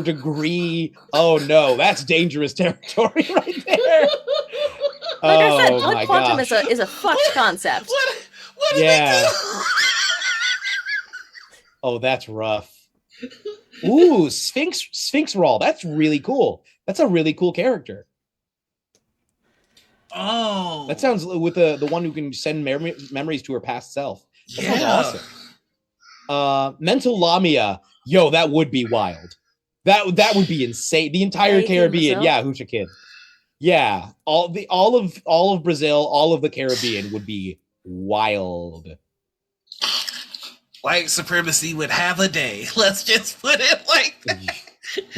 degree. Oh no, that's dangerous territory right there. Like I said, blood quantum is a fucked concept. What do they do? Oh, that's rough. Ooh, Sphinx Raw. That's really cool. That's a really cool character. Oh, that sounds with the one who can send memories to her past self. That sounds awesome. Mental Lamia. Yo, that would be wild. That would be insane. The entire Caribbean. Yeah, Hoochie Kid. Yeah, all of Brazil, all of the Caribbean would be wild. White supremacy would have a day. Let's just put it like that.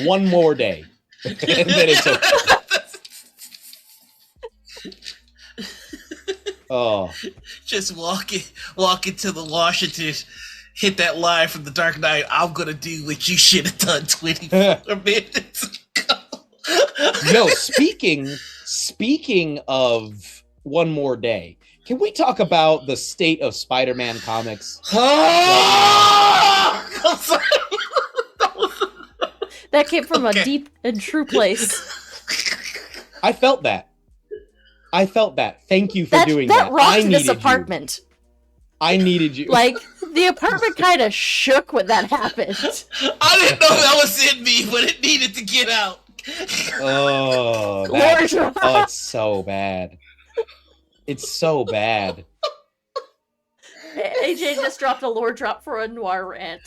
One more day. And then it's over. Oh. Just walk into the Washington, hit that line from The Dark Knight. I'm gonna do what you should have done 24 minutes ago. Yo, speaking of one more day, can we talk about the state of Spider-Man comics? I'm sorry. That came from a deep and true place. I felt that. Thank you for doing that. That rocked this apartment. I needed you. Like, the apartment kind of shook when that happened. I didn't know that was in me, but it needed to get out. Oh, it's so bad. It's so bad. AJ just dropped a lore drop for a Noir rant.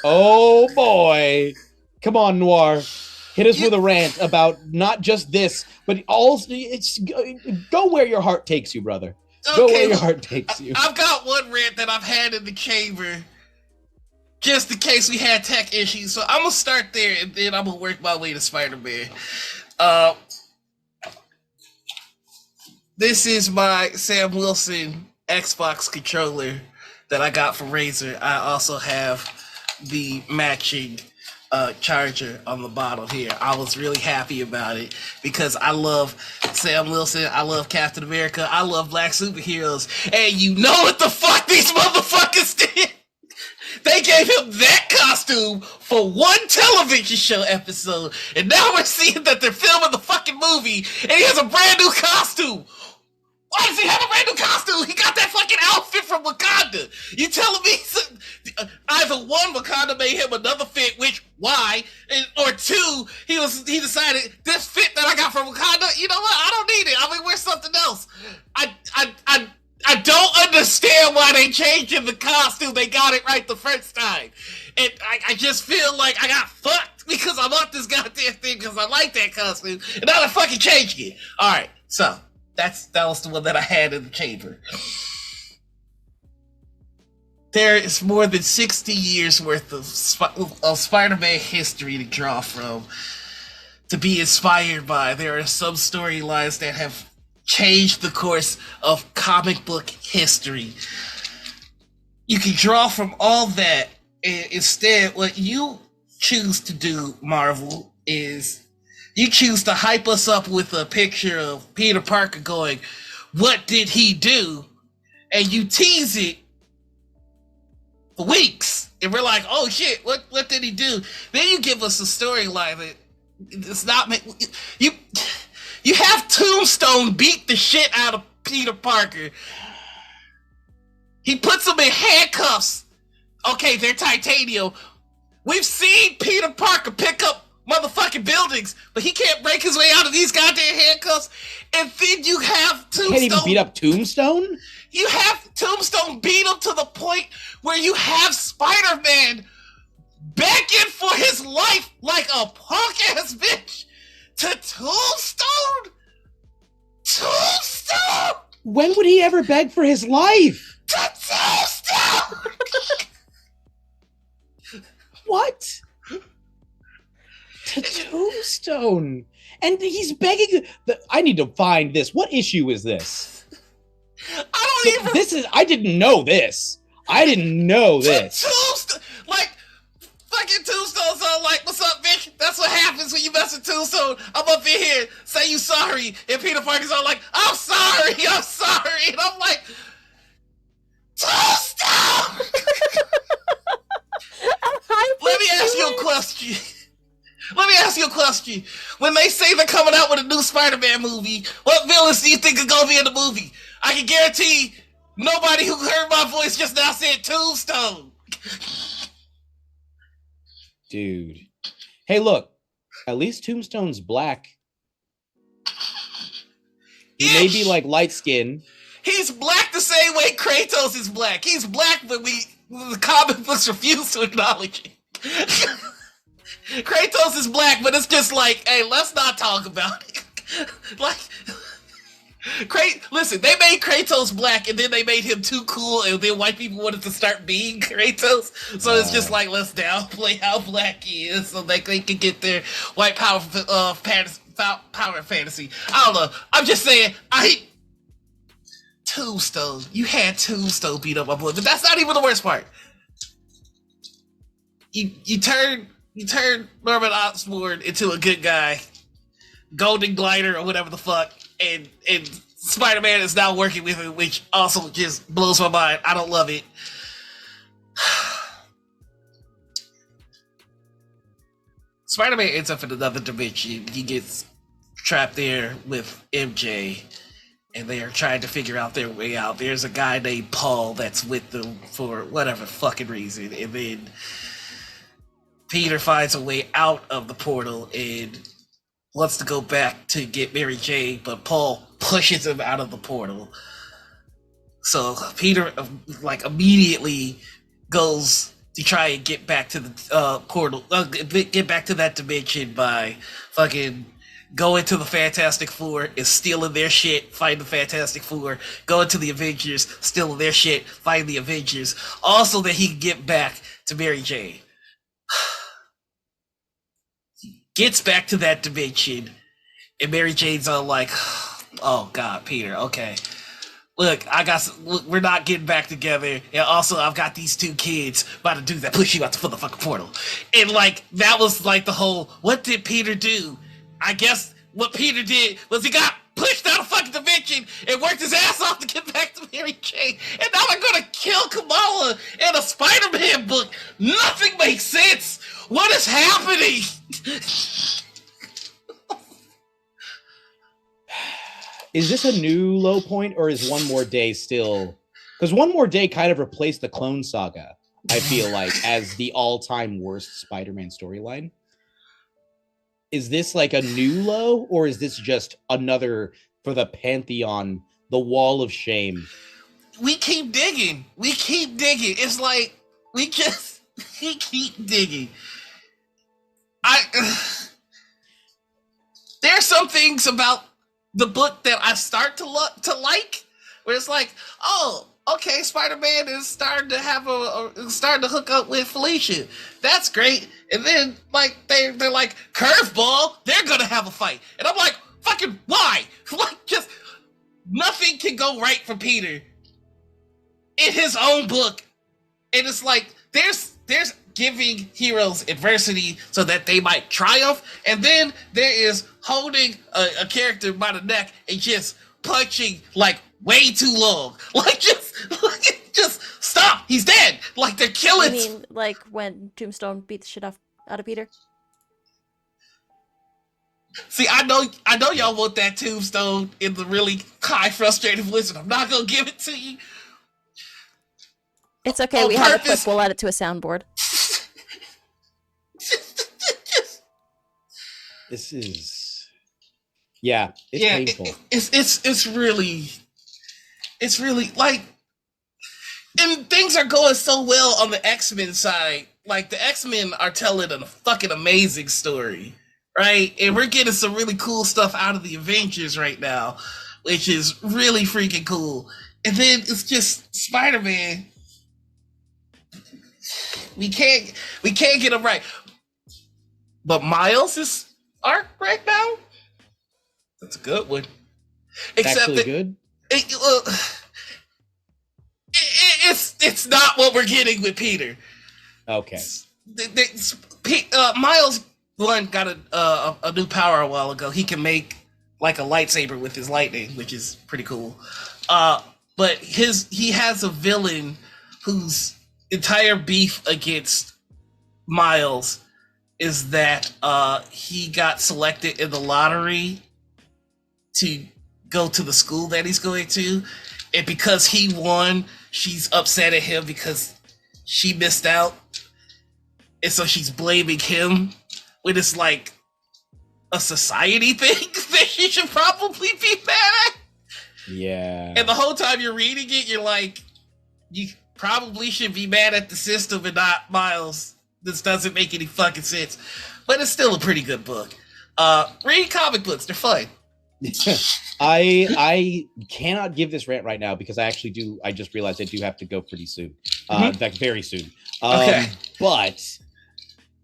Oh boy. Come on, Noir. Hit us with a rant about not just this, but also go where your heart takes you, brother. Go where your heart takes you. I've got one rant that I've had in the chamber, just in case we had tech issues. So I'm gonna start there, and then I'm gonna work my way to Spider-Man. This is my Sam Wilson Xbox controller that I got from Razer. I also have the matching charger on the bottom here. I was really happy about it because I love Sam Wilson, I love Captain America, I love black superheroes, and you know what the fuck these motherfuckers did? They gave him that costume for one television show episode, and now we're seeing that they're filming the fucking movie, and he has a brand new costume. Why does he have a brand new costume? He got that fucking outfit from Wakanda. You telling me either one, Wakanda made him another fit, which why, or two, he decided this fit that I got from Wakanda, you know what? I don't need it. I'm gonna wear something else. I don't understand why they changed him the costume. They got it right the first time, and I just feel like I got fucked because I bought this goddamn thing because I like that costume, and now they're fucking changing it. All right, so. That was the one that I had in the chamber. There is more than 60 years worth of Spider-Man history to draw from, to be inspired by. There are some storylines that have changed the course of comic book history. You can draw from all that, and instead, what you choose to do, Marvel, is you choose to hype us up with a picture of Peter Parker going, what did he do? And you tease it for weeks. And we're like, oh shit, what did he do? Then you give us a storyline that it's not... You have Tombstone beat the shit out of Peter Parker. He puts him in handcuffs. Okay, they're titanium. We've seen Peter Parker pick up motherfucking buildings, but he can't break his way out of these goddamn handcuffs. And then you have Tombstone. He can't even beat up Tombstone? You have Tombstone beat him to the point where you have Spider-Man begging for his life like a punk-ass bitch to Tombstone? Tombstone! When would he ever beg for his life? To Tombstone! What? To Tombstone. And he's begging. I need to find this. What issue is this? I don't even. This is. I didn't know this. I didn't know this. Tombstone, like fucking Tombstone's all like, "What's up, bitch?" That's what happens when you mess with Tombstone. I'm up in here, say you sorry, and Peter Parker's all like, "I'm sorry, I'm sorry," and I'm like, Tombstone. Let me ask you a question. Let me ask you a question. When they say they're coming out with a new Spider-Man movie, what villains do you think is gonna be in the movie? I can guarantee nobody who heard my voice just now said Tombstone. Dude. Hey, look. At least Tombstone's black. He may be like light skin. He's black the same way Kratos is black. He's black, but the comic books refuse to acknowledge it. Kratos is black, but it's just like, hey, let's not talk about it. Like, listen, they made Kratos black, and then they made him too cool, and then white people wanted to start being Kratos. So it's just like, let's downplay how black he is, so they can get their white power fantasy. I don't know. I'm just saying, Tombstone. You had Tombstone beat up my boy, but that's not even the worst part. You turn Norman Osborn into a good guy, Golden Glider or whatever the fuck, and Spider-Man is now working with him, which also just blows my mind. I don't love it. Spider-Man ends up in another dimension. He gets trapped there with MJ, and they are trying to figure out their way out. There's a guy named Paul that's with them for whatever fucking reason, and then Peter finds a way out of the portal and wants to go back to get Mary Jane, but Paul pushes him out of the portal. So Peter immediately goes to try and get back to the portal, get back to that dimension by fucking going to the Fantastic Four, is stealing their shit, fighting the Fantastic Four, going to the Avengers, stealing their shit, fighting the Avengers, also that he can get back to Mary Jane. Gets back to that dimension, and Mary Jane's all like, "Oh God, Peter, okay. Look, we're not getting back together, and also I've got these two kids about to do that, push you out the fucking portal." And like, that was like the whole, what did Peter do? I guess what Peter did was he got pushed out of fucking dimension and worked his ass off to get back to Mary Jane, and now they're gonna kill Kamala in a Spider-Man book. Nothing makes sense. What is happening? Is this a new low point, or is One More Day still? Because One More Day kind of replaced the Clone Saga, I feel like, as the all-time worst Spider-Man storyline. Is this like a new low, or is this just another for the Pantheon, the Wall of Shame? We keep digging. It's like, we keep digging. There's some things about the book that I start to like, where it's like, oh, okay, Spider-Man is starting to have starting to hook up with Felicia. That's great. And then like they're like, curveball, they're gonna have a fight. And I'm like, fucking why? Like, just nothing can go right for Peter in his own book. And it's like, there's giving heroes adversity so that they might triumph, and then there is holding a character by the neck and just punching like way too long. Like, just stop. He's dead. Like, they're killing. You mean like when Tombstone beat the shit out of Peter? See, I know y'all want that Tombstone in the really high, frustrated voice, and I'm not gonna give it to you. It's okay. On We have a purpose. clip. We'll add it to a soundboard. This is, yeah, it's painful. It's really, It's really like, and things are going so well on the X-Men side. Like the X-Men are telling a fucking amazing story, right? And we're getting some really cool stuff out of the Avengers right now, which is really freaking cool. And then it's just Spider-Man. We can't get him right. But Miles' arc right now, that's a good one. Except actually good. It's not what we're getting with Peter. Okay. Miles got a new power a while ago. He can make like a lightsaber with his lightning, which is pretty cool. But he has a villain whose entire beef against Miles is that he got selected in the lottery to go to the school that he's going to, and because he won, she's upset at him because she missed out, and so she's blaming him when it's like a society thing that she should probably be mad at. Yeah. And the whole time you're reading it, you're like, you probably should be mad at the system and not Miles. This doesn't make any fucking sense. But it's still a pretty good book. Read comic books, they're fun. I cannot give this rant right now because I just realized I do have to go pretty soon. In fact, very soon. Okay. But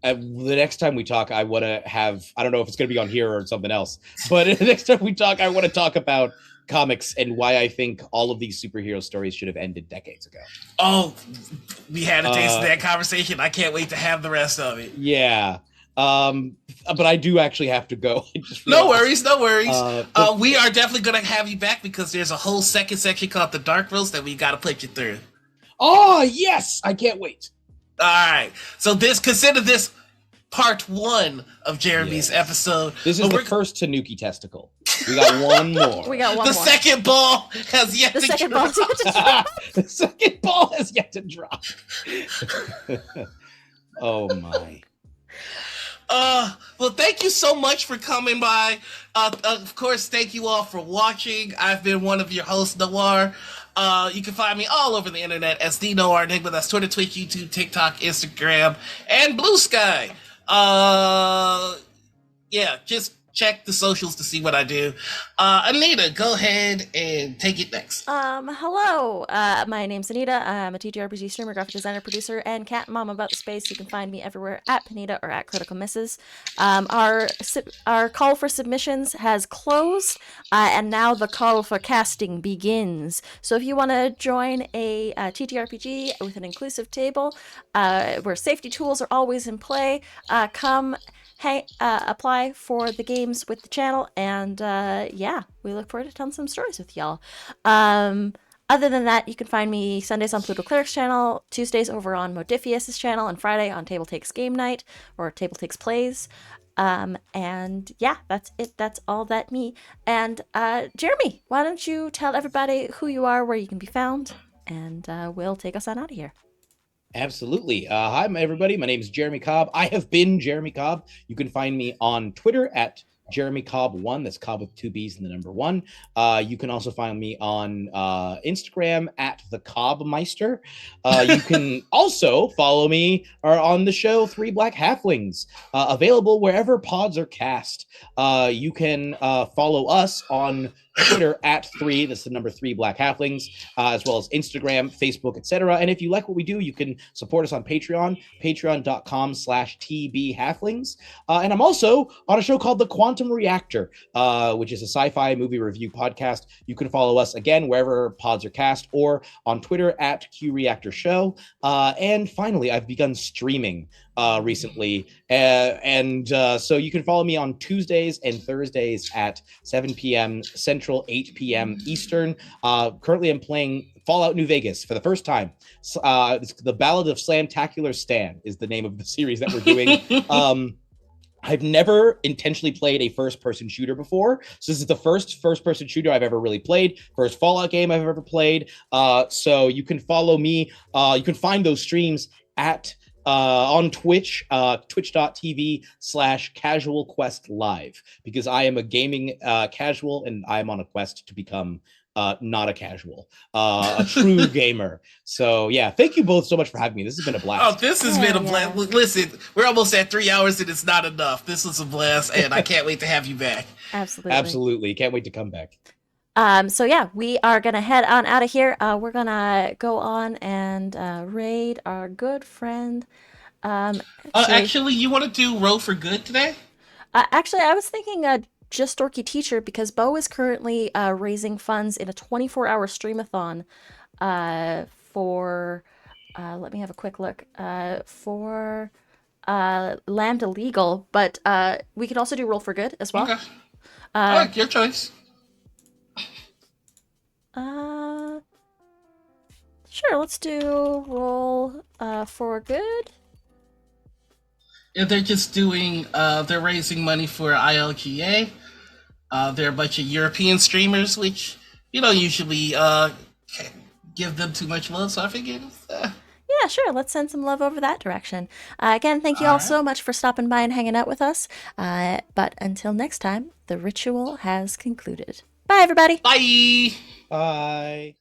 the next time we talk, I want to have, I don't know if it's going to be on here or something else, but the next time we talk, I want to talk about comics and why I think all of these superhero stories should have ended decades ago. Oh, we had a taste of that conversation. I can't wait to have the rest of it. Yeah. But I do actually have to go. No worries. We are definitely going to have you back because there's a whole second section called the Dark Roast that we got to put you through. Oh, yes. I can't wait. All right. So consider this part 1 of Jeremy's episode. This is the first Tanuki testicle. We got one more. The second ball has yet to drop. The second ball has yet to drop. Oh my. Well, thank you so much for coming by. Of course, thank you all for watching. I've been one of your hosts, Noir. You can find me all over the internet as TheNoirEnigma. That's Twitter, Twitch, YouTube, TikTok, Instagram, and Blue Sky. Yeah, just check the socials to see what I do. Anita, go ahead and take it next. Hello. My name's Anita. I'm a TTRPG streamer, graphic designer, producer, and cat mom about the space. You can find me everywhere at Panita or at Critical Misses. Our call for submissions has closed, and now the call for casting begins. So if you want to join a TTRPG with an inclusive table, where safety tools are always in play, come apply for the games with the channel, and we look forward to telling some stories with y'all. Other than that, you can find me Sundays on Pluto Cleric's channel, Tuesdays over on Modifius's channel, and Friday on Table Takes Game Night or Table Takes Plays. And yeah, that's it. That's all that me. And Jeremy, why don't you tell everybody who you are, where you can be found, and we'll take us on out of here. Absolutely. Hi, everybody. My name is Jeremy Cobb. I have been Jeremy Cobb. You can find me on Twitter at Jeremy Cobb 1. That's Cobb with 2 B's and the number 1. You can also find me on Instagram at the Cobbmeister. You can also follow me on the show 3 Black Halflings, available wherever pods are cast. You can follow us on Twitter at 3, that's the number 3 Black Halflings, as well as Instagram, Facebook, etc. And if you like what we do, you can support us on Patreon, patreon.com/TB Halflings. And I'm also on a show called The Quantum Reactor, which is a sci-fi movie review podcast. You can follow us again wherever pods are cast or on Twitter at QReactor Show. And finally, I've begun streaming recently, so you can follow me on Tuesdays and Thursdays at 7 p.m. Central, 8 p.m. Eastern. Currently I'm playing Fallout New Vegas for the first time. It's the Ballad of Slamtacular Stan is the name of the series that we're doing. I've never intentionally played a first-person shooter before, so this is the first-person shooter I've ever really played, first Fallout game I've ever played. So you can follow me. You can find those streams at on Twitch, twitch.tv/casualquestlive, because I am a gaming casual and I'm on a quest to become not a casual, a true gamer. So yeah, thank you both so much for having me. This has been a blast. Oh, this has been a blast. Listen, we're almost at 3 hours and it's not enough. This was a blast, and I can't wait to have you back. Absolutely. Can't wait to come back. So yeah, we are gonna head on out of here. We're gonna go on and raid our good friend. Actually, you want to do Roll for Good today? Actually, I was thinking just Dorky Teacher, because Bo is currently raising funds in a 24-hour streamathon for, let me have a quick look, for Lambda Legal, but we could also do Roll for Good as well. Okay. All right, your choice. Sure, let's do Roll for Good. Yeah, they're just doing, they're raising money for ILGA. They're a bunch of European streamers, which you don't usually give them too much love, so I figured. Yeah, sure. Let's send some love over that direction. Again, thank you all so much for stopping by and hanging out with us. But until next time, the ritual has concluded. Bye, everybody. Bye. Bye.